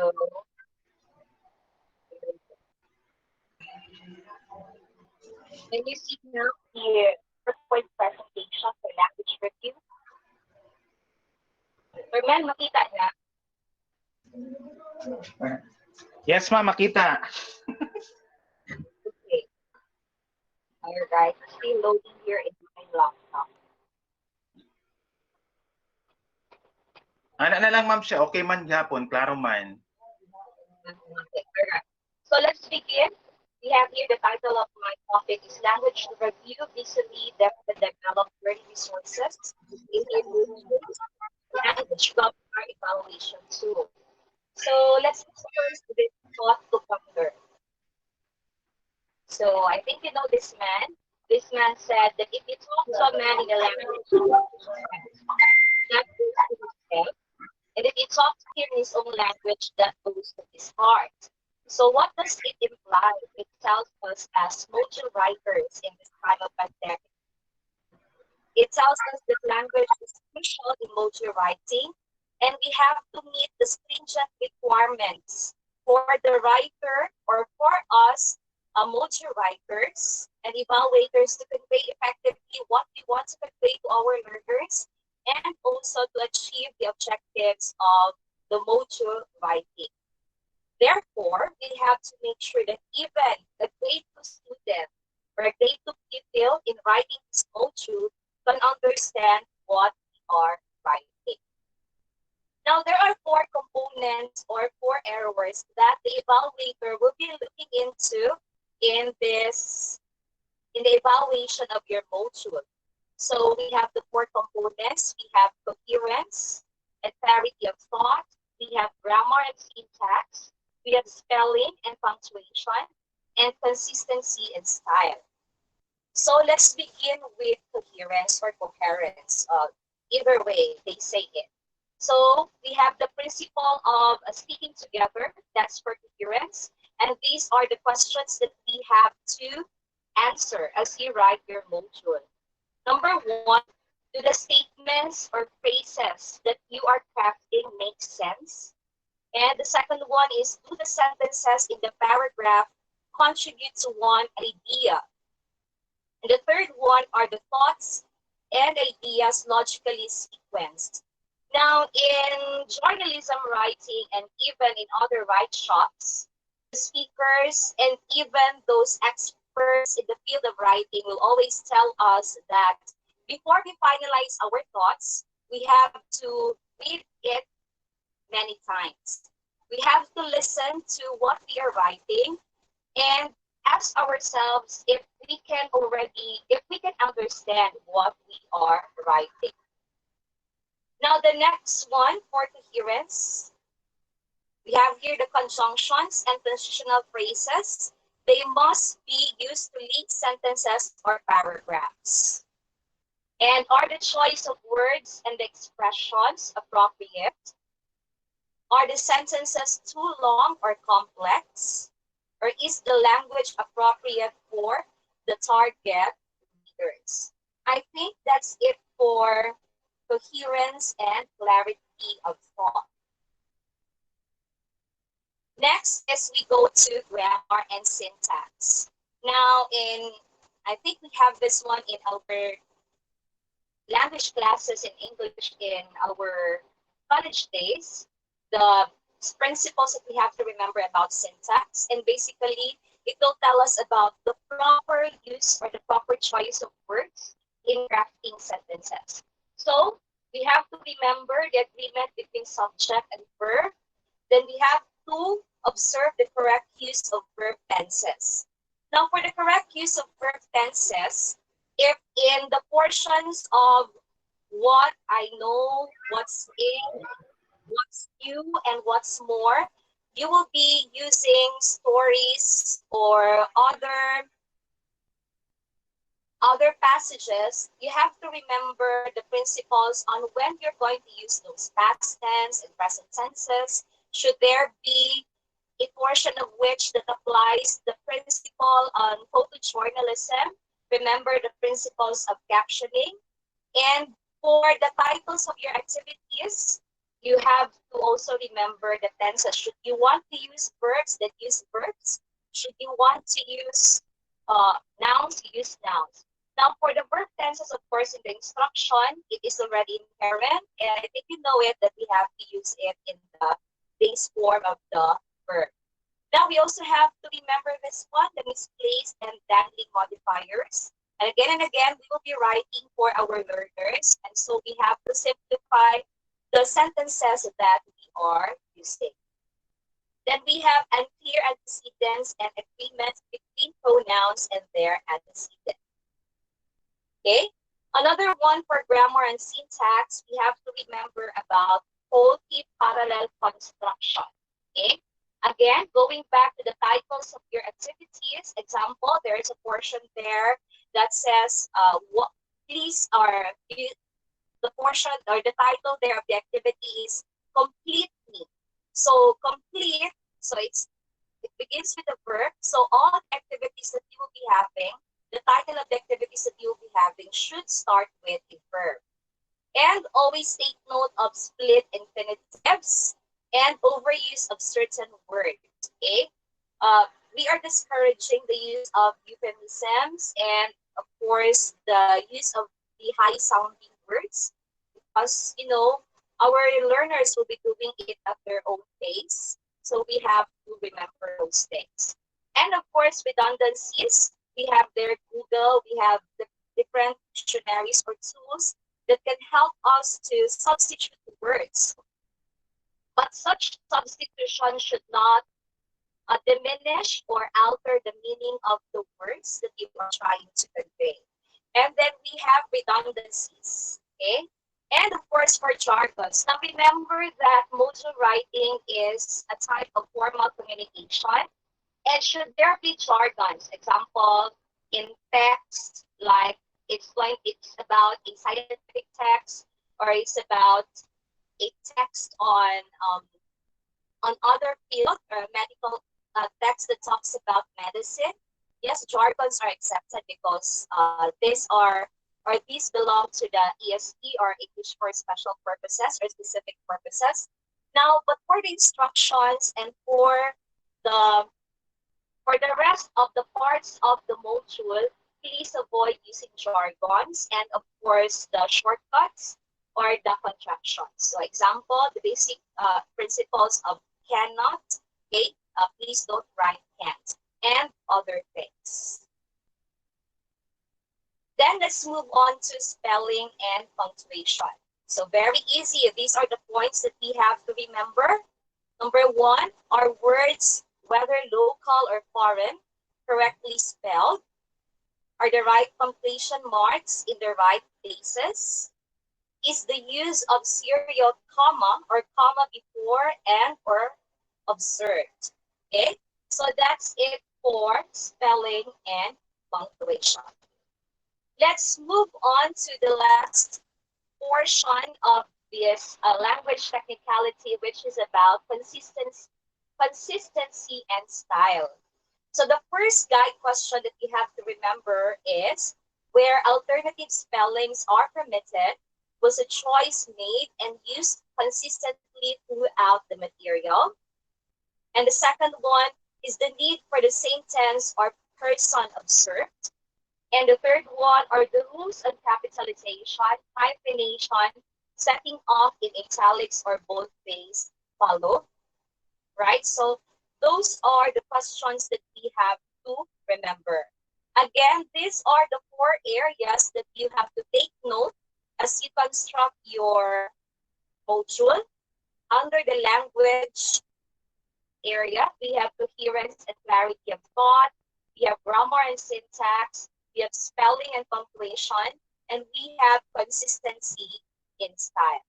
when you see now the PowerPoint presentation for language review, Norman, makita na? Yes, ma'am. Makita. Okay. Alright. Still loading here in my laptop. Ano na lang, ma'am siya. Okay man gapon. Klaro man. Okay. Alright. So, let's begin. We have here the title of my topic is Language Review, basically develop learning resources in language governor evaluation tool. So let's first with thought to ponder. So I think you know this man. This man said that if you talk to a man in a language, that goes to his head. And if you talk to him in his own language, that goes to his heart. So what does it imply? It tells us as module writers in this time of pandemic. It tells us that language is crucial in module writing, and we have to meet the stringent requirements for the writer or for us, module writers and evaluators, to convey effectively what we want to convey to our learners and also to achieve the objectives of the module writing. Therefore, we have to make sure that even a grade 2 student or a grade 2 pupil in writing this module can understand what we are writing. Now, there are 4 components or 4 areas that the evaluator will be looking into in the evaluation of your module. So we have the 4 components. We have coherence and clarity of thought. We have grammar and syntax. We have spelling and punctuation, and consistency and style. So let's begin with coherence or coherence. Either way, they say it. So we have the principle of speaking together. That's for coherence. And these are the questions that we have to answer as you write your module. Number 1, do the statements or phrases that you are crafting make sense? And the second one is, do the sentences in the paragraph contribute to one idea? And the third one are the thoughts and ideas logically sequenced. Now, in journalism writing and even in other Writeshops, the speakers and even those experts in the field of writing will always tell us that before we finalize our thoughts, we have to read it many times. We have to listen to what we are writing and ask ourselves if we can understand what we are writing. Now, the next one for coherence, we have here the conjunctions and transitional phrases. They must be used to lead sentences or paragraphs. And are the choice of words and the expressions appropriate? Are the sentences too long or complex? Or is the language appropriate for the target readers? I think that's it for coherence and clarity of thought. Next is we go to grammar and syntax. Now, I think we have this one in our language classes in English in our college days. The principles that we have to remember about syntax, and basically it will tell us about the proper use or the proper choice of words in crafting sentences. So we have to remember the agreement between subject and verb. Then we have to observe the correct use of verb tenses. Now, for the correct use of verb tenses, if in the portions of what I know, what's in, what's new, and what's more, you will be using stories or other passages. You have to remember the principles on when you're going to use those past tense and present tenses. Should there be a portion of which that applies the principle on photojournalism, remember the principles of captioning. And for the titles of your activities, you have to also remember the tenses. Should you want to use verbs, then use verbs. Should you want to use nouns, use nouns. Now, for the verb tenses, of course, in the instruction, it is already inherent, and I think you know it that we have to use it in the base form of the verb. Now, we also have to remember this one, the misplaced and dangling modifiers. And again, we will be writing for our learners, and so we have to simplify the sentences that we are using. Then we have unclear antecedents and agreements between pronouns and their antecedents. Okay, another one for grammar and syntax, we have to remember about faulty parallel construction. Okay, again, going back to the titles of your activities, example, there is a portion there that says, the portion or the title there of the activity is complete me. So complete, so it it begins with a verb. So all the activities that you will be having, the title of the activities that you will be having should start with a verb. And always take note of split infinitives and overuse of certain words. Okay, we are discouraging the use of euphemisms and, of course, the use of the high-sounding words, because our learners will be doing it at their own pace. So we have to remember those things. And of course, redundancies. We have their Google. We have the different dictionaries or tools that can help us to substitute words. But such substitution should not diminish or alter the meaning of the words that you are trying to convey. And then we have redundancies. Okay? And of course, for jargons. Now remember that module writing is a type of formal communication. And should there be jargons, example, in text, like it's about a scientific text, or it's about a text on other field or medical text that talks about medicine, yes, jargons are accepted because these belong to the ESP, or English for special purposes or specific purposes. Now, but for the instructions and for the rest of the parts of the module, please avoid using jargons and, of course, the shortcuts or the contractions. So, example, the basic principles of cannot, okay? Please don't write can't, and other things. Then let's move on to spelling and punctuation. So very easy. These are the points that we have to remember. Number one, are words, whether local or foreign, correctly spelled? Are the right punctuation marks in the right places? Is the use of serial comma or comma before and or observed? Okay, so that's it for spelling and punctuation. Let's move on to the last portion of this language technicality, which is about consistency and style. So the first guide question that you have to remember is, where alternative spellings are permitted, was a choice made and used consistently throughout the material? And the second one is the need for the same tense or person observed. And the third one are the rules on capitalization, hyphenation, setting off in italics or boldface follow, right? So those are the questions that we have to remember. Again, these are the 4 areas that you have to take note as you construct your module. Under the language area, we have coherence and clarity of thought, we have grammar and syntax, we have spelling and punctuation, and we have consistency in style.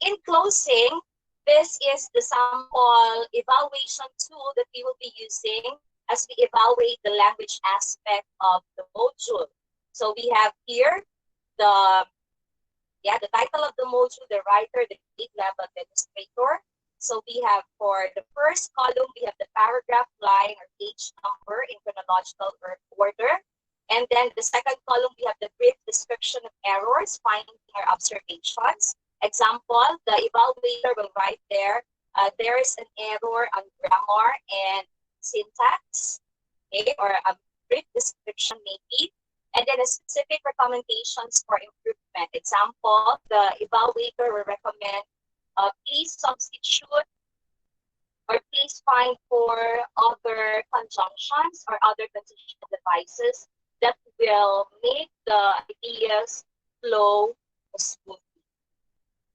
In closing, this is the sample evaluation tool that we will be using as we evaluate the language aspect of the module. So we have here the title of the module, the writer, the grade level administrator. So we have, for the first column, we have the paragraph, line, or page number in chronological order. And then the second column, we have the brief description of errors, finding or observations. Example, the evaluator will write there, there is an error on grammar and syntax, okay, or a brief description maybe. And then a specific recommendations for improvement. Example, the evaluator will recommend, please substitute or please find for other conjunctions or other conditional devices that will make the ideas flow smoothly.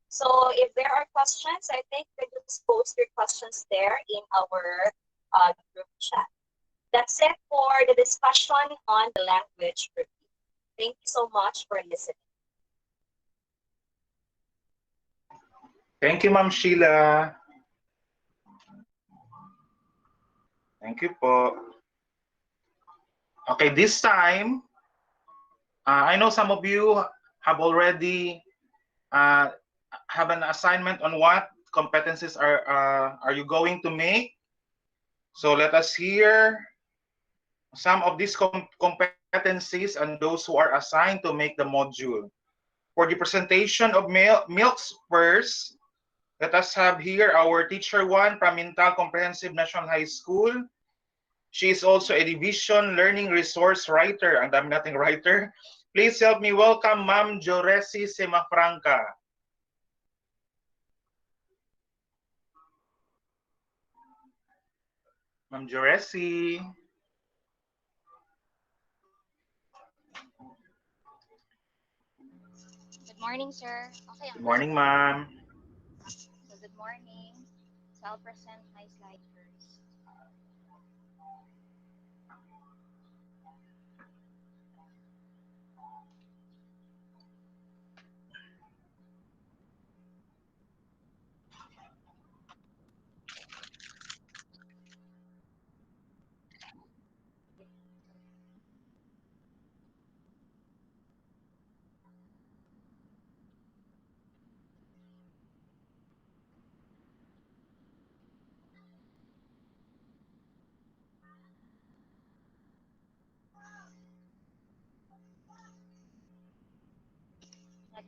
So if there are questions, I think you can just post your questions there in our group chat. That's it for the discussion on the language review. Thank you so much for listening. Thank you, Ma'am Sheila. Thank you po. Okay, this time, I know some of you have already have an assignment on what competencies are you going to make. So let us hear some of these competencies and those who are assigned to make the module. For the presentation of MELCs first, let us have here our teacher one from Mintal Comprehensive National High School. She is also a division learning resource writer. Ang dami nating writer. Please help me welcome Ma'am Joresi Semafranca. Ma'am Joresi. Good morning, sir. Okay, Good morning, ma'am. So good morning. So I'll present my slide first.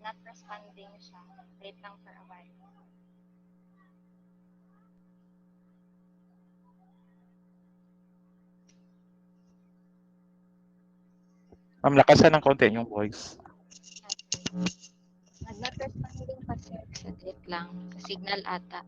Not responding siya. Wait lang for a while. Ma'am, lakasan ng konti yung voice. Not responding kasi. Wait lang. Sa signal ata.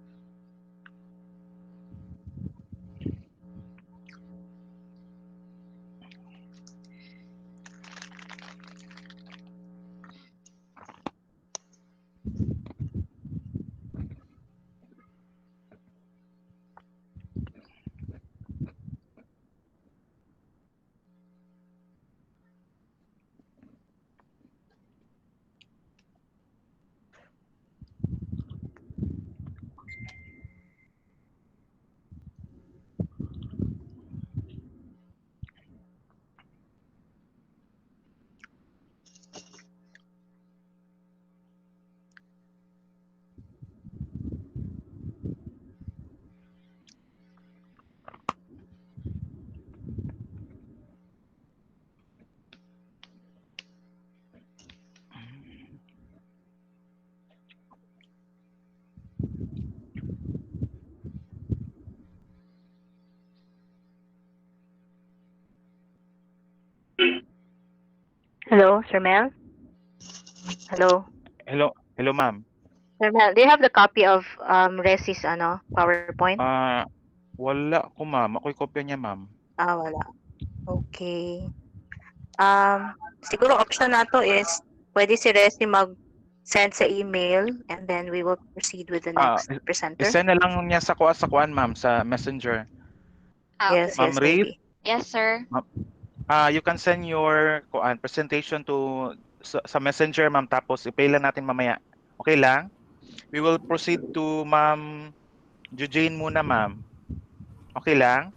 Hello, Sir Mel? Hello? Hello, hello, ma'am. Sir Mel, do you have the copy of Resi's PowerPoint? Wala ko, ma'am. Ako'y kopya niya, ma'am. Wala. Okay. Siguro option na to is pwede si Resi mag-send sa email and then we will proceed with the next presenter. Isend na lang niya sa kuan, ma'am, sa Messenger. Yes, Ma'am yes, Reid, maybe. Yes, sir. you can send your presentation to sa Messenger, ma'am, tapos i-pay lang natin mamaya. Okay lang? We will proceed to Ma'am Eugene muna, ma'am. Okay lang?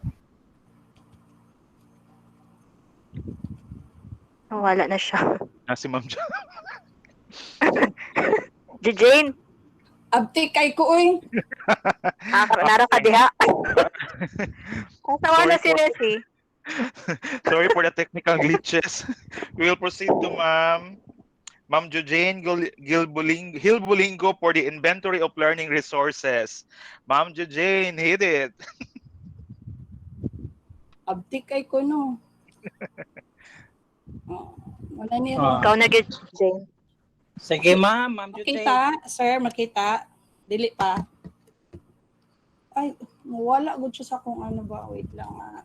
Wala na siya. Si Ma'am Jane, Abti kay ko uy. nara ka diha. Kasawa na si Sorry Resi. Sorry for the technical glitches. We will proceed to Ma'am Jane Hilbulingo for the inventory of learning resources. Ma'am Jane, hit it. Abti kay ko no. Wala ni Ikaw na gid, Jane. Sige, ma'am. Makita, sir, makita. Dili pa. Ay, wala gud siya sa kung ano ba. Wait lang ah.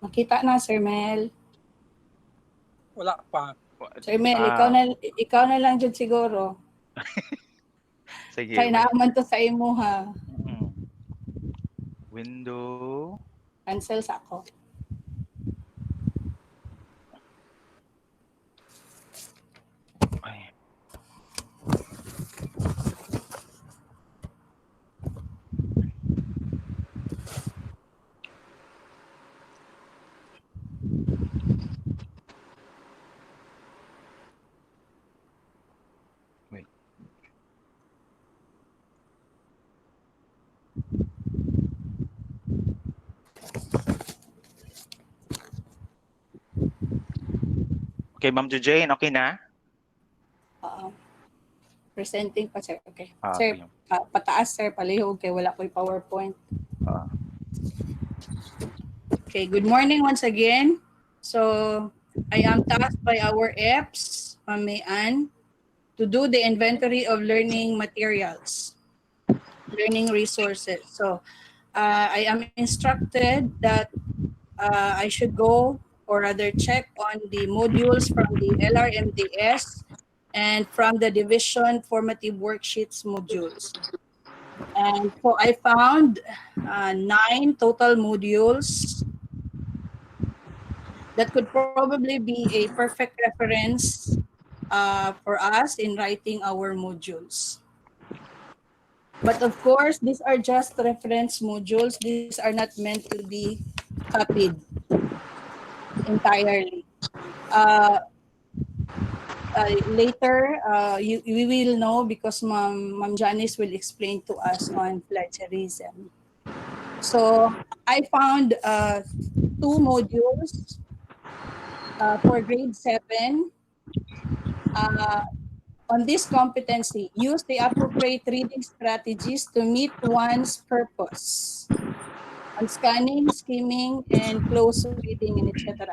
Makita na, Sir Mel. Wala pa. Sir Mel, ikaw na lang dyan siguro. Sige. Kaya naaman to sa imo ha. Window. Cancel sa ako. Ay. Wait. Okay, Ma'am Jane, okay na? Presenting pa, sir. Okay. Okay. Sir, pataas, sir. Palihog kay wala ko'y PowerPoint. Okay, good morning once again. So, I am tasked by our EPS, Ma'am Mayan, to do the inventory of learning materials, learning resources. So, I am instructed that I should go or rather check on the modules from the LRMDS and from the division formative worksheets modules. And so I found 9 total modules that could probably be a perfect reference for us in writing our modules. But of course, these are just reference modules. These are not meant to be copied entirely. Later, we will know because Ma'am Janice will explain to us on plagiarism. So I found 2 modules for grade 7. On this competency, use the appropriate reading strategies to meet one's purpose on scanning, skimming, and close reading, and etc.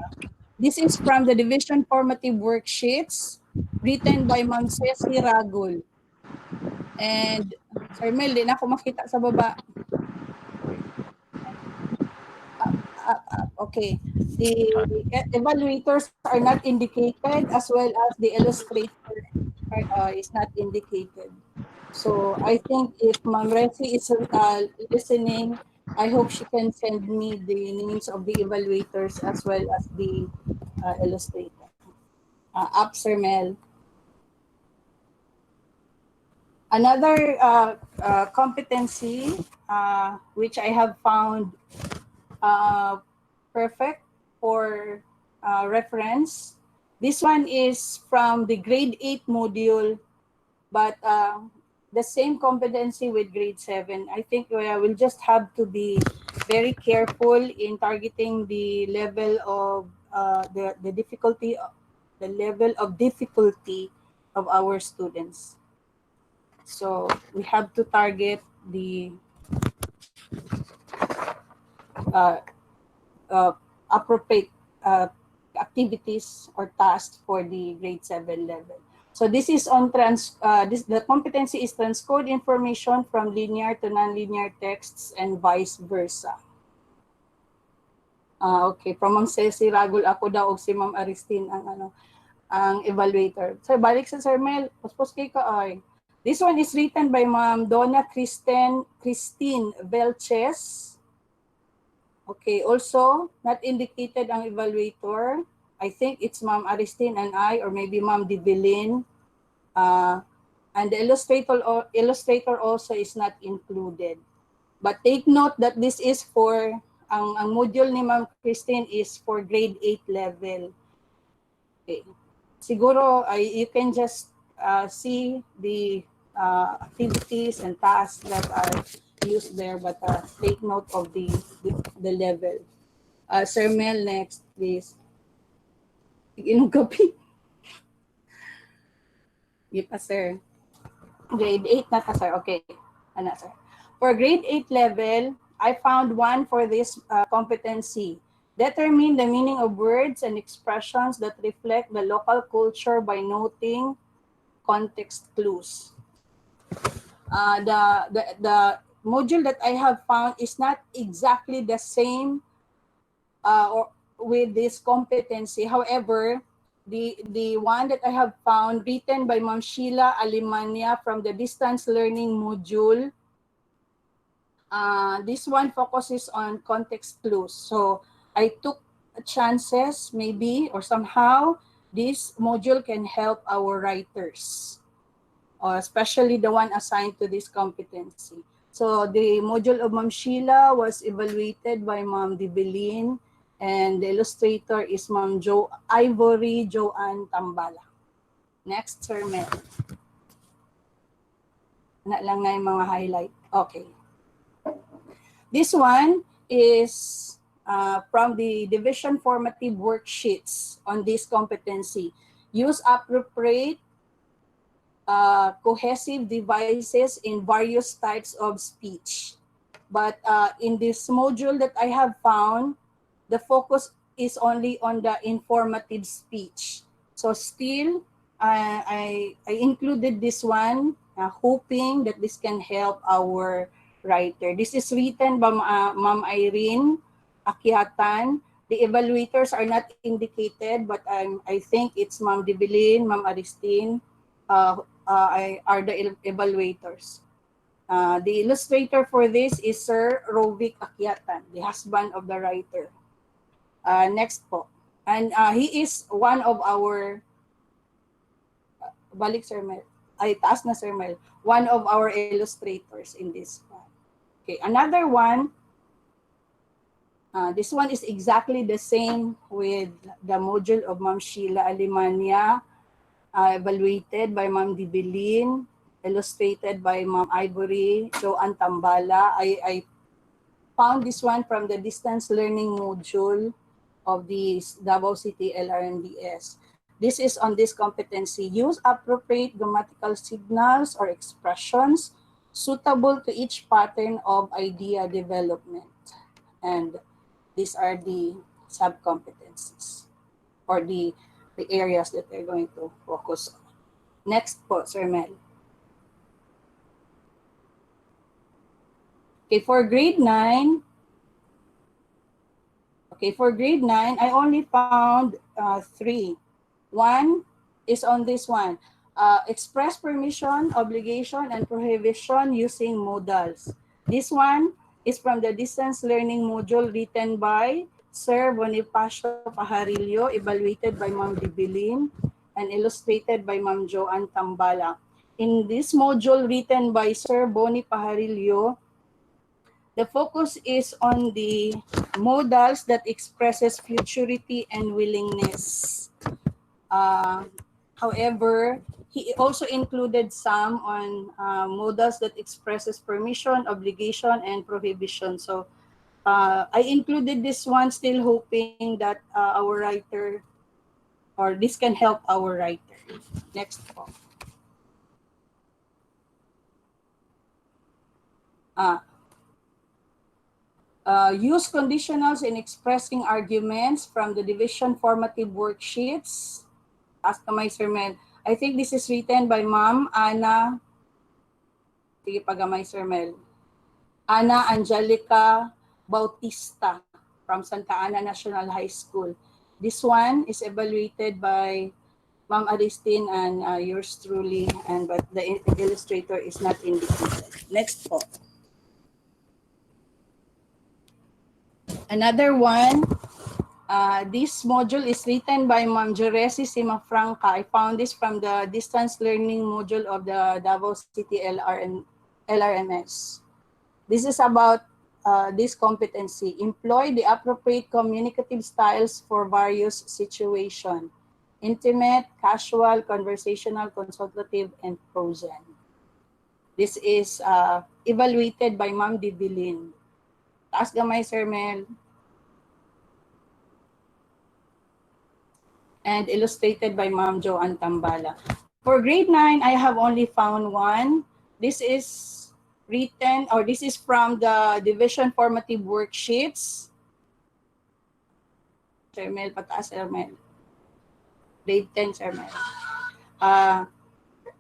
This is from the division formative worksheets written by Ma'am Ceci Ragul. And Sir Mel, di na ako makita sa baba. Okay. The evaluators are not indicated as well as the illustrator is not indicated. So I think if Ma'am Resi is listening, I hope she can send me the names of the evaluators as well as the illustrator. Up, Sir Mel. Another competency which I have found perfect for reference. This one is from the grade 8 module, but the same competency with grade 7. I think we'll just have to be very careful in targeting the level of the difficulty, the level of difficulty of our students. So we have to target the appropriate activities or tasks for the grade 7 level. So this is on the competency is transcode information from linear to nonlinear texts and vice versa. Okay, from Ma'am Ceci Ragul ako daw og si Ma'am Aristine ang evaluator. So balik sa Sir Mel, pospos kay ka ay. This one is written by Ma'am Donna Christine Velches. Okay, also not indicated ang evaluator. I think it's Ma'am Aristine and I, or maybe Ma'am Divelin. And the illustrator also is not included. But take note that this is for, ang module ni Ma'am Christine is for grade 8 level. Okay. Siguro, you can just see the activities and tasks that are used there, but take note of the level. Sir Mel, next, please. Inom kape. Di pa, sir. Grade 8 na ta, sir. Okay. Ano, sir? For grade 8 level, I found one for this competency. Determine the meaning of words and expressions that reflect the local culture by noting context clues. The module that I have found is not exactly the same or with this competency. However, the one that I have found written by Ma'am Sheila Alemania from the distance learning module, this one focuses on context clues. So I took chances maybe or somehow this module can help our writers, especially the one assigned to this competency. So the module of Ma'am Sheila was evaluated by Ma'am Divelin, and the illustrator is Ma'am Ivory Joanne Tambala. Next, Sir Mel. Na lang na yung mga highlight. Okay. This one is from the division formative worksheets on this competency. Use appropriate cohesive devices in various types of speech. But in this module that I have found, the focus is only on the informative speech. So still, I included this one, hoping that this can help our writer. This is written by Ma'am Irene Akyatan. The evaluators are not indicated, but I think it's Ma'am Debilin, Ma'am Aristine, are the evaluators. The illustrator for this is Sir Rovic Akyatan, the husband of the writer. Next po. And he is one of our, balik Sir Mel, ay taas na Sir Mel, one of our illustrators in this one. Okay, another one, this one is exactly the same with the module of Ma'am Sheila Alimania, evaluated by Ma'am Dibilin, illustrated by Ma'am Ivory, Joanne Tambala. I found this one from the distance learning module of the Davao City LRMDS. This is on this competency. Use appropriate grammatical signals or expressions suitable to each pattern of idea development. And these are the sub-competencies or the areas that they're going to focus on. Next po, Sir Mel. Okay, for grade 9, I only found 3. One is on this one. Express permission, obligation, and prohibition using modals. This one is from the distance learning module written by Sir Bonifacio Pajarillo, evaluated by Ma'am Dibilin, and illustrated by Ma'am Joanne Tambala. In this module written by Sir Boni Pajarillo, the focus is on the modals that expresses futurity and willingness. However, he also included some on modals that expresses permission, obligation, and prohibition. So I included this one, still hoping that our writer, or this can help our writer. Next po. Use conditionals in expressing arguments from the division formative worksheets. Ask my Sir Mel. I think this is written by Ma'am Ana. Sige, pagamay Sir Mel. Ana Angelica Bautista from Santa Ana National High School. This one is evaluated by Ma'am Aristine and yours truly, and but the illustrator is not indicated. Next po. Another one, this module is written by Ma'am Jeresi Simafranca. I found this from the distance learning module of the Davao City LRMS. This is about this competency. Employ the appropriate communicative styles for various situations: intimate, casual, conversational, consultative, and prosen. This is evaluated by Ma'am Dibilin. Taas gamay, Sir Mel. And illustrated by Ma'am Joanne Tambala. For grade 9, I have only found one. This is written, or this is from the division formative worksheets. Sir Mel, pataas, Sir Mel. Grade 10, Sir Mel.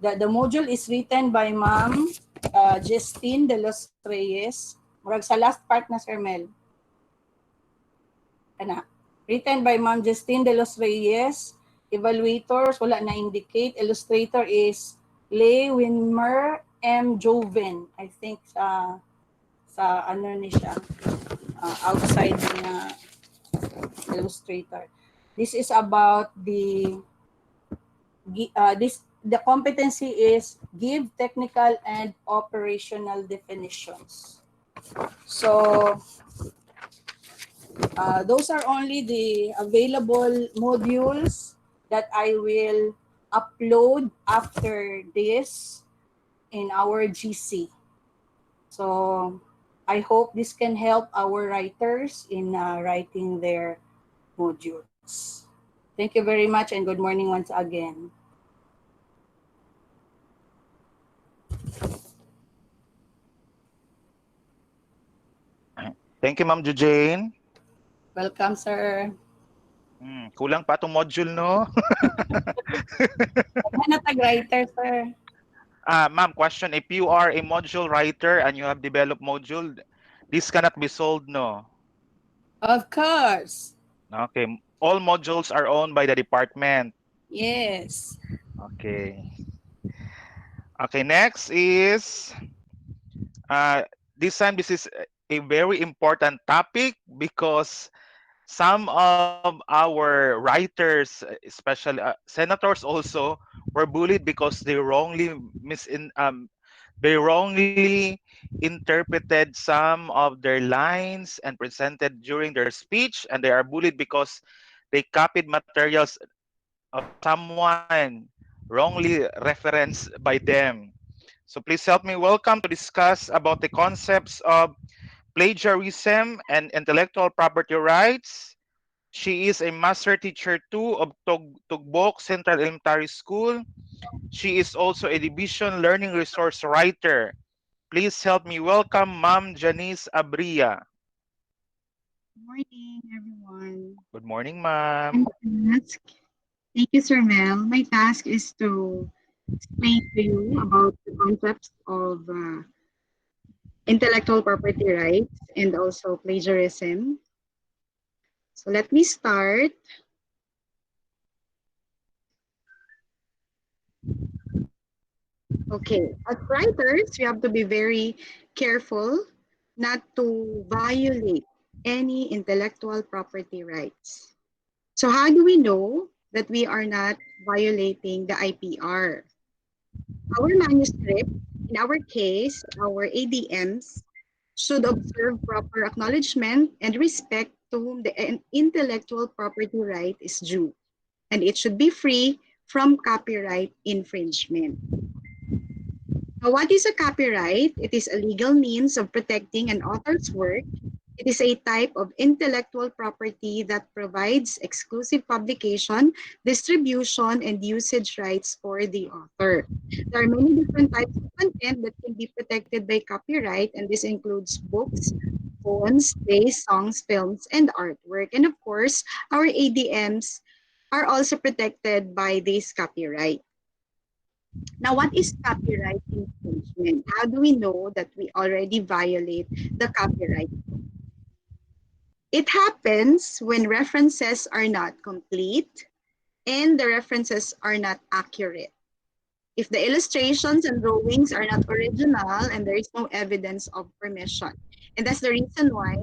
The module is written by Ma'am Justine de los Reyes. Murag sa last part na, Sir Mel. Ana. Written by Ma'am Justine de los Reyes. Evaluators, wala na indicate. Illustrator is Leigh Winmer M. Joven. I think sa ano ni siya, outside na illustrator. This is about the competency is give technical and operational definitions. So those are only the available modules that I will upload after this in our GC. So I hope this can help our writers in writing their modules. Thank you very much and good morning once again. Thank you, Ma'am Jujane. Welcome, sir. Kulang pa itong module, no? Writer, sir. Ma'am, question. If you are a module writer and you have developed module, this cannot be sold, no? Of course. Okay. All modules are owned by the department. Yes. Okay. Okay, next is this time this is a very important topic because some of our writers, especially senators also, were bullied because they wrongly interpreted some of their lines and presented during their speech, and they are bullied because they copied materials of someone wrongly referenced by them. So please help me welcome to discuss about the concepts of plagiarism and intellectual property rights. She is a master teacher 2 of Tugbok Central Elementary School. She is also a division learning resource writer. Please help me welcome Ma'am Janice Abria. Good morning, everyone. Good morning, My ma'am. task, thank you, Sir Mel. My task is to explain to you about the concepts of intellectual property rights and also plagiarism. So let me start. Okay, as writers, we have to be very careful not to violate any intellectual property rights. So how do we know that we are not violating the IPR? Our manuscript, in our case, our ADMs, should observe proper acknowledgement and respect to whom the intellectual property right is due, and it should be free from copyright infringement. Now, what is a copyright? It is a legal means of protecting an author's work. It is a type of intellectual property that provides exclusive publication, distribution, and usage rights for the author. There are many different types of content that can be protected by copyright, and this includes books, poems, plays, songs, films, and artwork. And of course, our ADMs are also protected by this copyright. Now, what is copyright infringement? How do we know that we already violate the copyright? It happens when references are not complete and the references are not accurate. If the illustrations and drawings are not original and there is no evidence of permission. And that's the reason why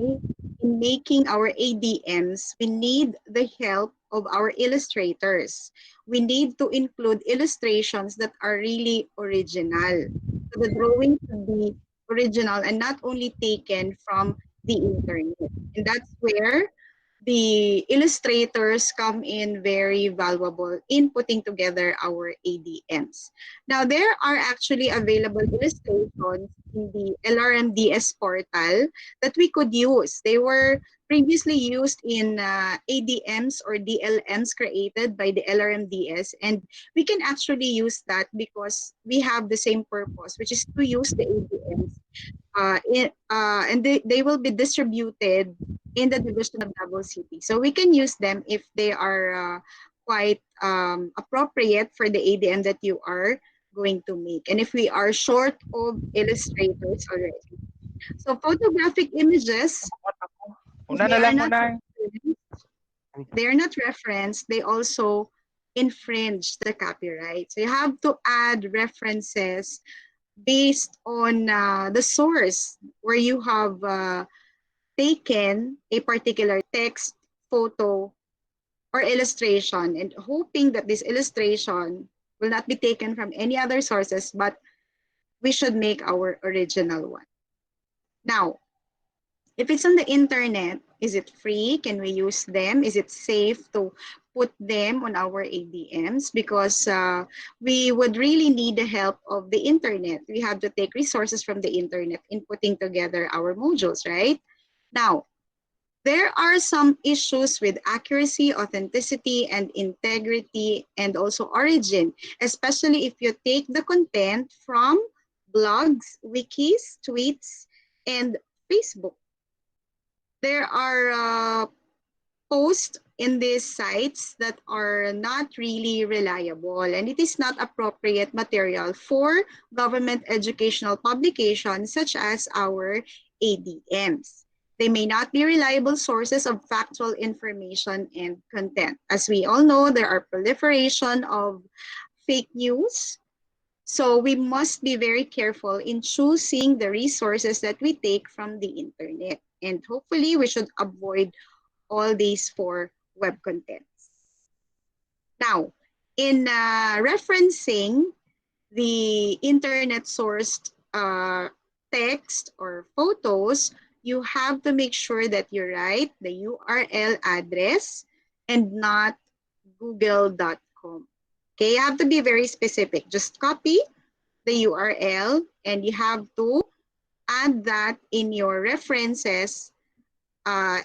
in making our ADMs, we need the help of our illustrators. We need to include illustrations that are really original. So the drawing should be original and not only taken from the internet. And that's where the illustrators come in very valuable in putting together our ADMs. Now, there are actually available illustrations in the LRMDS portal that we could use. They were previously used in ADMs or DLMs created by the LRMDS, and we can actually use that because we have the same purpose, which is to use the ADMs and they will be distributed in the division of Davao City. So we can use them if they are quite appropriate for the ADM that you are going to make. And if we are short of illustrators already. So photographic images, if they are not referenced, they also infringe the copyright. So you have to add references based on the source where you have taken a particular text, photo, or illustration, and hoping that this illustration will not be taken from any other sources, but we should make our original one. Now, if it's on the internet, Is it free? Can we use them? Is it safe to put them on our ADMs? Because we would really need the help of the internet. We have to take resources from the internet in putting together our modules, right? Now, there are some issues with accuracy, authenticity, and integrity, and also origin, especially if you take the content from blogs, wikis, tweets, and Facebook. There are posts in these sites that are not really reliable, and it is not appropriate material for government educational publications such as our ADMs. They may not be reliable sources of factual information and content. As we all know, there are proliferation of fake news. So we must be very careful in choosing the resources that we take from the internet. And hopefully we should avoid all these four web contents. Now, in referencing the internet sourced text or photos, you have to make sure that you write the URL address and not google.com. Okay, you have to be very specific. Just copy the URL and you have to add that in your references.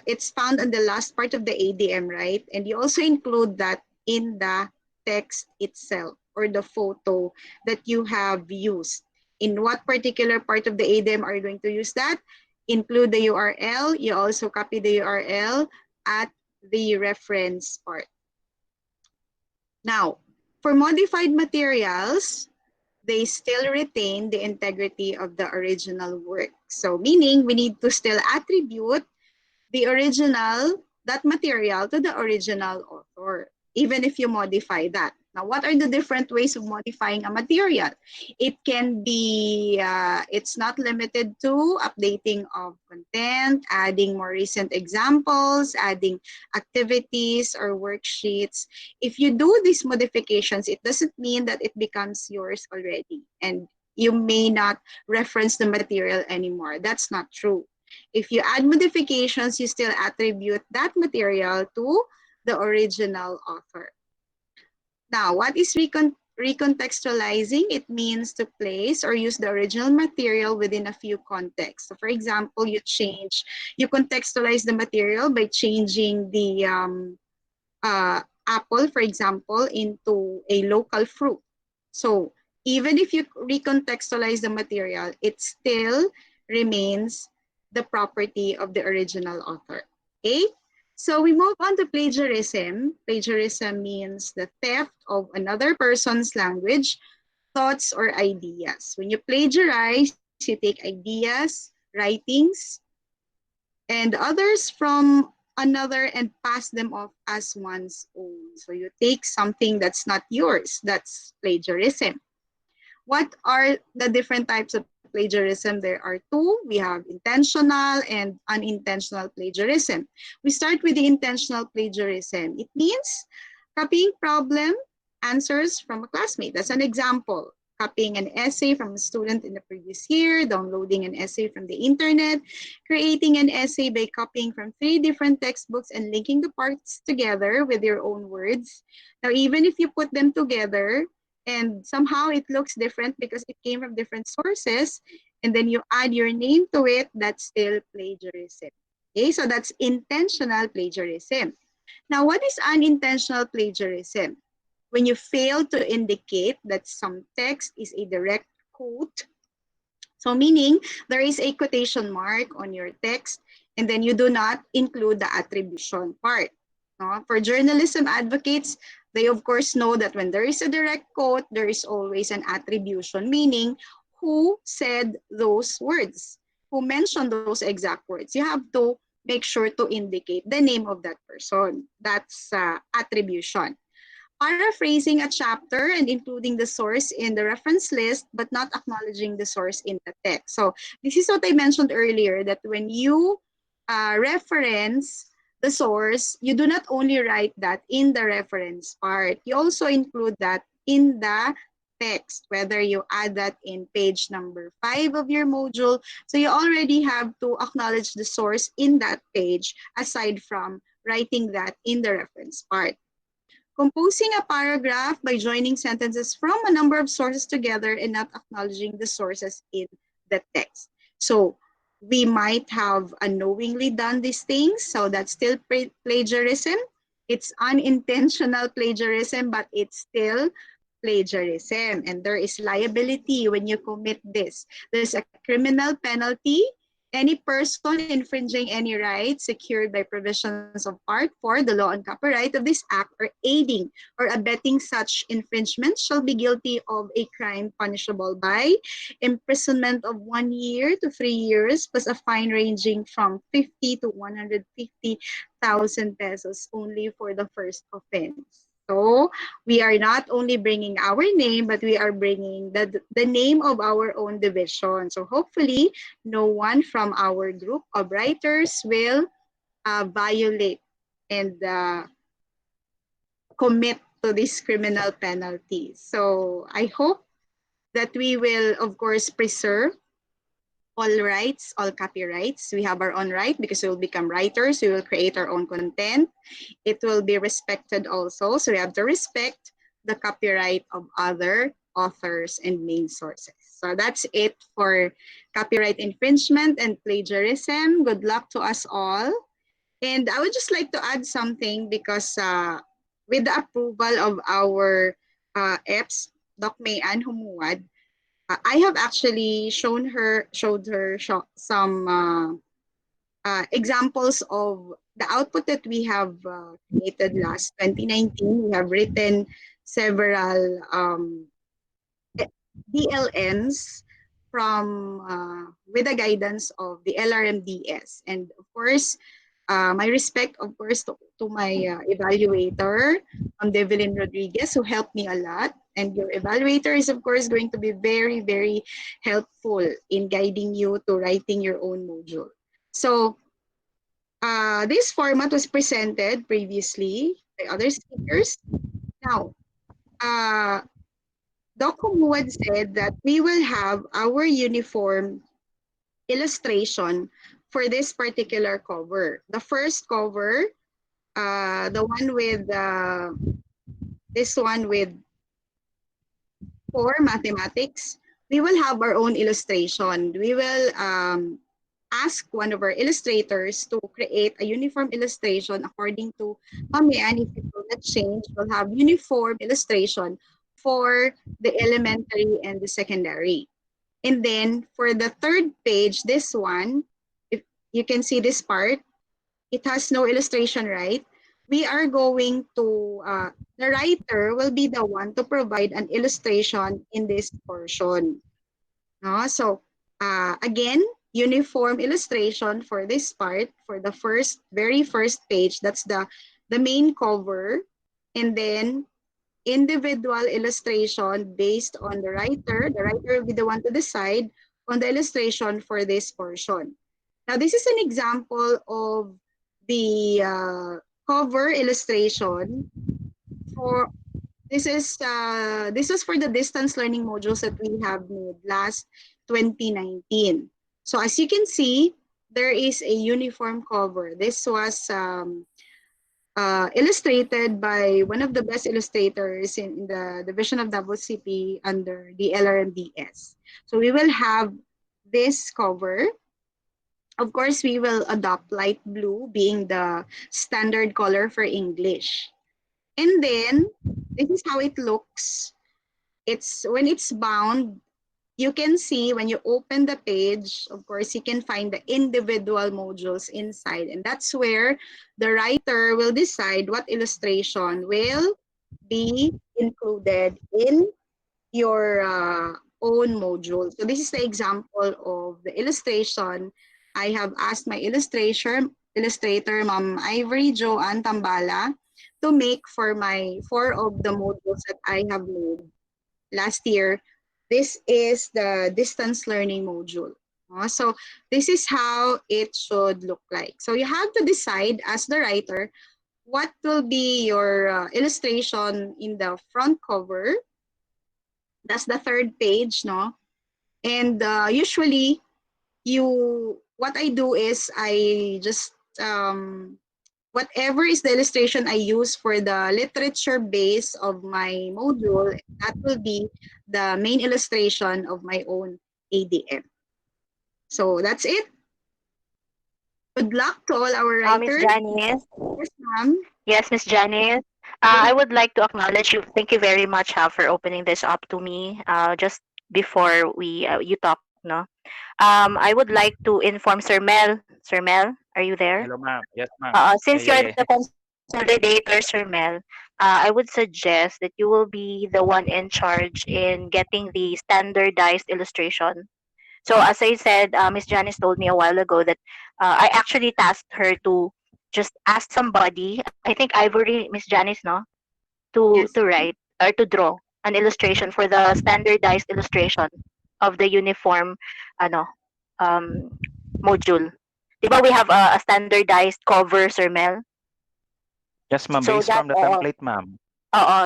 It's found on the last part of the ADM, right? And you also include that in the text itself or the photo that you have used. In what particular part of the ADM are you going to use that? Include the URL. You also copy the URL at the reference part. Now, for modified materials, they still retain the integrity of the original work. So meaning we need to still attribute the original, that material to the original author, even if you modify that. Now, what are the different ways of modifying a material? It can be, it's not limited to updating of content, adding more recent examples, adding activities or worksheets. If you do these modifications, it doesn't mean that it becomes yours already and you may not reference the material anymore. That's not true. If you add modifications, you still attribute that material to the original author. Now, what is recontextualizing? It means to place or use the original material within a few contexts. So for example, you contextualize the material by changing the apple, for example, into a local fruit. So even if you recontextualize the material, it still remains the property of the original author. Okay? So we move on to plagiarism. Plagiarism means the theft of another person's language, thoughts, or ideas. When you plagiarize, you take ideas, writings, and others from another and pass them off as one's own. So you take something that's not yours. That's plagiarism. What are the different types of plagiarism? There are two. We have intentional and unintentional plagiarism. We start with the intentional plagiarism. It means copying problem answers from a classmate. That's an example. Copying an essay from a student in the previous year, downloading an essay from the internet, creating an essay by copying from 3 different textbooks and linking the parts together with your own words. Now, even if you put them together, and somehow it looks different because it came from different sources, and then you add your name to it, that's still plagiarism. Okay, so that's intentional plagiarism. Now, what is unintentional plagiarism? When you fail to indicate that some text is a direct quote, so meaning there is a quotation mark on your text, and then you do not include the attribution part. For journalism advocates, they of course know that when there is a direct quote, there is always an attribution, meaning who said those words, who mentioned those exact words. You have to make sure to indicate the name of that person. That's attribution. Paraphrasing a chapter and including the source in the reference list, but not acknowledging the source in the text. So this is what I mentioned earlier, that when you reference the source, you do not only write that in the reference part, you also include that in the text, whether you add that in page number 5 of your module. So you already have to acknowledge the source in that page, aside from writing that in the reference part. Composing a paragraph by joining sentences from a number of sources together and not acknowledging the sources in the text. So we might have unknowingly done these things, so that's still plagiarism. It's unintentional plagiarism, but it's still plagiarism, and there is liability when you commit this. There's a criminal penalty. Any person infringing any right secured by provisions of Part 4, the law and copyright of this act, or aiding or abetting such infringement shall be guilty of a crime punishable by imprisonment of 1 year to 3 years, plus a fine ranging from 50 to 150,000 pesos only for the first offense. So we are not only bringing our name, but we are bringing the name of our own division. So hopefully, no one from our group of writers will violate and commit to this criminal penalty. So I hope that we will, of course, preserve all rights, all copyrights. We have our own right because we will become writers. We will create our own content. It will be respected also. So we have to respect the copyright of other authors and main sources. So that's it for copyright infringement and plagiarism. Good luck to us all. And I would just like to add something because with the approval of our EPS, Doc Mayan Humuad, I have actually showed her some examples of the output that we have created last 2019. We have written several DLNs from with the guidance of the LRMDS, and of course, my respect, of course, to my evaluator, Devlin Rodriguez, who helped me a lot. And your evaluator is, of course, going to be very, very helpful in guiding you to writing your own module. So this format was presented previously by other speakers. Now, Doc Humuad said that we will have our uniform illustration for this particular cover. The first cover, the one with this one with 4 mathematics, we will have our own illustration. We will ask one of our illustrators to create a uniform illustration according to Mamian. If it will not change, we'll have uniform illustration for the elementary and the secondary. And then for the third page, this one, if you can see this part, it has no illustration, right? We are going to, the writer will be the one to provide an illustration in this portion. So again, uniform illustration for this part, for the very first page, that's the main cover, and then individual illustration based on the writer. The writer will be the one to decide on the illustration for this portion. Now, this is an example of the cover illustration for this was for the distance learning modules that we have made last 2019. So as you can see, there is a uniform cover. This was illustrated by one of the best illustrators in the division of WCP under the LRMDS. So we will have this cover. Of course, we will adopt light blue being the standard color for English. And then this is how it looks. When it's bound, you can see when you open the page, of course, you can find the individual modules inside. And that's where the writer will decide what illustration will be included in your own module. So this is the example of the illustration. I have asked my illustrator, Ma'am Ivory Joanne Tambala, to make for my 4 of the modules that I have made last year. This is the distance learning module. So this is how it should look like. So you have to decide as the writer what will be your illustration in the front cover, That's the third page, no? And usually, what I do is I just whatever is the illustration I use for the literature base of my module, that will be the main illustration of my own ADM. So that's it. Good luck to all our Miss writers. Janice. Yes, ma'am. Yes, Miss Janice. I would like to acknowledge you. Thank you very much for opening this up to me. Just before we you talk, no. I would like to inform Sir Mel. Sir Mel, are you there? Hello, ma'am. Yes, ma'am. Yeah, Since yeah, you're yeah. the consolidator, Sir Mel, I would suggest that you will be the one in charge in getting the standardized illustration. So as I said, Miss Janice told me a while ago that I actually tasked her to just ask somebody. I think Ivory, Miss Janice, no, to Yes. write or to draw an illustration for the standardized illustration of the uniform, ano, um, module. Diba we have a standardized cover, Sir Mel? Yes, ma'am. So Based that, from the template, ma'am.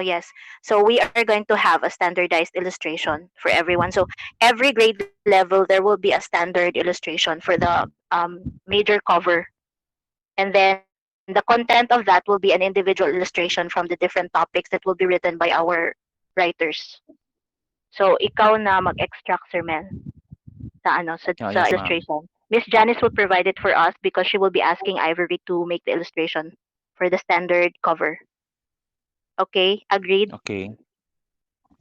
yes. So we are going to have a standardized illustration for everyone. So every grade level, there will be a standard illustration for the major cover. And then the content of that will be an individual illustration from the different topics that will be written by our writers. So ikaw na mag-extract, Sir Mel, Oh, sa yes, ma'am. illustration. Miss Janice will provide it for us because she will be asking Ivory to make the illustration for the standard cover. Okay, agreed? Okay.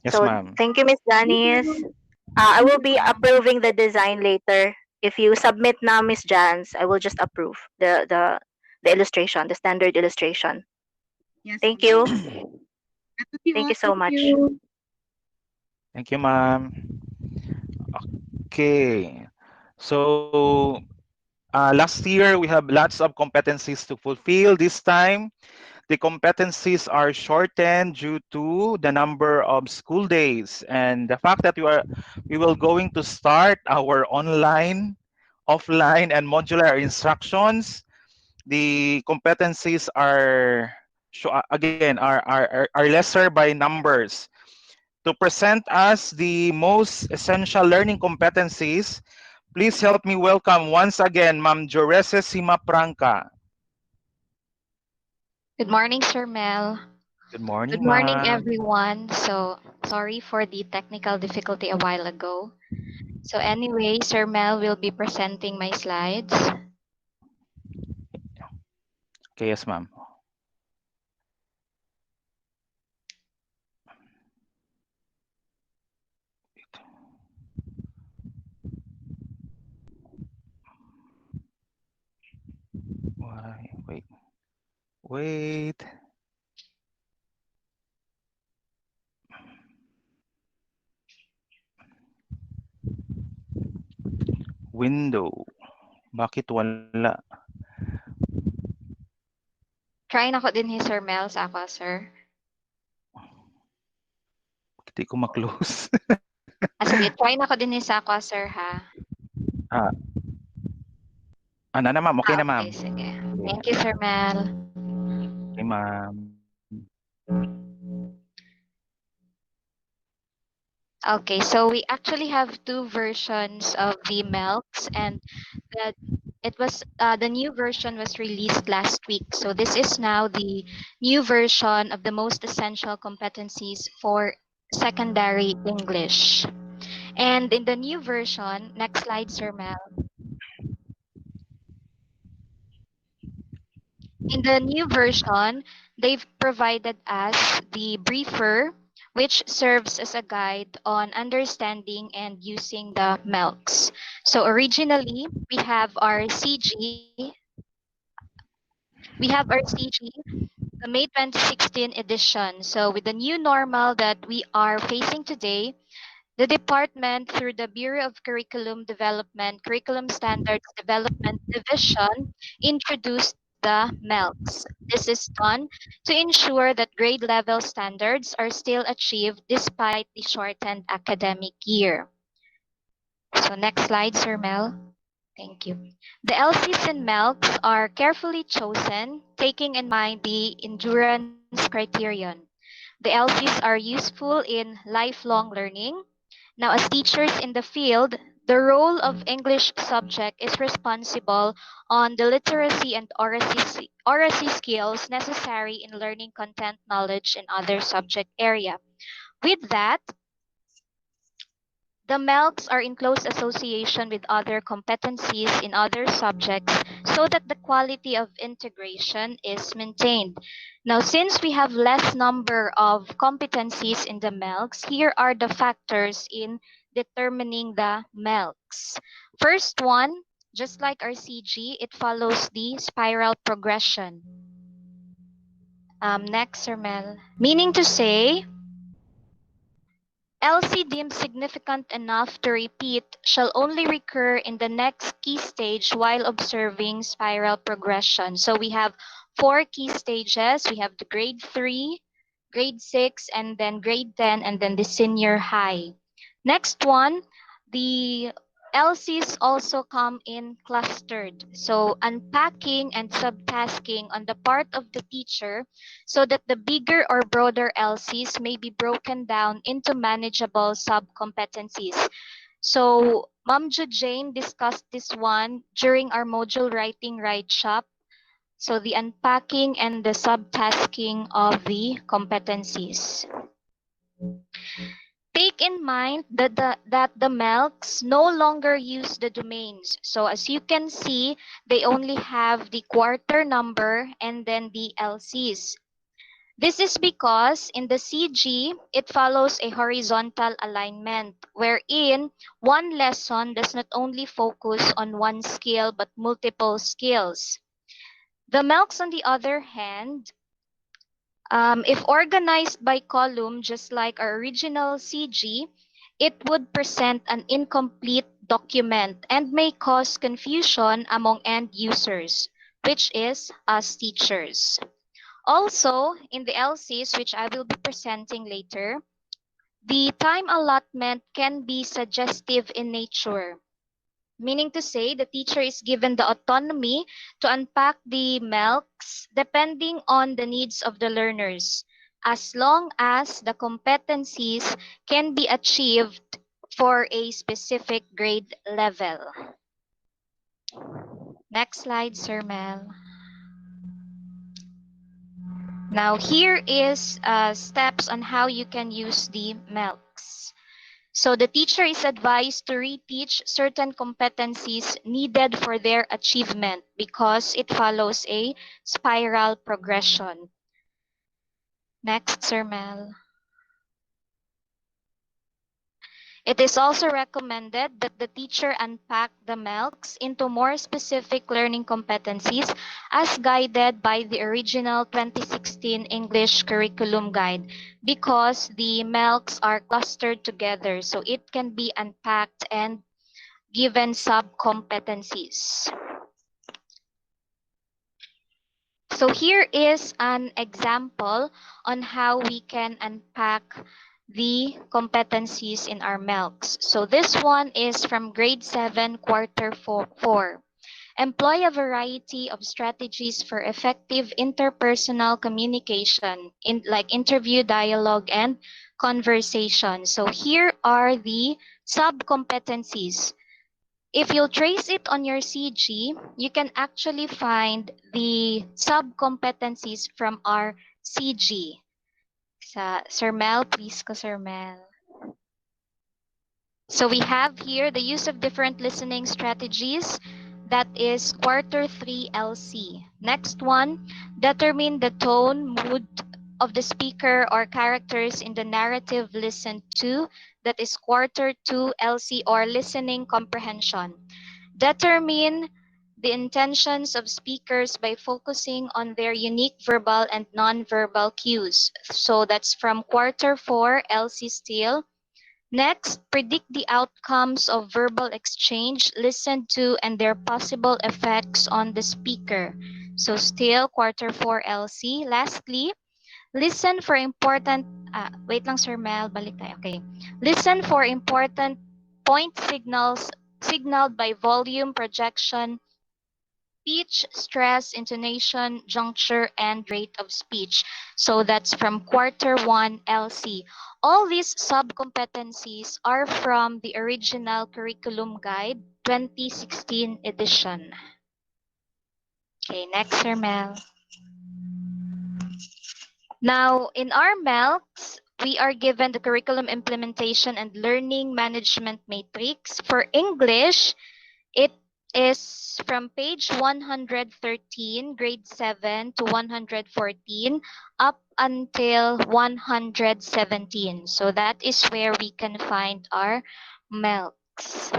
Yes, So ma'am. thank you, Miss Thank Janice. you. I Thank will you, be ma'am. approving the design later. If you submit now, Miss Jans, I will just approve the illustration, the standard illustration. Yes, Thank ma'am. you. That would be Thank all. you so Thank much. you. Thank you, ma'am. Okay. So, last year we have lots of competencies to fulfill. This time, the competencies are shortened due to the number of school days and the fact that we will going to start our online, offline, and modular instructions. The competencies are again are lesser by numbers. To present us the most essential learning competencies, please help me welcome once again Ma'am Jorese Simapranca. Good morning, Sir Mel. Good Good morning, morning, ma'am. everyone. So, sorry for the technical difficulty a while ago. So, anyway, Sir Mel will be presenting my slides. Okay, yes, ma'am. Why? Wait. Window. Bakit wala? Try na ko din Sir Mel sa ako, sir. Hindi ko ma-close. Sige, try na ko din sa ako, sir, ha? ah, ano na, ma'am? Okay na, ma'am. Okay, sige. Okay, Thank you, Sir Mel. okay, ma'am. Okay, so we actually have two versions of the MELCs, and that it was the new version was released last week. So this is now the new version of the most essential competencies for secondary English. And in the new version, next slide, Sir Mel. In the new version, they've provided us the briefer, which serves as a guide on understanding and using the MELCs. So originally, we have our CG, the May 2016 edition. So with the new normal that we are facing today, the department, through the Bureau of Curriculum Development, Curriculum Standards Development Division, introduced the MELCs. This is done to ensure that grade level standards are still achieved despite the shortened academic year. So next slide, Sir Mel. Thank you. The LCs and MELCs are carefully chosen, taking in mind the endurance criterion. The LCs are useful in lifelong learning. Now, as teachers in the field, the role of English subject is responsible on the literacy and oracy skills necessary in learning content knowledge in other subject area. With that, the MELCs are in close association with other competencies in other subjects so that the quality of integration is maintained. Now, since we have less number of competencies in the MELCs, here are the factors in determining the MELCs. First one, just like our CG, it follows the spiral progression. Next, Sir Mel. Meaning to say, LC deemed significant enough to repeat shall only recur in the next key stage while observing spiral progression. So we have 4 key stages. We have the grade 3, grade 6, and then grade 10, and then the senior high. Next one, the LCs also come in clustered. So unpacking and subtasking on the part of the teacher so that the bigger or broader LCs may be broken down into manageable sub-competencies. So Ma'am Jane discussed this one during our module writing Writeshop. So the unpacking and the subtasking of the competencies. Take in mind that the MELCs no longer use the domains. So as you can see, they only have the quarter number and then the LCs. This is because in the CG, it follows a horizontal alignment, wherein one lesson does not only focus on one skill but multiple skills. The MELCs, on the other hand, if organized by column, just like our original CG, it would present an incomplete document and may cause confusion among end users, which is us teachers. Also, in the LCs, which I will be presenting later, the time allotment can be suggestive in nature. Meaning to say, the teacher is given the autonomy to unpack the MELCs depending on the needs of the learners, as long as the competencies can be achieved for a specific grade level. Next slide, Sir Mel. Now, here is steps on how you can use the MELCs. So the teacher is advised to reteach certain competencies needed for their achievement because it follows a spiral progression. Next, Sir Mel. It is also recommended that the teacher unpack the MELCs into more specific learning competencies as guided by the original 2016 English Curriculum Guide because the MELCs are clustered together, so it can be unpacked and given sub-competencies. So here is an example on how we can unpack the competencies in our MELCs. So this one is from grade 7, quarter 4. Employ a variety of strategies for effective interpersonal communication, like interview, dialogue, and conversation. So here are the sub-competencies. If you'll trace it on your CG, you can actually find the sub-competencies from our CG. Sir Mel, please ko, Sir Mel. So we have here the use of different listening strategies. That is quarter 3 LC. Next one, determine the tone, mood of the speaker or characters in the narrative listened to. That is quarter 2 LC or listening comprehension. Determine the intentions of speakers by focusing on their unique verbal and non-verbal cues. So that's from quarter 4 LC still. Next, predict the outcomes of verbal exchange listened to and their possible effects on the speaker. So still quarter 4 LC. Lastly, listen for important, wait lang Sir Mel, balik tayo. Okay. Listen for important point signals signaled by volume, projection, speech, stress, intonation, juncture, and rate of speech. So that's from quarter 1 LC. All these sub-competencies are from the original curriculum guide 2016 edition. Okay, next, Sir Mel. Now, in our MELCs, we are given the curriculum implementation and learning management matrix. For English, it is from page 113, grade 7 to 114, up until 117. So that is where we can find our MELCs.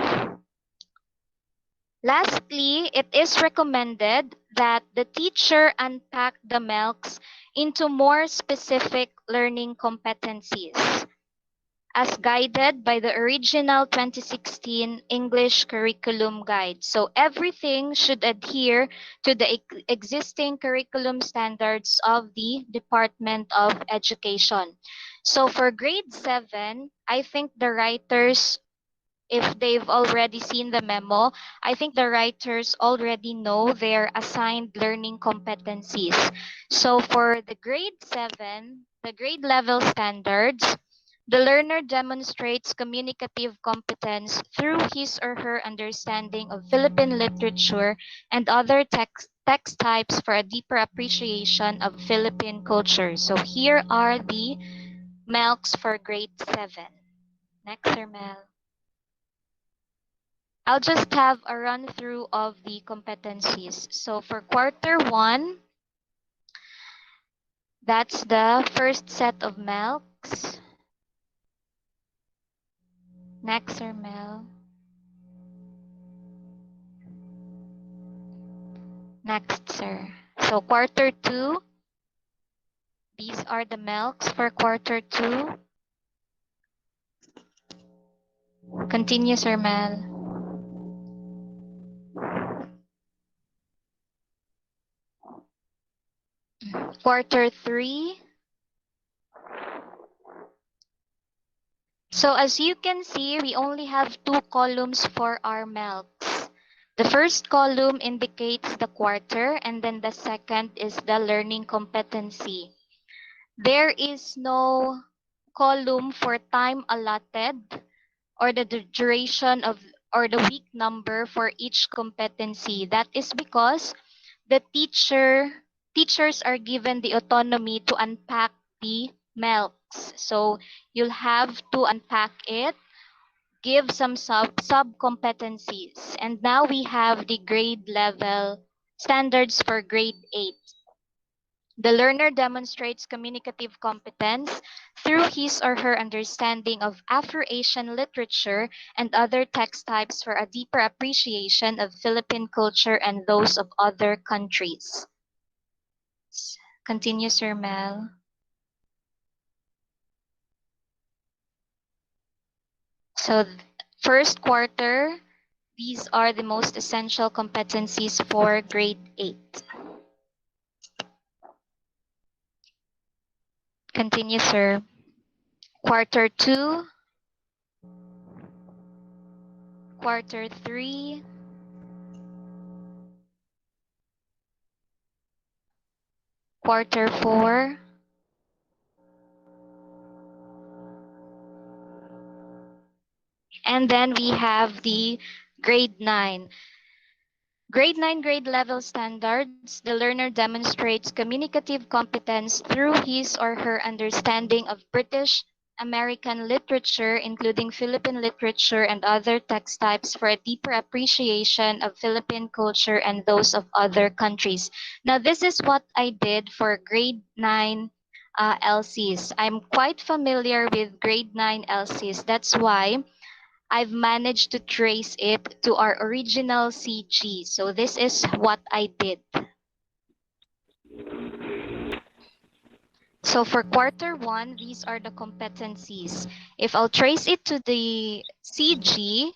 Lastly, it is recommended that the teacher unpack the MELCs into more specific learning competencies as guided by the original 2016 English curriculum guide. So everything should adhere to the existing curriculum standards of the Department of Education. So for grade 7, I think the writers, if they've already seen the memo, I think the writers already know their assigned learning competencies. So for the grade 7, the grade level standards, the learner demonstrates communicative competence through his or her understanding of Philippine literature and other text types for a deeper appreciation of Philippine culture. So here are the MELCs for grade 7. Next, Sir Mel. I'll just have a run through of the competencies. So for quarter 1, that's the first set of MELCs. Next, Sir Mel. Next, sir. So quarter 2, these are the MELCs for quarter 2. Continue, Sir Mel. Quarter 3. So as you can see, we only have 2 columns for our MELCs. The first column indicates the quarter, and then the second is the learning competency. There is no column for time allotted or the duration of or the week number for each competency. That is because the teachers are given the autonomy to unpack the MELCs. So you'll have to unpack it, give some sub competencies. And now we have the grade level standards for grade 8. The learner demonstrates communicative competence through his or her understanding of Afro-Asian literature and other text types for a deeper appreciation of Philippine culture and those of other countries. Continue, Sir Mel. So, first quarter, these are the most essential competencies for grade 8. Continue, sir. Quarter 2, quarter 3, quarter 4, and then we have the grade 9. Grade 9 grade level standards, the learner demonstrates communicative competence through his or her understanding of British American literature, including Philippine literature and other text types for a deeper appreciation of Philippine culture and those of other countries. Now, this is what I did for grade 9 LCs. I'm quite familiar with grade 9 LCs. That's why I've managed to trace it to our original CG. So this is what I did. So for quarter 1, these are the competencies. If I'll trace it to the CG,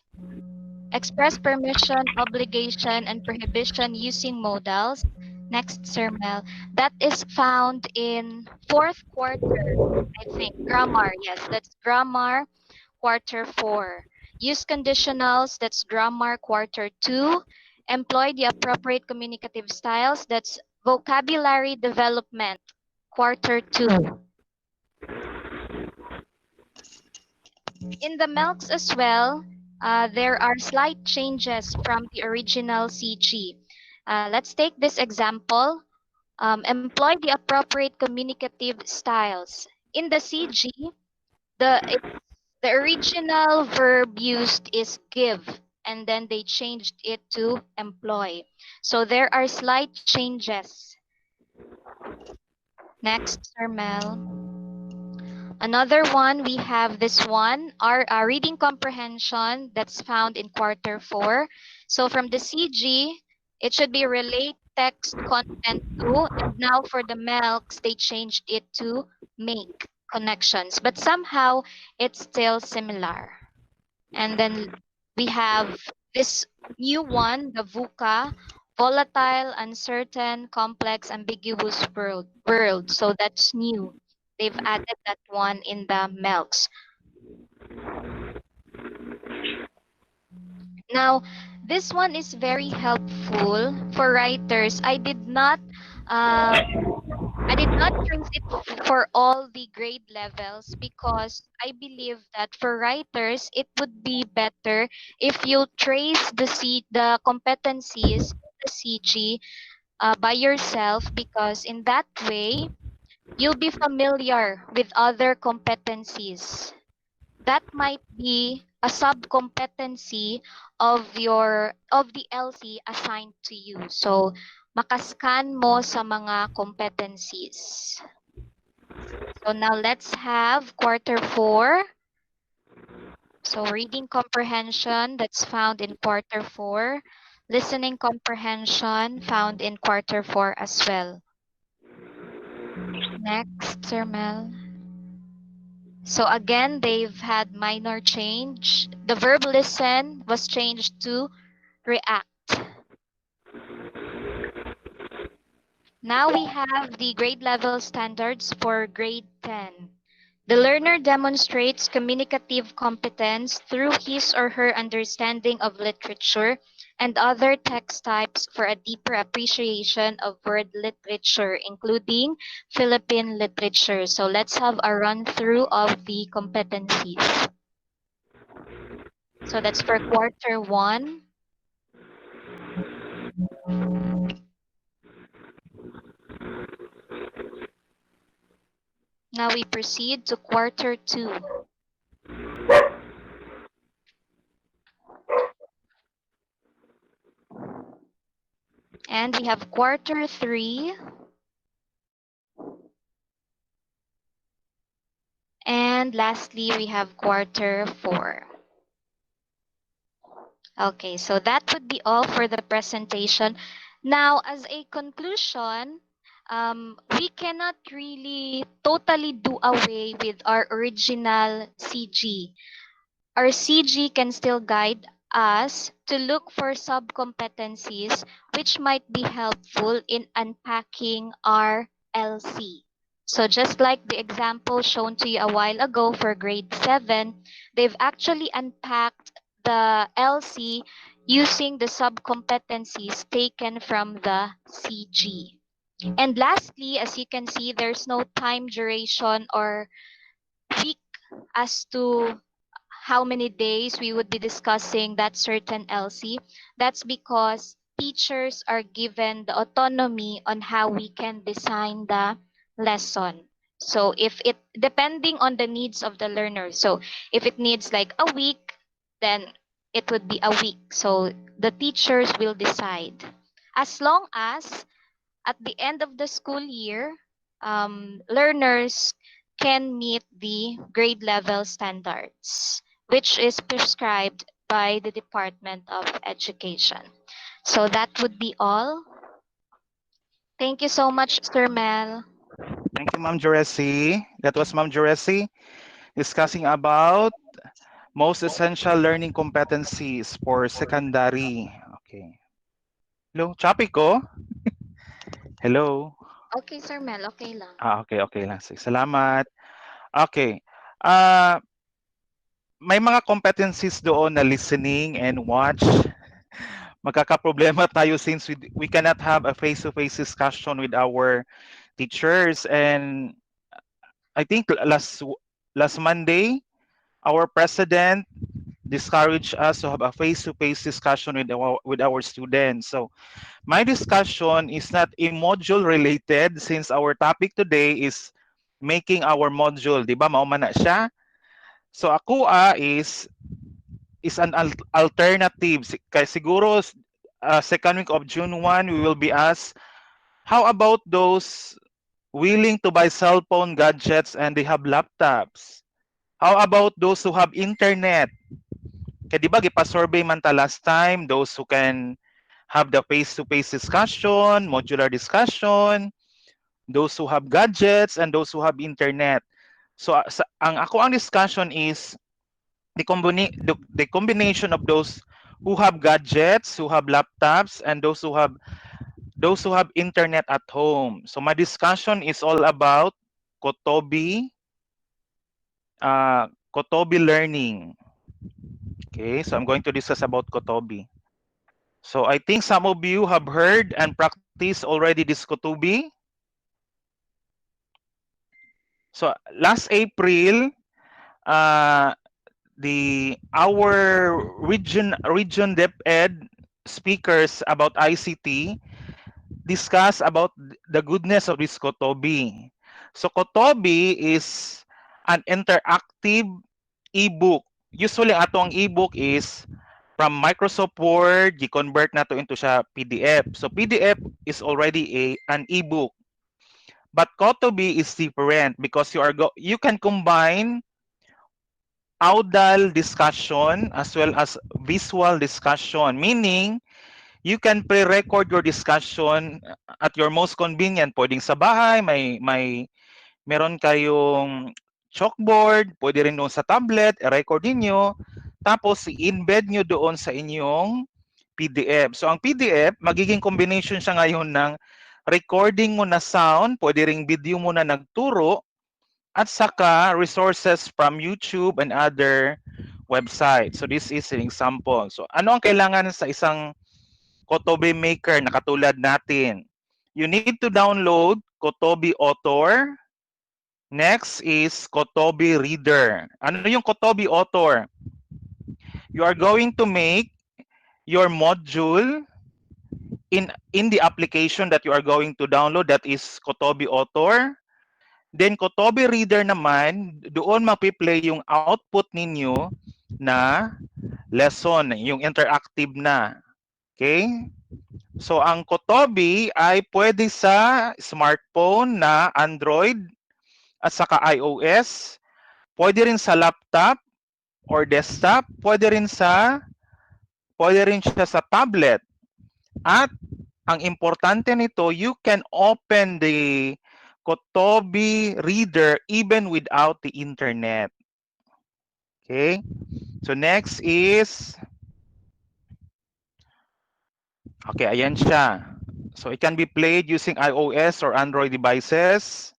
express permission, obligation, and prohibition using modals. Next, Sir Mel. That is found in 4th quarter, I think. Grammar, yes, that's grammar, quarter 4. Use conditionals, that's grammar, quarter 2. Employ the appropriate communicative styles. That's vocabulary development, quarter 2. In the MELCs as well, there are slight changes from the original CG. Let's take this example. Employ the appropriate communicative styles. In the CG, the original verb used is give, and then they changed it to employ. So there are slight changes. Next, Sir Mel. Another one, we have this one, our reading comprehension that's found in quarter 4. So from the CG, it should be relate text content to, and now for the MELCs, they changed it to make connections, but somehow it's still similar. And then we have this new one, the VUCA, volatile, uncertain, complex, ambiguous world. So that's new. They've added that one in the MELCs. Now, this one is very helpful for writers. I did not choose it for all the grade levels because I believe that for writers, it would be better if you trace the competencies in the CG by yourself, because in that way, you'll be familiar with other competencies. That might be a sub-competency of the LC assigned to you. So, makascan mo sa mga competencies. So now let's have quarter 4. So reading comprehension, that's found in quarter 4. Listening comprehension, found in quarter 4 as well. Next, Sir Mel. So again, they've had minor change. The verb listen was changed to react. Now we have the grade level standards for grade 10. The learner demonstrates communicative competence through his or her understanding of literature and other text types for a deeper appreciation of word literature, including Philippine literature. So let's have a run through of the competencies. So that's for quarter 1. Now we proceed to quarter 2. And we have quarter 3. And lastly, we have quarter 4. Okay, so that would be all for the presentation. Now, as a conclusion, we cannot really totally do away with our original CG. Our CG can still guide us to look for sub-competencies which might be helpful in unpacking our LC. So just like the example shown to you a while ago for grade 7, they've actually unpacked the LC using the sub-competencies taken from the CG. And lastly, as you can see, there's no time duration or week as to how many days we would be discussing that certain LC. That's because teachers are given the autonomy on how we can design the lesson. So if it, depending on the needs of the learner, so if it needs like a week, then it would be a week. So the teachers will decide. As long as at the end of the school year, learners can meet the grade level standards, which is prescribed by the Department of Education. So that would be all. Thank you so much, Sir Mel. Thank you, Ma'am Juresi. That was Ma'am Juresi discussing about most essential learning competencies for secondary. Okay. Hello, choppy ko? Hello. Okay, Sir Mel, okay lang. Okay lang. Sige, salamat. Okay. Uh, may mga competencies doon na listening and watch. magkakaproblema tayo since we cannot have a face-to-face discussion with our teachers. And I think last Monday, our president discouraged us to have a face-to-face discussion with our students. So my discussion is not a module related since our topic today is making our module, di ba? Mao man na siya. So ako is an alternative. Kaya siguro second week of June 1, we will be asked, how about those willing to buy cell phone gadgets and they have laptops? How about those who have internet? Kaya di ba, gipa-survey man ta last time, those who can have the face-to-face discussion, modular discussion, those who have gadgets, and those who have internet. So ang discussion is the combination of those who have gadgets, who have laptops, and those who have internet at home. So my discussion is all about Kotobi, Kotobi learning. Okay, so I'm going to discuss about Kotobi. So I think some of you have heard and practiced already this Kotobi. So last April, our region DepEd speakers about ICT discuss about the goodness of this Kotobi. So Kotobi is an interactive ebook. Usually ato ang ebook is from Microsoft Word, you-convert na to into siya PDF. So PDF is already an ebook. But Kotobi is different because you can combine audal discussion as well as visual discussion, meaning you can pre-record your discussion at your most convenient. Pwedeng sa bahay, meron kayong chalkboard, pwede rin doon sa tablet, i-record niyo, tapos i-embed nyo doon sa inyong PDF. So ang PDF, magiging combination siya ngayon ng recording mo na sound, pwede ring video mo na nagturo, at saka resources from YouTube and other websites. So this is an example. So ano ang kailangan sa isang Kotobi maker na katulad natin? You need to download Kotobi Author. Next is Kotobi Reader. Ano yung Kotobi Author? You are going to make your module in the application that you are going to download, that is Kotobi Author. Then Kotobi Reader naman, doon mapiplay yung output ninyo na lesson, yung interactive na. Okay? So ang Kotobi ay pwede sa smartphone na Android at saka iOS, pwede rin sa laptop or desktop, pwede rin siya sa tablet. At ang importante nito, you can open the Kotobi Reader even without the internet. Okay? So next is, okay, ayan siya. So it can be played using iOS or Android devices.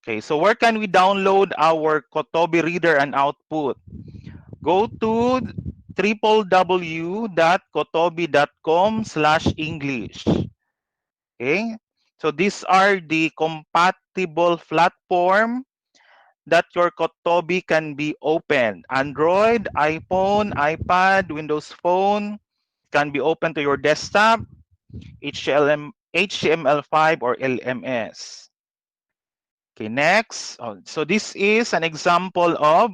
Okay, so where can we download our Kotobi Reader and output? Go to www.kotobi.com/English. Okay, so these are the compatible platform that your Kotobi can be opened. Android, iPhone, iPad, Windows Phone can be open to your desktop, HTML5 or LMS. Okay, next. So this is an example of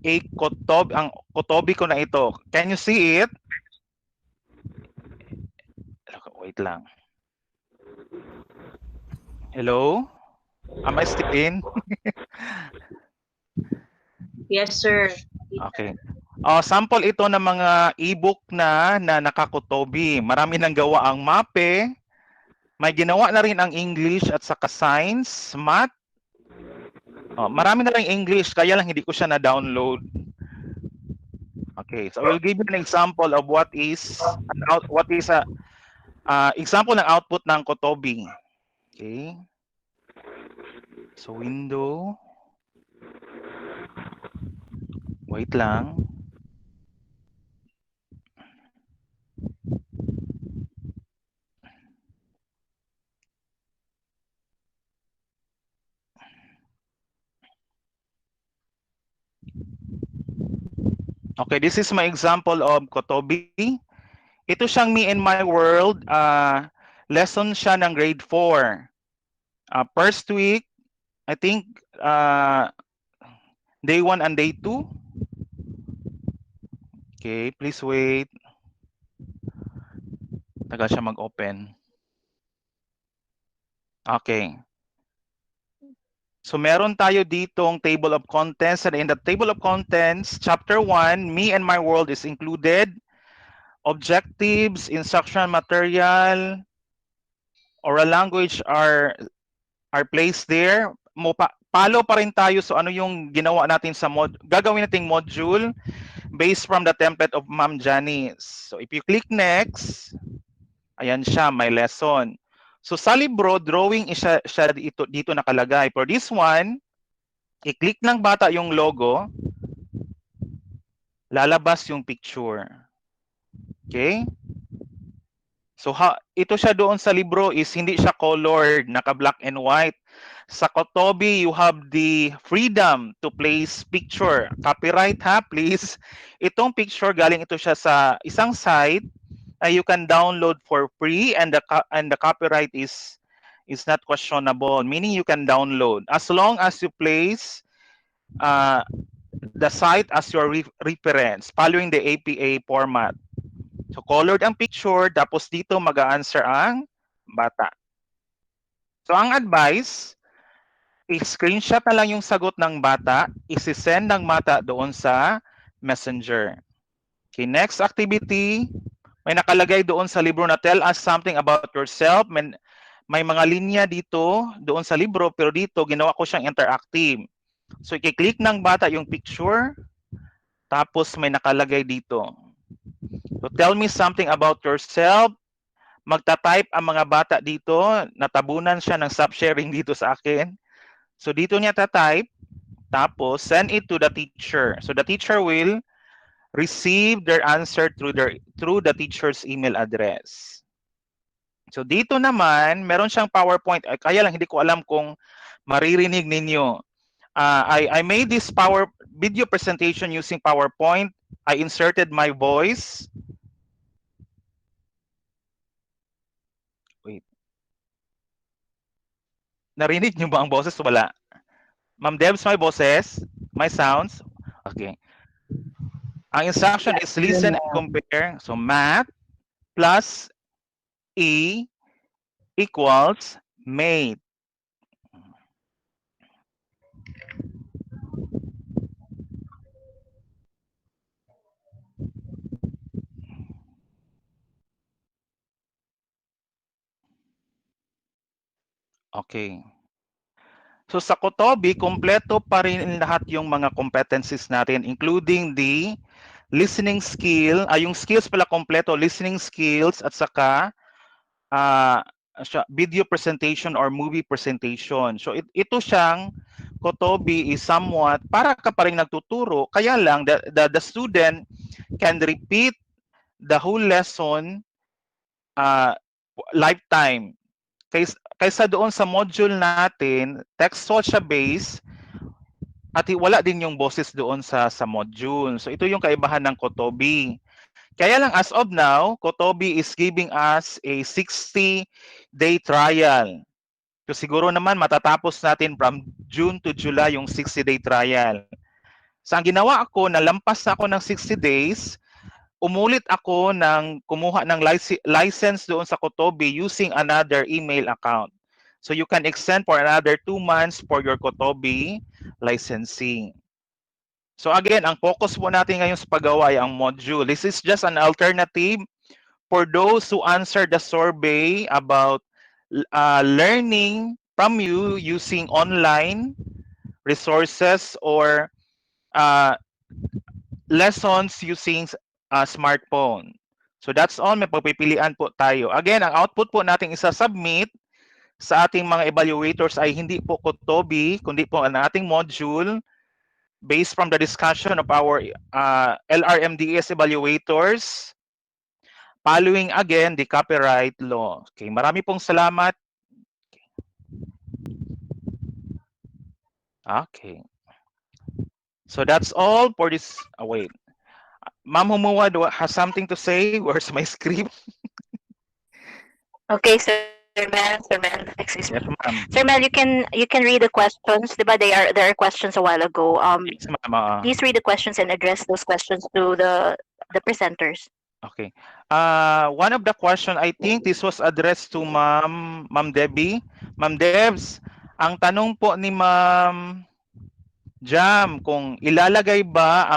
a Kotobi, ang Kotobi ko na ito. Can you see it? Wait lang. Hello? Am I still in? Yes, sir. Okay. Sample ito ng mga ebook na nakakotobi. Marami nang gawa ang MAPE. May ginawa na rin ang English at saka Science, Math. Marami na rin English, kaya lang hindi ko siya na-download. Okay, so I will give you an example of what is a example ng output ng Kotobi. Okay. So window. Wait lang. Okay, this is my example of Kotobi. Ito siyang Me and My World. Lesson siya ng grade 4. First week, I think day 1 and day 2. Okay, please wait. Tagal siya mag-open. Okay. So meron tayo ditong table of contents, and in the table of contents, chapter 1, Me and My World is included. Objectives, instructional material, oral language are placed there. Follow pa rin tayo so ano yung ginawa natin sa gagawin nating module based from the template of Ma'am Janice. So if you click next, ayan siya, may lesson. So sa libro, drawing siya dito nakalagay. For this one, i-click ng bata yung logo, lalabas yung picture. Okay? So ito siya doon sa libro is hindi siya colored, naka black and white. Sa Kotobi, you have the freedom to place picture. Copyright ha, please. Itong picture, galing ito siya sa isang site you can download for free, and the copyright is not questionable, meaning you can download as long as you place the site as your reference following the APA format. So colored ang picture, tapos dito mag-a-answer ang bata. So ang advice, i-screenshot na lang yung sagot ng bata, isi-send ng bata doon sa messenger. Okay, next activity, may nakalagay doon sa libro na tell us something about yourself. May mga linya dito doon sa libro, pero dito ginawa ko siyang interactive. So i-click ng bata yung picture, tapos may nakalagay dito. So tell me something about yourself. Magta-type ang mga bata dito. Natabunan siya ng stop sharing dito sa akin. So dito niya ta-type, tapos send it to the teacher. So the teacher will receive their answer through the teacher's email address. So dito naman, meron siyang PowerPoint. Kaya lang hindi ko alam kung maririnig ninyo. I made this video presentation using PowerPoint. I inserted my voice. Wait. Narinig niyo ba ang boses? Wala. Ma'am Debs, my boses? My sounds? Okay. Ang instruction is listen and compare. So math plus E equals mate. Okay. So sa Kotobi, kompleto pa rin lahat yung mga competencies natin, including the listening skill, yung skills pala kompleto, listening skills at saka video presentation or movie presentation. So ito siyang Kotobi is somewhat para ka pa rin nagtuturo, kaya lang the student can repeat the whole lesson lifetime. Kaysa doon sa module natin, textual siya base at wala din yung boses doon sa module. So ito yung kaibahan ng Kotobi. Kaya lang as of now, Kotobi is giving us a 60-day trial. So siguro naman matatapos natin from June to July yung 60-day trial. So ang ginawa ako, nalampas na ako ng 60 days, umulit ako ng kumuha ng license doon sa Kotobi using another email account. So you can extend for another 2 months for your Kotobi licensing. So again, ang focus po natin ngayon sa paggawa ay ang module. This is just an alternative for those who answer the survey about learning from you using online resources or lessons using smartphone. So that's all, may pagpipilian po tayo. Again, ang output po natin isa-submit sa ating mga evaluators ay hindi po Kotobi, kundi po ang ating module based from the discussion of our LRMDS evaluators following again the copyright law. Okay, marami pong salamat. Okay. So that's all for this. Wait, Ma'am Humuwa has something to say. Where's my script? Okay, Sir Mel, excuse me. Yes, Sir ma'am. Mel, you can read the questions. Diba there are questions a while ago. Yes, ma'am. Please read the questions and address those questions to the presenters. Okay. One of the question, I think this was addressed to Ma'am Debbie. Ma'am Debs, ang tanong po ni Ma'am Jam, kung ilalagay ba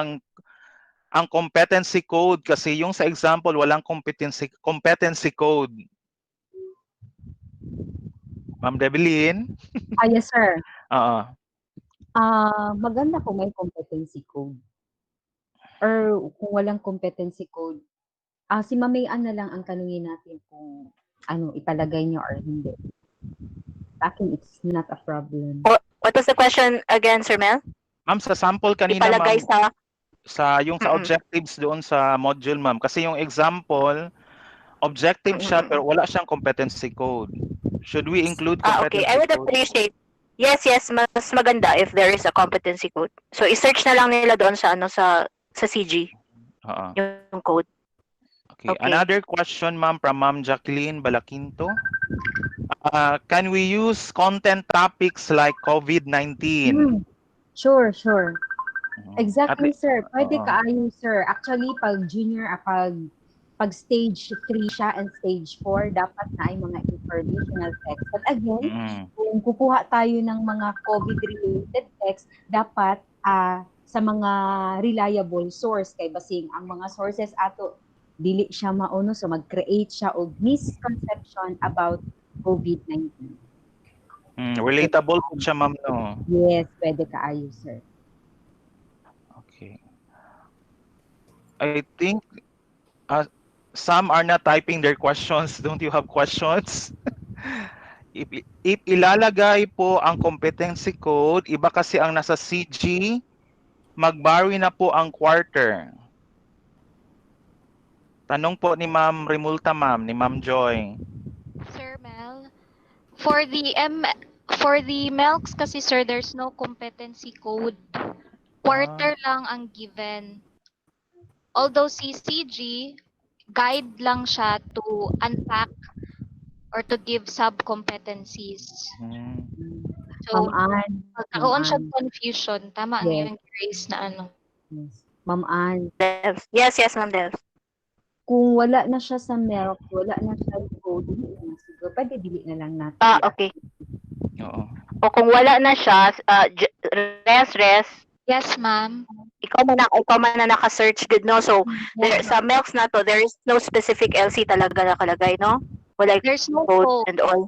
ang competency code, kasi yung sa example walang competency code. Ma'am Debilin? Yes, sir. Oo. Maganda kung may competency code. Or kung walang competency code, si Ma'am na lang ang tanungin natin kung ano, italagay niyo or hindi. Sa akin, it's not a problem. What was the question again, Sir Mel? Ma'am, sa sample kanina, Ipalagay ma'am, sa yung sa objectives doon sa module, ma'am. Kasi yung example, objective siya pero wala siyang competency code. Should we include competency okay. I would code? appreciate. Yes, mas maganda if there is a competency code. So i-search na lang nila doon sa sa CG. Yung code. Okay. Another question, ma'am, from Ma'am Jacqueline Balaquinto. Can we use content topics like COVID-19? Sure. Exactly, sir. Pwede Oo. kaayo, sir. Actually, pag junior, pag stage 3 siya and stage 4, dapat na ay mga informational text. But again, kung kukuha tayo ng mga COVID-related text, dapat sa mga reliable source. Kay basing ang mga sources ato, dili siya mauno, so mag-create siya og misconception about COVID-19. Relatable po siya, ma'am, no? Yes, pwede kaayo, sir. Okay. I think some are not typing their questions. Don't you have questions? If ilalagay po ang competency code, iba kasi ang nasa CG, mag-vary na po ang quarter. Tanong po ni Ma'am Remulta, ma'am, ni Ma'am Joy. Sir Mel, for the MELCs kasi, sir, there's no competency code. Quarter lang ang given. Although CCG, guide lang siya to unpack or to give sub-competencies. So, magkakaroon siya confusion. Tama ang yung Grace na ano. Yes. Ma'am Ann. Yes, Ma'am Devs. Kung wala na siya sa MELC, wala na siya code, siguro, pwede dili na lang natin. Okay. Oo. O kung wala na siya, res. Yes, ma'am. Ikaw man na naka-search, good, no? So, sa MELCs na to, there is no specific LC talaga nakalagay, no? Wala There's no code and all.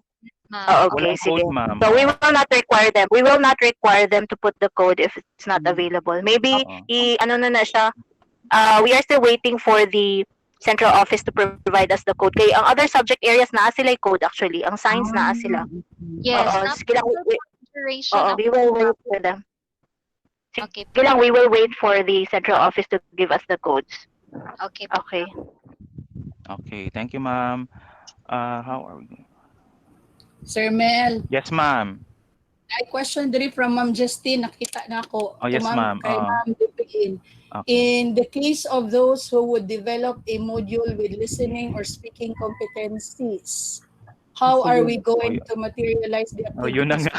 Okay, Walang sige. code, ma'am. So, we will not require them. We will not require them to put the code if it's not available. Maybe, ano na siya, we are still waiting for the central office to provide us the code. Kaya ang other subject areas na sila code actually. Ang science na sila. Yes, we will wait for them. Okay. We will wait for the central office to give us the codes. Okay. Okay, thank you, ma'am. How are we? Sir Mel. Yes, ma'am. I question diri from Ma'am Justine, nakita na ako. Oh, yes, ma'am. Kay Ma'am DepEd. In the case of those who would develop a module with listening or speaking competencies, how are we going to materialize the activities? Yun na nga.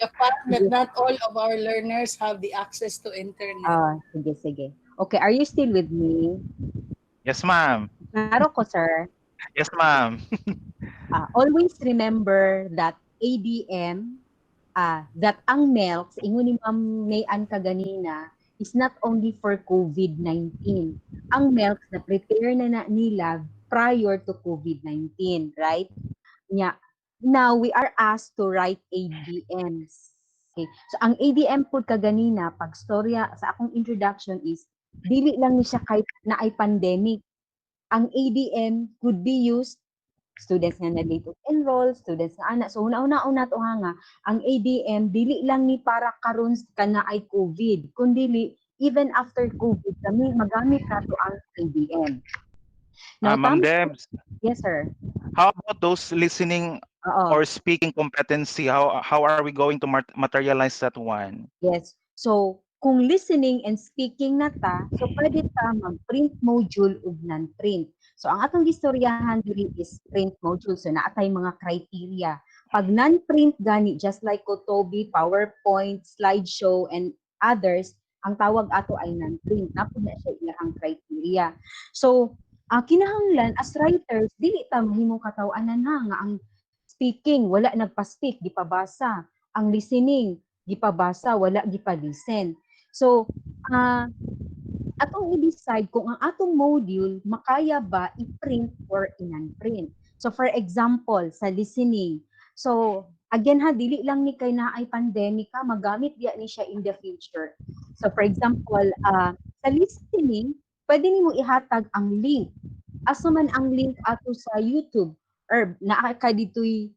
The fact that not all of our learners have the access to internet. Sige. Okay, are you still with me? Yes, ma'am. Klaro ko, sir. Yes, ma'am. Always remember that ADM, that ang MELCs, ingon ni Ma'am Mayan kaganina, is not only for COVID-19. Ang MELCs na prepare na nila prior to COVID-19, right? Now, we are asked to write ADMs. Okay. So, ang ADM po kaganina, pag storya sa akong introduction is, dili lang ni siya kahit na ay pandemic. Ang ADM could be used students nga na late enroll, students nga ana. So una to nga, ang ADM dili lang ni para karon kana ay COVID, kundi even after COVID kami magamit nato ang ADM. Now, Ma'am Debs. Yes, sir. How about those listening Oo. or speaking competency? How are we going to materialize that one? Yes. So, kung listening and speaking na ta, so pwede ta mag-print module ug non-print. So, ang atong gistoryahan diri is print module. So, naatay mga criteria. Pag non-print gani, just like Kotobi, PowerPoint, slideshow, and others, ang tawag ato ay non-print. Napod na siya ilang criteria. So, kinahanglan as writers, dili ta mahimong kataw-anan nga ang speaking, wala nagpa-speak, gipabasa. Ang listening, gipabasa, wala gipa-listen. So, atong i-decide kung ang atong module makaya ba i-print or i-non-print. So, for example, sa listening. So, again ha, dili lang ni kay naay pandemic ha, magamit diya ni siya in the future. So, for example, sa listening, pwede nimo ihatag ang link. Asa man ang link ato sa YouTube or naa ka ditoy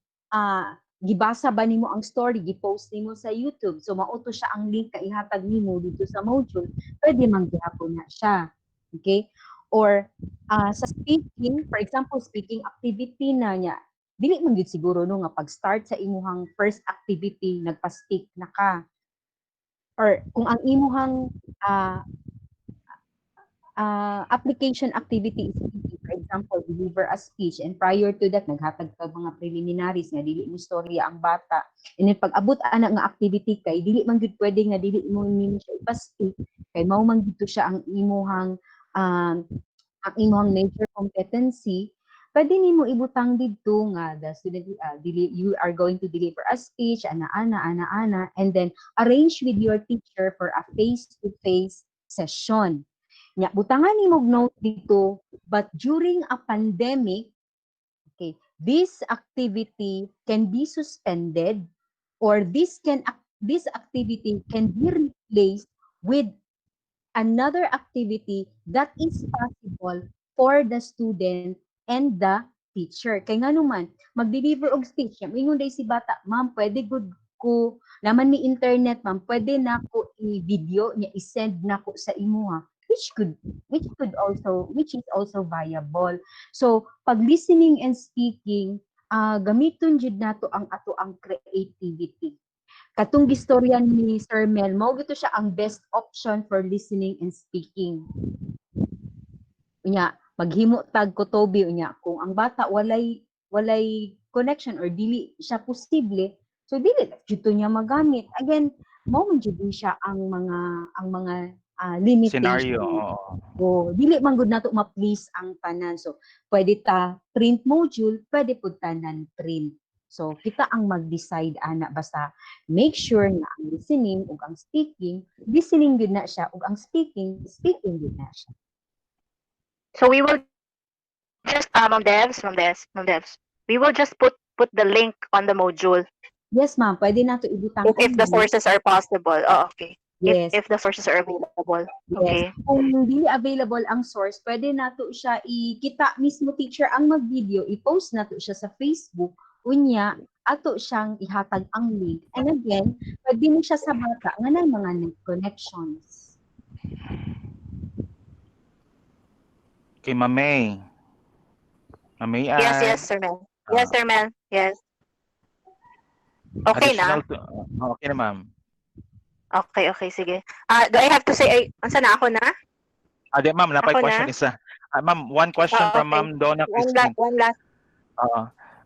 gibasa ba nimo ang story, gi-post nimo sa YouTube. So mauto siya ang link ka ihatag nimo dito sa module. Pwede man gihapon na siya. Okay? Or sa speaking, for example, speaking activity na niya. Dili man gyud siguro no nga pag-start sa imuhang first activity nagpa-speak na ka. Or kung ang imuhang application activity is speaking, for example, deliver a speech, and prior to that, naghatag ka mga preliminaries nga dili mo storya ang bata. And then pag abot ana nga activity kay dili man gud pwede nga dili mo nimo siya ipa-speak kay mao man gid siya ang imuhang major competency. Pwede nimo ibutang didto nga the student you are going to deliver a speech ana, and then arrange with your teacher for a face-to-face session. Nya butangan nimo note dito, but during a pandemic, okay, this activity can be suspended or this activity can be replaced with another activity that is possible for the student and the teacher. Kay ngano man mag-deliver og speech, ingon day si bata, ma'am, pwede good ko naman ni internet, ma'am, pwede na ko i-video niya i-send na ko sa imo ha. Which is also viable. So pag listening and speaking, gamiton jud nato ang ato ang creativity. Katong gistorya ni Sir Mel, mao gito siya ang best option for listening and speaking. Unya, maghimo tag Kotobi unya kung ang bata walay connection or dili siya posible, so dili jud niya magamit. Again, mao man jud siya ang mga limitation. Scenario. O dili man gud nato ma-please ang tanan. So pwede ta print module, pwede pud ta non-print. So kita ang mag-decide ana, basta make sure na ang listening ug ang speaking, listening gud na siya ug ang speaking gud na siya. So we will just Ma'am Devs, we will just put the link on the module Yes, ma'am. Pwede nato ibutang if the sources are possible. Oh, okay. Yes. If the sources are available. Okay. Yes. Kung hindi available ang source, pwede nato siya kita mismo teacher ang mag-video, i-post nato siya sa Facebook, unya ato siyang ihatag ang link. And again, pwede mo siya sa bata nga ng mga net connections. Okay, Mamay. Mamay, Yes, Sir Mel. Yes, Sir Mel. Yes. Okay na? Okay na, ma'am. Okay, sige. Do I have to say, unsa na ako na? Di, ma'am, napay Ako question na? isa. Ma'am, one question from Okay. Ma'am Donna Christine. One last.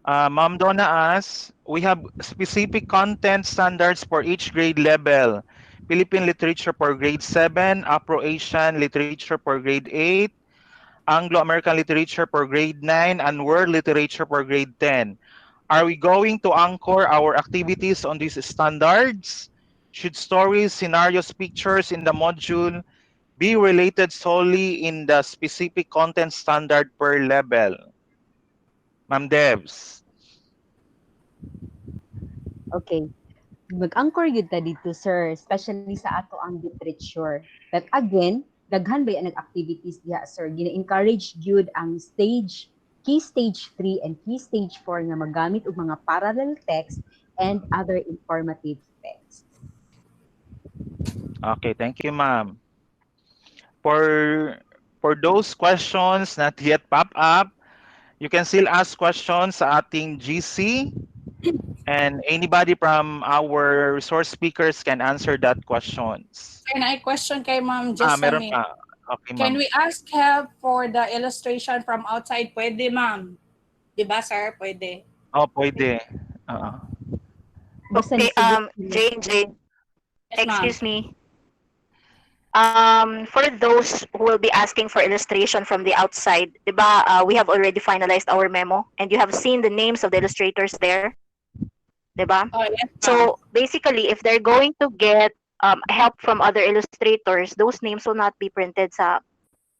Ma'am Donna asks, we have specific content standards for each grade level. Philippine literature for grade 7, Afro-Asian literature for grade 8, Anglo-American literature for grade 9, and world literature for grade 10. Are we going to anchor our activities on these standards? Should stories, scenarios, pictures in the module be related solely in the specific content standard per level? Ma'am Devs. Okay. Mag-anchor yun ta dito, sir, especially sa ato ang literature. But again, daghan ba yan activities diha, sir? Gina-encourage yun ang key stage 3 and key stage 4 nga magamit og mga parallel text and other informative text. Okay, thank you, ma'am. For those questions not yet pop up, you can still ask questions sa ating GC And anybody from our resource speakers can answer that questions. Can I question kay Ma'am just a Meron minute? pa. Okay, Can ma'am. we ask help for the illustration from outside? Pwede, ma'am. Di ba, sir? Pwede. Oh, pwede. Oo. Basta Okay, nagsugot sila. Jane, Yes, ma'am. excuse me. For those who will be asking for illustration from the outside, diba, we have already finalized our memo and you have seen the names of the illustrators there, diba? Oh, yes, ma'am. So basically, if they're going to get help from other illustrators, those names will not be printed sa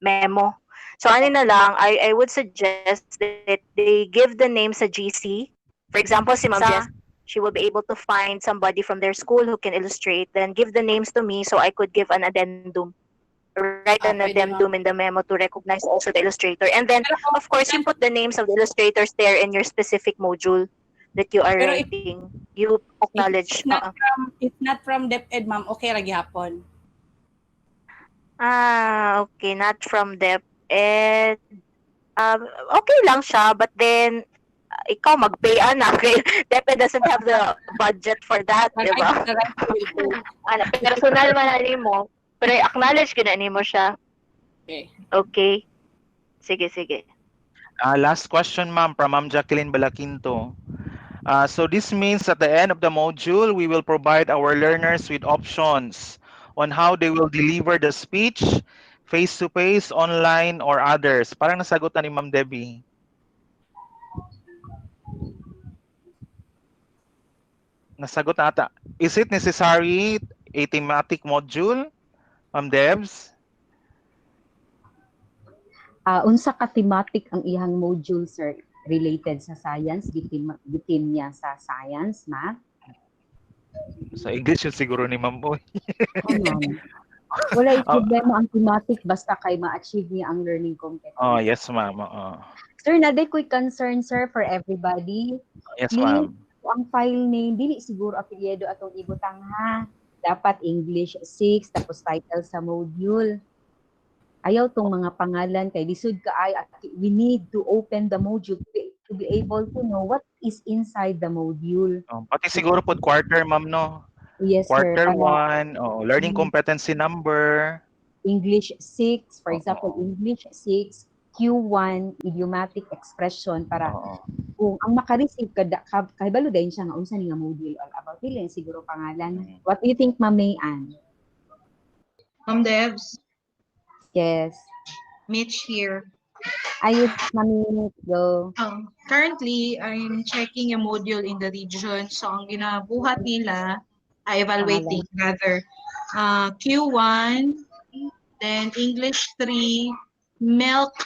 memo. So ano na lang, I would suggest that they give the name sa GC. For example, si Ma'am Jess, she will be able to find somebody from their school who can illustrate, then give the names to me so I could give an addendum. Write an Pwede, addendum ma'am. in the memo to recognize also the illustrator. And then, of course, you put the names of the illustrators there in your specific module that you are Pero writing. You acknowledge. it's not from DepEd, ma'am. Okay, ra gyapon. Okay, not from DepEd. Okay lang siya, but then, ikaw mag-pay anak. DepEd doesn't have the budget for that, di ba? The right will go. Personal man ani mo, pero acknowledge gina nimo siya. Okay. Okay. Sige. Last question, ma'am, from Ma'am Jacqueline Balaquinto. So this means at the end of the module, we will provide our learners with options on how they will deliver the speech, face-to-face, online, or others. Parang nasagot na ni Ma'am Debbie. Nasagot na ata. Is it necessary a thematic module, Ma'am Debs? Unsa ka thematic ang ihang module, sir? Related sa science, bitin niya sa science, ma? Sa English yun siguro ni Ma'am Boy. Ma'am. Wala problema ang thematic basta kay ma-achieve niya ang learning competence. Oh, yes, ma'am. Sir, naday ko'y concern, sir, for everybody. Yes, Please, ma'am. ang file name, dili siguro apelyido atong ibutang ha. Dapat English 6, tapos title sa module. Ayaw tong mga pangalan kay lisod ka ay we need to open the module to be able to know what is inside the module. Pati siguro pod quarter, ma'am, no? Yes, Quarter sir. 1, learning competency number. English 6, for example, English 6, Q1, idiomatic expression para kung ang maka-receive kahibalo din siya nga unsa ni nga module all about dili siguro pangalan. What do you think, Ma'am Mayan? Ma'am Debs, Yes. Mitch here. Ayos, Ma'am, go. Currently, I'm checking a module in the region. So, ang ginabuhat nila, evaluating rather, Q1, then English 3, MELC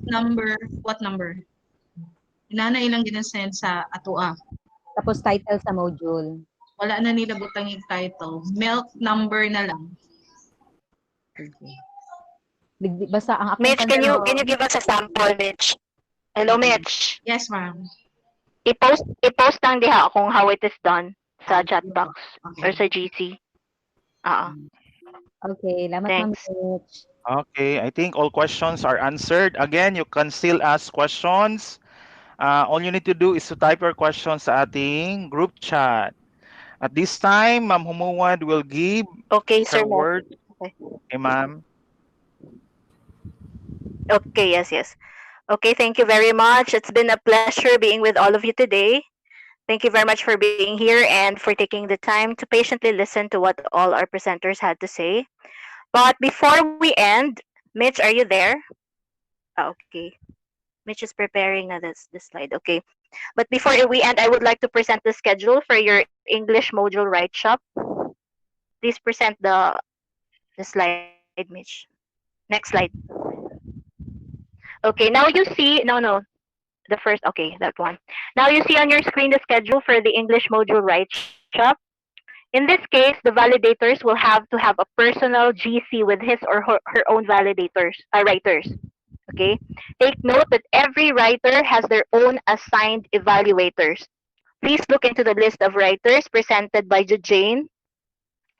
number, what number? Inana ilang ginasend sa atoa. Tapos title sa module. Wala na nila butang yung title. MELC number na lang. Basta ang akong Mitch, can you give us a sample, Mitch? Hello, Mitch. Yes, ma'am. I-post lang diha kung how it is done sa chat box or sa GC. Okay, salamat, Ma'am Mitch. Okay, I think all questions are answered. Again, you can still ask questions. All you need to do is to type your questions sa ating group chat. At this time, Ma'am Humuwad will give her word. Okay, ma'am. Okay, yes. Okay, thank you very much. It's been a pleasure being with all of you today. Thank you very much for being here and for taking the time to patiently listen to what all our presenters had to say. But before we end, Mitch, are you there? Okay. Mitch is preparing this slide. Okay. But before we end, I would like to present the schedule for your English module Writeshop. Please present the slide, Mitch. Next slide. Okay, now you see, no, the first, okay, that one. Now you see on your screen the schedule for the English module Writeshop. In this case, the validators will have to have a personal GC with his or her own writers. Okay, take note that every writer has their own assigned evaluators. Please look into the list of writers presented by Jane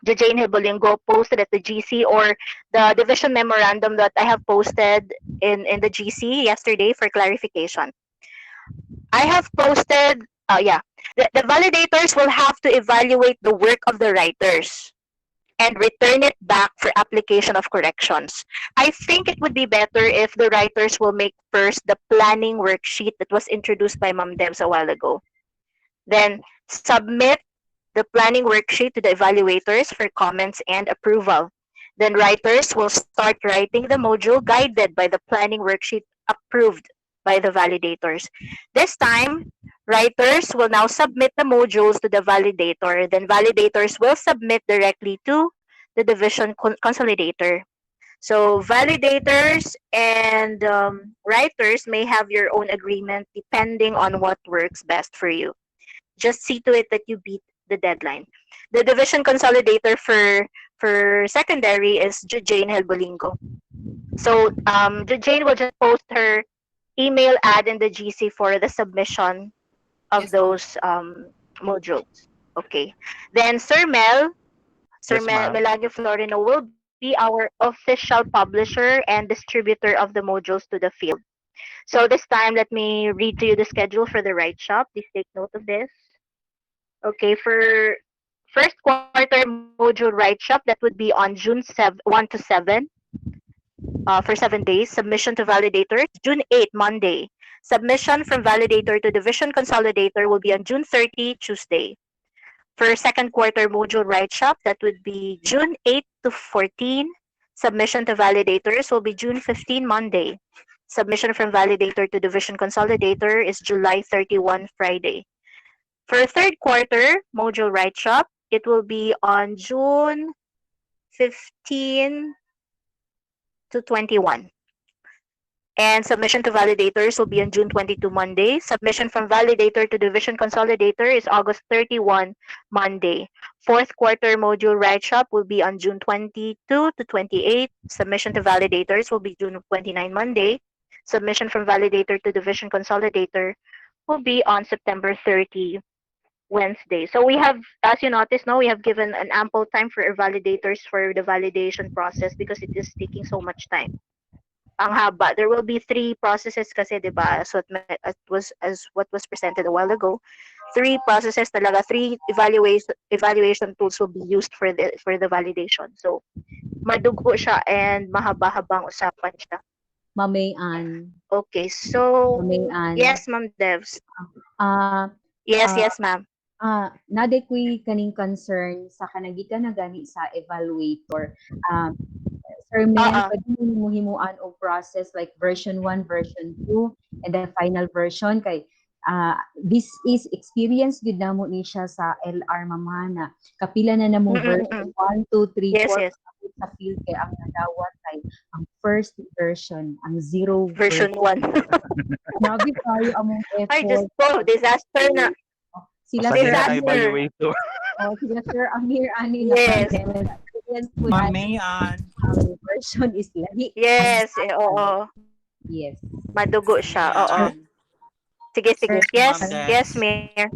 Hibolingo posted at the GC, or the division memorandum that I have posted in the GC yesterday for clarification. I have posted yeah, the validators will have to evaluate the work of the writers and return it back for application of corrections. I think it would be better if the writers will make first the planning worksheet that was introduced by Ma'am Debs a while ago. Then submit the planning worksheet to the evaluators for comments and approval. Then writers will start writing the module guided by the planning worksheet approved by the validators. This time, writers will now submit the modules to the validator. Then validators will submit directly to the division consolidator. So validators and writers may have your own agreement depending on what works best for you. Just see to it that you beat the deadline. The division consolidator for secondary is Jane Helbolingo. So Jane will just post her email ad in the GC for the submission of Yes, ma'am. those modules. Okay. Then Sir Mel, Yes, ma'am. Melanio Florino will be our official publisher and distributor of the modules to the field. So this time, let me read to you the schedule for the Writeshop. Please take note of this. Okay, for first quarter module Writeshop, that would be on June 1 to 7 for 7 days. Submission to validators, June 8, Monday. Submission from validator to division consolidator will be on June 30, Tuesday. For second quarter module Writeshop, that would be June 8 to 14. Submission to validators will be June 15, Monday. Submission from validator to division consolidator is July 31, Friday. For third quarter module Writeshop, it will be on June 15 to 21. And submission to validators will be on June 22, Monday. Submission from validator to division consolidator is August 31, Monday. Fourth quarter module Writeshop will be on June 22 to 28. Submission to validators will be June 29, Monday. Submission from validator to division consolidator will be on September 30, Wednesday. So we have, as you notice, no, we have given an ample time for our validators for the validation process because it is taking so much time. Ang haba. There will be 3 processes kasi, di ba? As what was presented a while ago. 3 processes talaga, 3 evaluation tools will be used for the validation. So madugo siya and mahaba-habang usapan siya. Mamayan. Okay, so Mamayan. yes, Ma'am Devs. Ah, Yes, ah, yes, ma'am. Nade ko'y kaning concern sa kanagika na gani sa evaluator. Sir Mel, pwede mo himuan og process like version 1, version 2, and then final version kay this is experience gud namo ni siya sa LR mamana. Kapila na namo version 1, 2, 3, Yes, 4 yes. sa field kay ang nadawat kay ang first version, ang zero Version 1. Grabe kayo among effort. Ay, just po, disaster na. Sila Pasagi Sir na Amir. evaluator. Sila Sir Amir ani Yes. Mamayan. Ang version is lahi. Yes, oo. Yes. Madugo siya, oo. Sige, sige. Yes, yes, Mayor.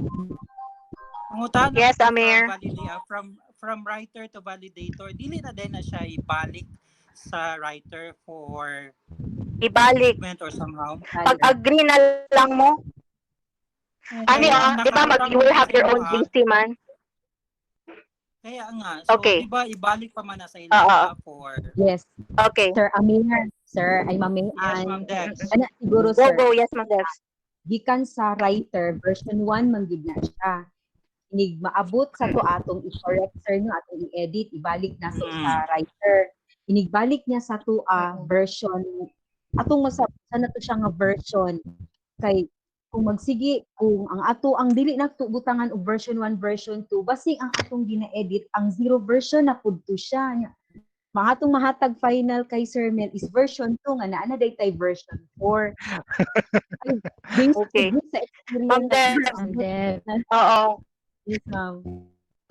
Pangutana Yes, ko Amir. from writer to validator, dili na din na siya ibalik sa writer for Ibalik. improvement or somehow. Pag-agree na lang mo. Ano di ba you will have your own GC man? Kaya nga, so Okay. di ba ibalik pa man na sa ilaha for... Yes. Okay. Sir Amir, sir, ay Ma'am Yes, Ma'am Dex. Ana, siguro, Go, sir. go. Yes, Ma'am Devs. Gikan sa writer, version 1, manggid na siya. Inig maabot sa to atong i-correct, sir, no, atong i-edit, ibalik na sa writer. Inigbalik niya sa to version, atong sa na to siya nga version. Kay, kung magsigi, kung ang ato ang dili na butangan og version 1, version 2, basing ang atong gina-edit, ang zero version na pud to siya. Mga atong mahatag final kay Sir Mel is version 2 nga naa na daytay version 4. Okay. Ma'am Devs. Oo. Yes, ma'am.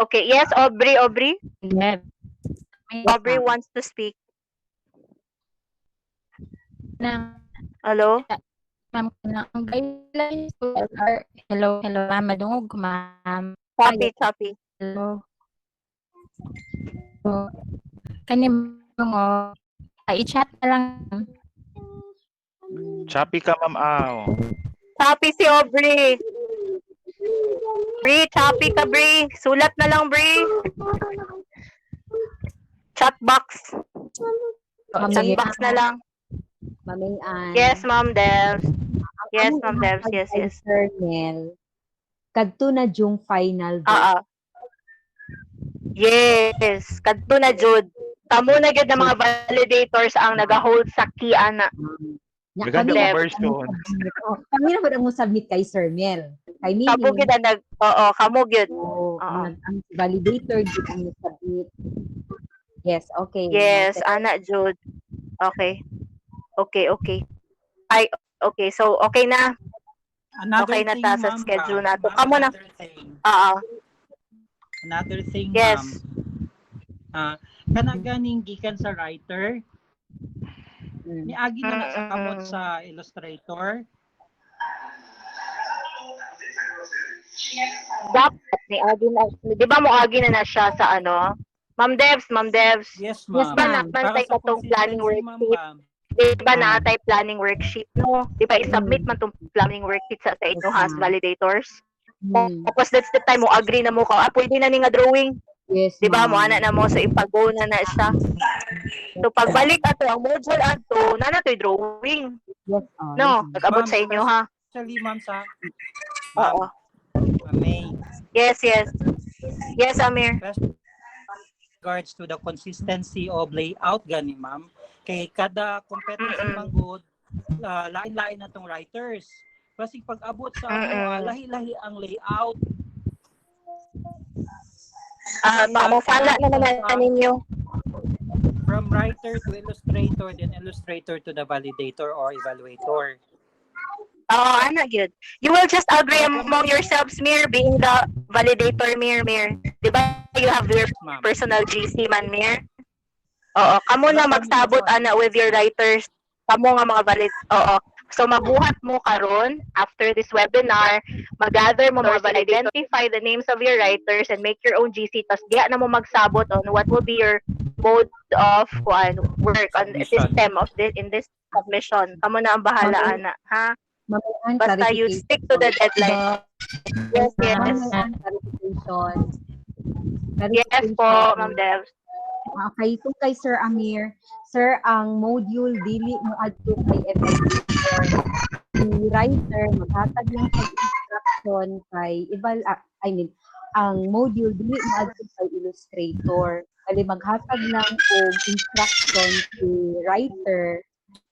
Okay. Yes, Aubrey. Yes. Aubrey wants to speak. Hello? Ma'am, ang guidelines po are, hello, ma'am, madungog, ma'am. Copy. Hello. So, kanin mo, i-chat na lang. Choppy ka, Ma'am Aw. Copy si Aubrey. Bri, choppy ka, Bri. Sulat na lang, Bri. Chat box. Chat Mamaya, box na lang. mamayan. Yes, Ma'am Devs. Yes, Among Ma'am Devs. ihatag Yes, kay yes. Sir Mel, kadto na jung final vote. Oo. Yes. Kadto na, Jud. Kamo na gyud ng mga validators ang nag-hold sa key, ana. Nya Bigan kami yung na Dev. po ang version. submit. Oh, kami na po ang submit kay Sir Mel. Kay Mimi. Kamo gyud ang oo, kamo gyud. Oo, Oo. ang validator gyud ang submit. Yes, okay. Yes, Noted. ana, Jud. Okay. Okay. Ay, okay. So, okay na. Another Okay na thing, ta sa ma'am, schedule ma'am, nato. Kamo na. another thing. Oo. Another thing, Yes. ma'am. Kana ganing gikan sa writer, niagi na nakabot sa illustrator. Dapat ni agi na. Di ba mo agi na siya sa ano? Ma'am Devs. Yes, Yes, ma'am. Ba ma'am. Para naantay sa ka tong planning consistency, ma'am, worksheet? ma'am. Di ba naantay planning worksheet no? Di ba i-submit Mm. man tong planning worksheet sa Yes, inyo has ma'am. validators? Mm. Tapos that's the time mo agree na mo ka, pwede na ni nga drawing. Yes, Di ba mo ma'am. ana na mo so ipago na siya. So pagbalik ato ang module ato, na to'y drawing. Yes, No, yes, nag-abot sa inyo ha. Especially, ma'am, Oo. May Yes. Yes, Amir. regards to the consistency of layout gani, ma'am. Kay kada competency manggod, lain-lain na tong writers. Kasi pag abot sa amo, lahi-lahi ang layout. Pamufala na naman ninyo. From writer to illustrator, then illustrator to the validator or evaluator. Oh, ana good. You will just agree among yourselves, Mir, being the validator, Mir. Di ba you have your personal GC man, Mir? Oo, kamo na magsabot ana with your writers. Kamo nga mga oo. So mabuhat mo karon after this webinar, mag-gather mo more identify the names of your writers and make your own GC. Tas diya na mo magsabot on what will be your mode of work on the system of this in this submission. Kamo na ang bahala ana, ha? Basta you stick to the deadline. Yes. Clarification. Yes po, Ma'am Dev. Okay, itong kay Sir Amir. Sir, ang module dili mo adto kay evaluator. Si writer maghatag lang sa instruction kay ang module dili mo adto kay illustrator. Kali maghatag lang og instruction si writer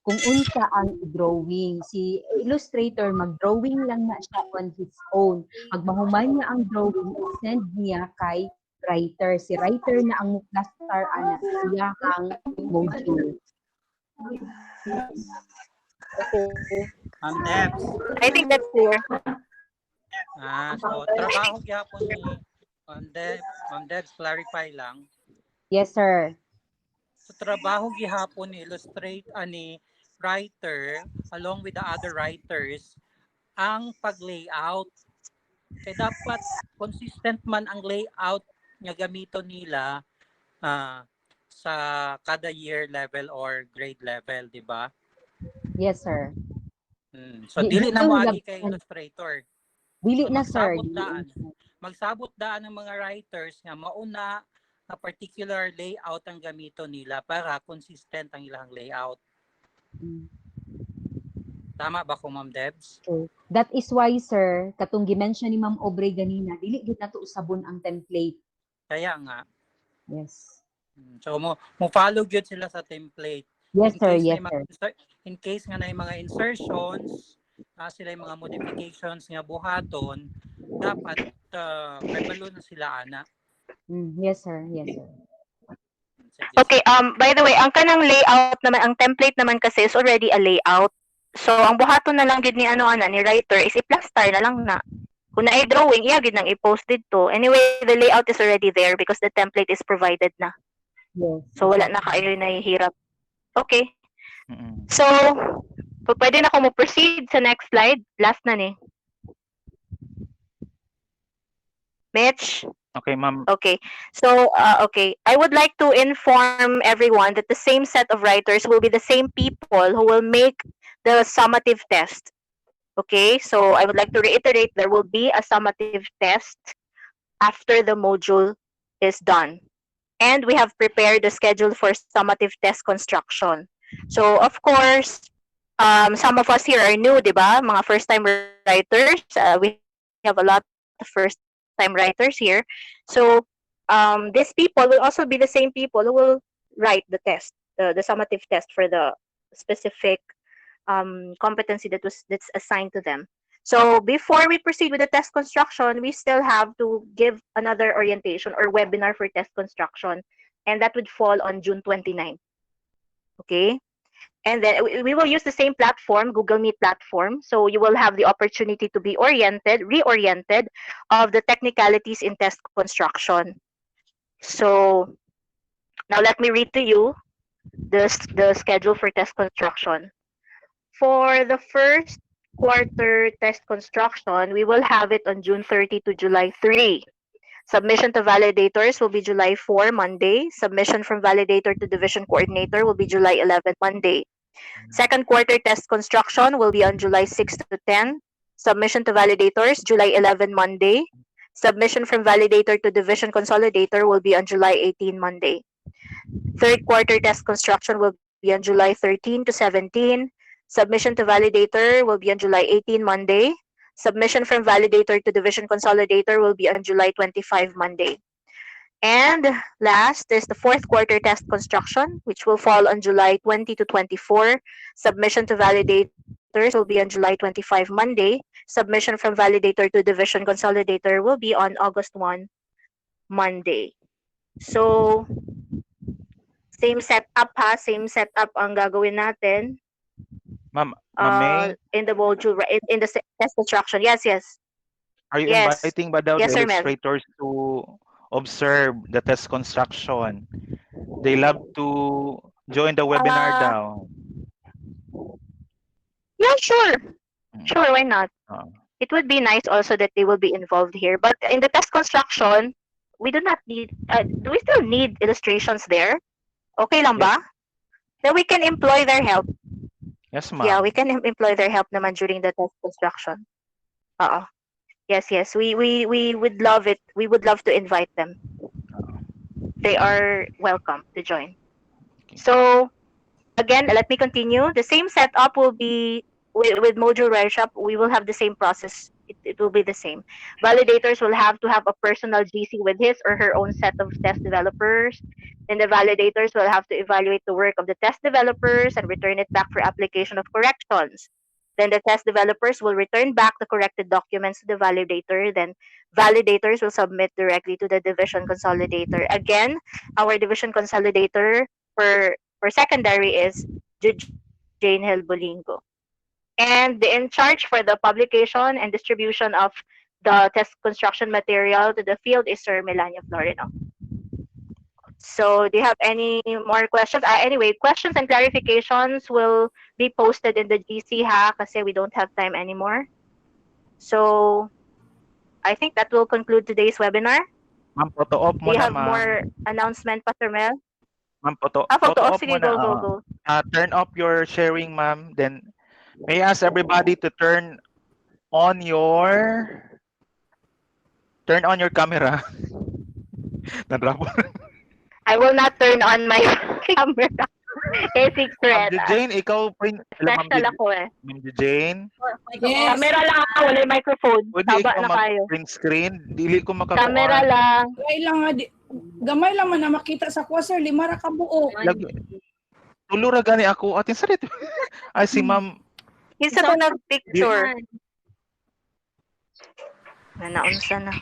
kung unsa ang drawing. Si illustrator mag-drawing lang na siya on his own. Magmahuman niya ang drawing, send niya kay writer. Si writer na ang muklastar ana siya ang module. Okay. Debs. I think that's clear. So trabaho gyapon ni Ma'am Debs, clarify lang. Yes, sir. So trabaho gihapon ni illustrate ani writer along with the other writers ang pag-layout. Kaya dapat consistent man ang layout nga gamito nila sa kada year level or grade level, di ba? Yes, sir. So dili na mo agi kay illustrator. Dili na, sir. Magsabot daan ng mga writers nga mauna na particular layout ang gamito nila para consistent ang ilang layout. Tama ba ko, Ma'am Debs? That is why, sir, katong gi-mention ni Ma'am Aubrey ganina, dili gid nato usabon ang template. Kaya nga. Yes. So mo follow gyud sila sa template. Yes, sir. Yes, sir. In case nga na mga insertions, sila yung mga modifications nga buhaton, dapat kabalo na sila ana. Yes, sir. Yes, sir. Okay, by the way, ang kanang layout naman, ang template naman kasi is already a layout. So, ang buhaton na lang gid ni ni writer is i-plaster na lang na. Kung na drawing, iya gid nang i-post dito. Anyway, the layout is already there because the template is provided na. Yes. So, wala na kayo nahihirap. Okay. So, pwede na ako mo-proceed sa next slide. Last na ni. Mitch? Okay, ma'am. Okay. So, okay. I would like to inform everyone that the same set of writers will be the same people who will make the summative test. Okay, so I would like to reiterate there will be a summative test after the module is done. And we have prepared the schedule for summative test construction. So of course, some of us here are new, di ba? Mga first-time writers. We have a lot of first-time writers here. So these people will also be the same people who will write the test, the summative test for the specific competency that's assigned to them. So before we proceed with the test construction, we still have to give another orientation or webinar for test construction, and that would fall on June 29th. Okay? And then we will use the same platform, Google Meet platform. So you will have the opportunity to be reoriented of the technicalities in test construction. So now let me read to you the schedule for test construction. For the first quarter test construction, we will have it on June 30 to July 3. Submission to validators will be July 4, Monday. Submission from validator to division coordinator will be July 11, Monday. Second quarter test construction will be on July 6 to 10. Submission to validators, July 11, Monday. Submission from validator to division consolidator will be on July 18, Monday. Third quarter test construction will be on July 13 to 17. Submission to validator will be on July 18, Monday. Submission from validator to division consolidator will be on July 25, Monday. And last is the fourth quarter test construction, which will fall on July 20 to 24. Submission to validators will be on July 25, Monday. Submission from validator to division consolidator will be on August 1, Monday. So, same setup ha, same setup ang gagawin natin. Ma'am May, In the module, in the test construction. Yes, yes. are you Yes. inviting ba daw Yes, the sir, Mel. illustrators to observe the test construction? They love to join the webinar daw. Yeah, sure. Sure, why not? Oh. It would be nice also that they will be involved here. But in the test construction, we do not need, do we still need illustrations there? Okay lang ba? Then we can employ their help. Yes, Yeah, ma'am. we can employ their help naman during the test construction. Yes, yes. We would love it. We would love to invite them. They are welcome to join. So again, let me continue. The same setup will be with module Writeshop. We will have the same process. It will be the same. Validators will have to have a personal GC with his or her own set of test developers. Then the validators will have to evaluate the work of the test developers and return it back for application of corrections. Then the test developers will return back the corrected documents to the validator. Then validators will submit directly to the division consolidator. Again, our division consolidator for secondary is Jane Hill Bolingo. And the in charge for the publication and distribution of the test construction material to the field is Sir Melania Florino. So do you have any more questions? Anyway, questions and clarifications will be posted in the GC ha kasi we don't have time anymore. So I think that will conclude today's webinar. Ma'am, photo op Do mo you na, have ma'am. more announcement, Pastor Mel? Ma'am, photo Photo op op. Sige, mo na. go, go. Turn off your sharing, ma'am. Then may I ask everybody to turn on your camera. I will not turn on my camera. Eh, secret. Ma'am Jane, ikaw Special ako eh. Ma'am Jane, Yes. Camera lang ako, wala yung microphone. pwede Taba ikaw na kayo. mag-print screen? Dili ko makakuha. Camera lang. Gamay lang man na makita sa kuha, sir. Lima ra ka buo. Tulo ra gani ako. Atin sa dito. Ay, si ma'am. Isa ba nag-picture? Naunsa na.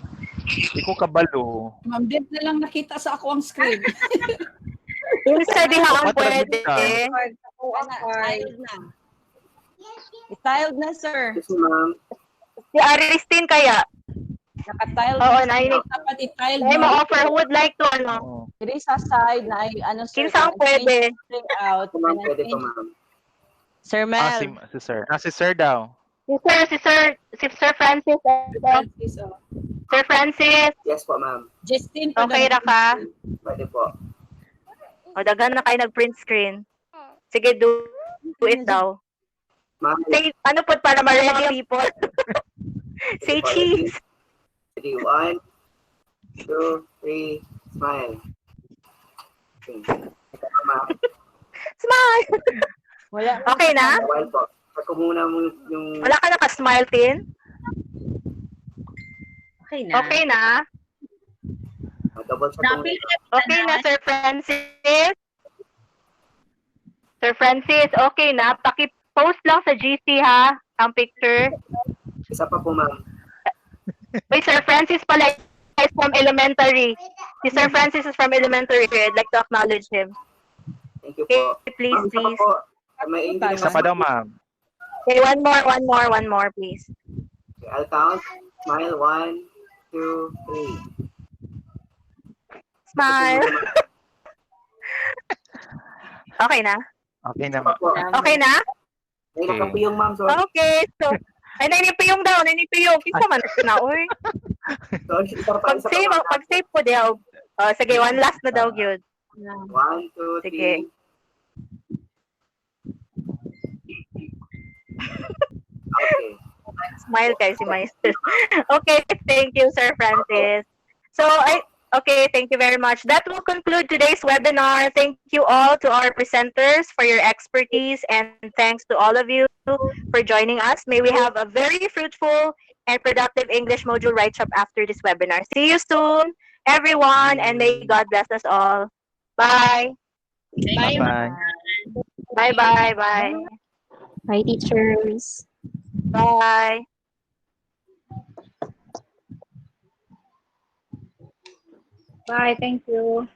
Hindi ko kabalo. Ma'am, din na lang nakita sa ako ang screen. Isa di ha pwede. Tiled na, sir. Si Aristine kaya? Naka-tiled Oo, na. Dapat i-tiled May ma-offer. Who would like to, ano? Diri sa side na ay, ano, sir. Kinsang pwede? Out. Pwede po, ma'am. Sir Mel. Si Sir. Si Sir daw. Si Sir Francis. Sir Francis. Yes po, ma'am. Justine. Okay ra ka? Pwede po. O, dagan na kayo nag-print screen. Sige, do it daw. Smile. Say, ano po para ma-ready ang people? Say cheese. Ready, 1, 2, 3, smile. Okay. Ito, ma'am. Smile! Wala. Okay na? Smile po. Check ko muna mo yung... Wala ka naka-smile, Tin? Okay na. Okay na? Double check ko muna. Okay na, Sir Francis? Sir Francis, okay na? Paki-post lang sa GC, ha? Ang picture. Isa pa po, ma'am. Wait, Sir Francis pala is from elementary. Si Sir Francis is from elementary. I'd like to acknowledge him. Thank you po. Okay, please, Ma'am, isa pa please. po. May English. Isa pa daw, ma'am. Okay, one more, please. Okay, I'll count. Smile, 1, 2, 3. Smile. Okay na? Okay na, ma'am. Okay na? May nakapiyong, ma'am. Sorry. Okay, so, ay, nainipiyong daw, nainipiyong. Kisa man na, uy. Pag-save po daw. Sige, one last na daw yun. 1, 2, 3. Sige. Okay. Smile kayo si Maestro. Okay, thank you, Sir Francis. So, okay, thank you very much. That will conclude today's webinar. Thank you all to our presenters for your expertise, and thanks to all of you for joining us. May we have a very fruitful and productive English module Writeshop after this webinar. See you soon, everyone, and may God bless us all. Bye. Bye-bye. Bye-bye. Bye. Bye, teachers. Bye. Bye, thank you.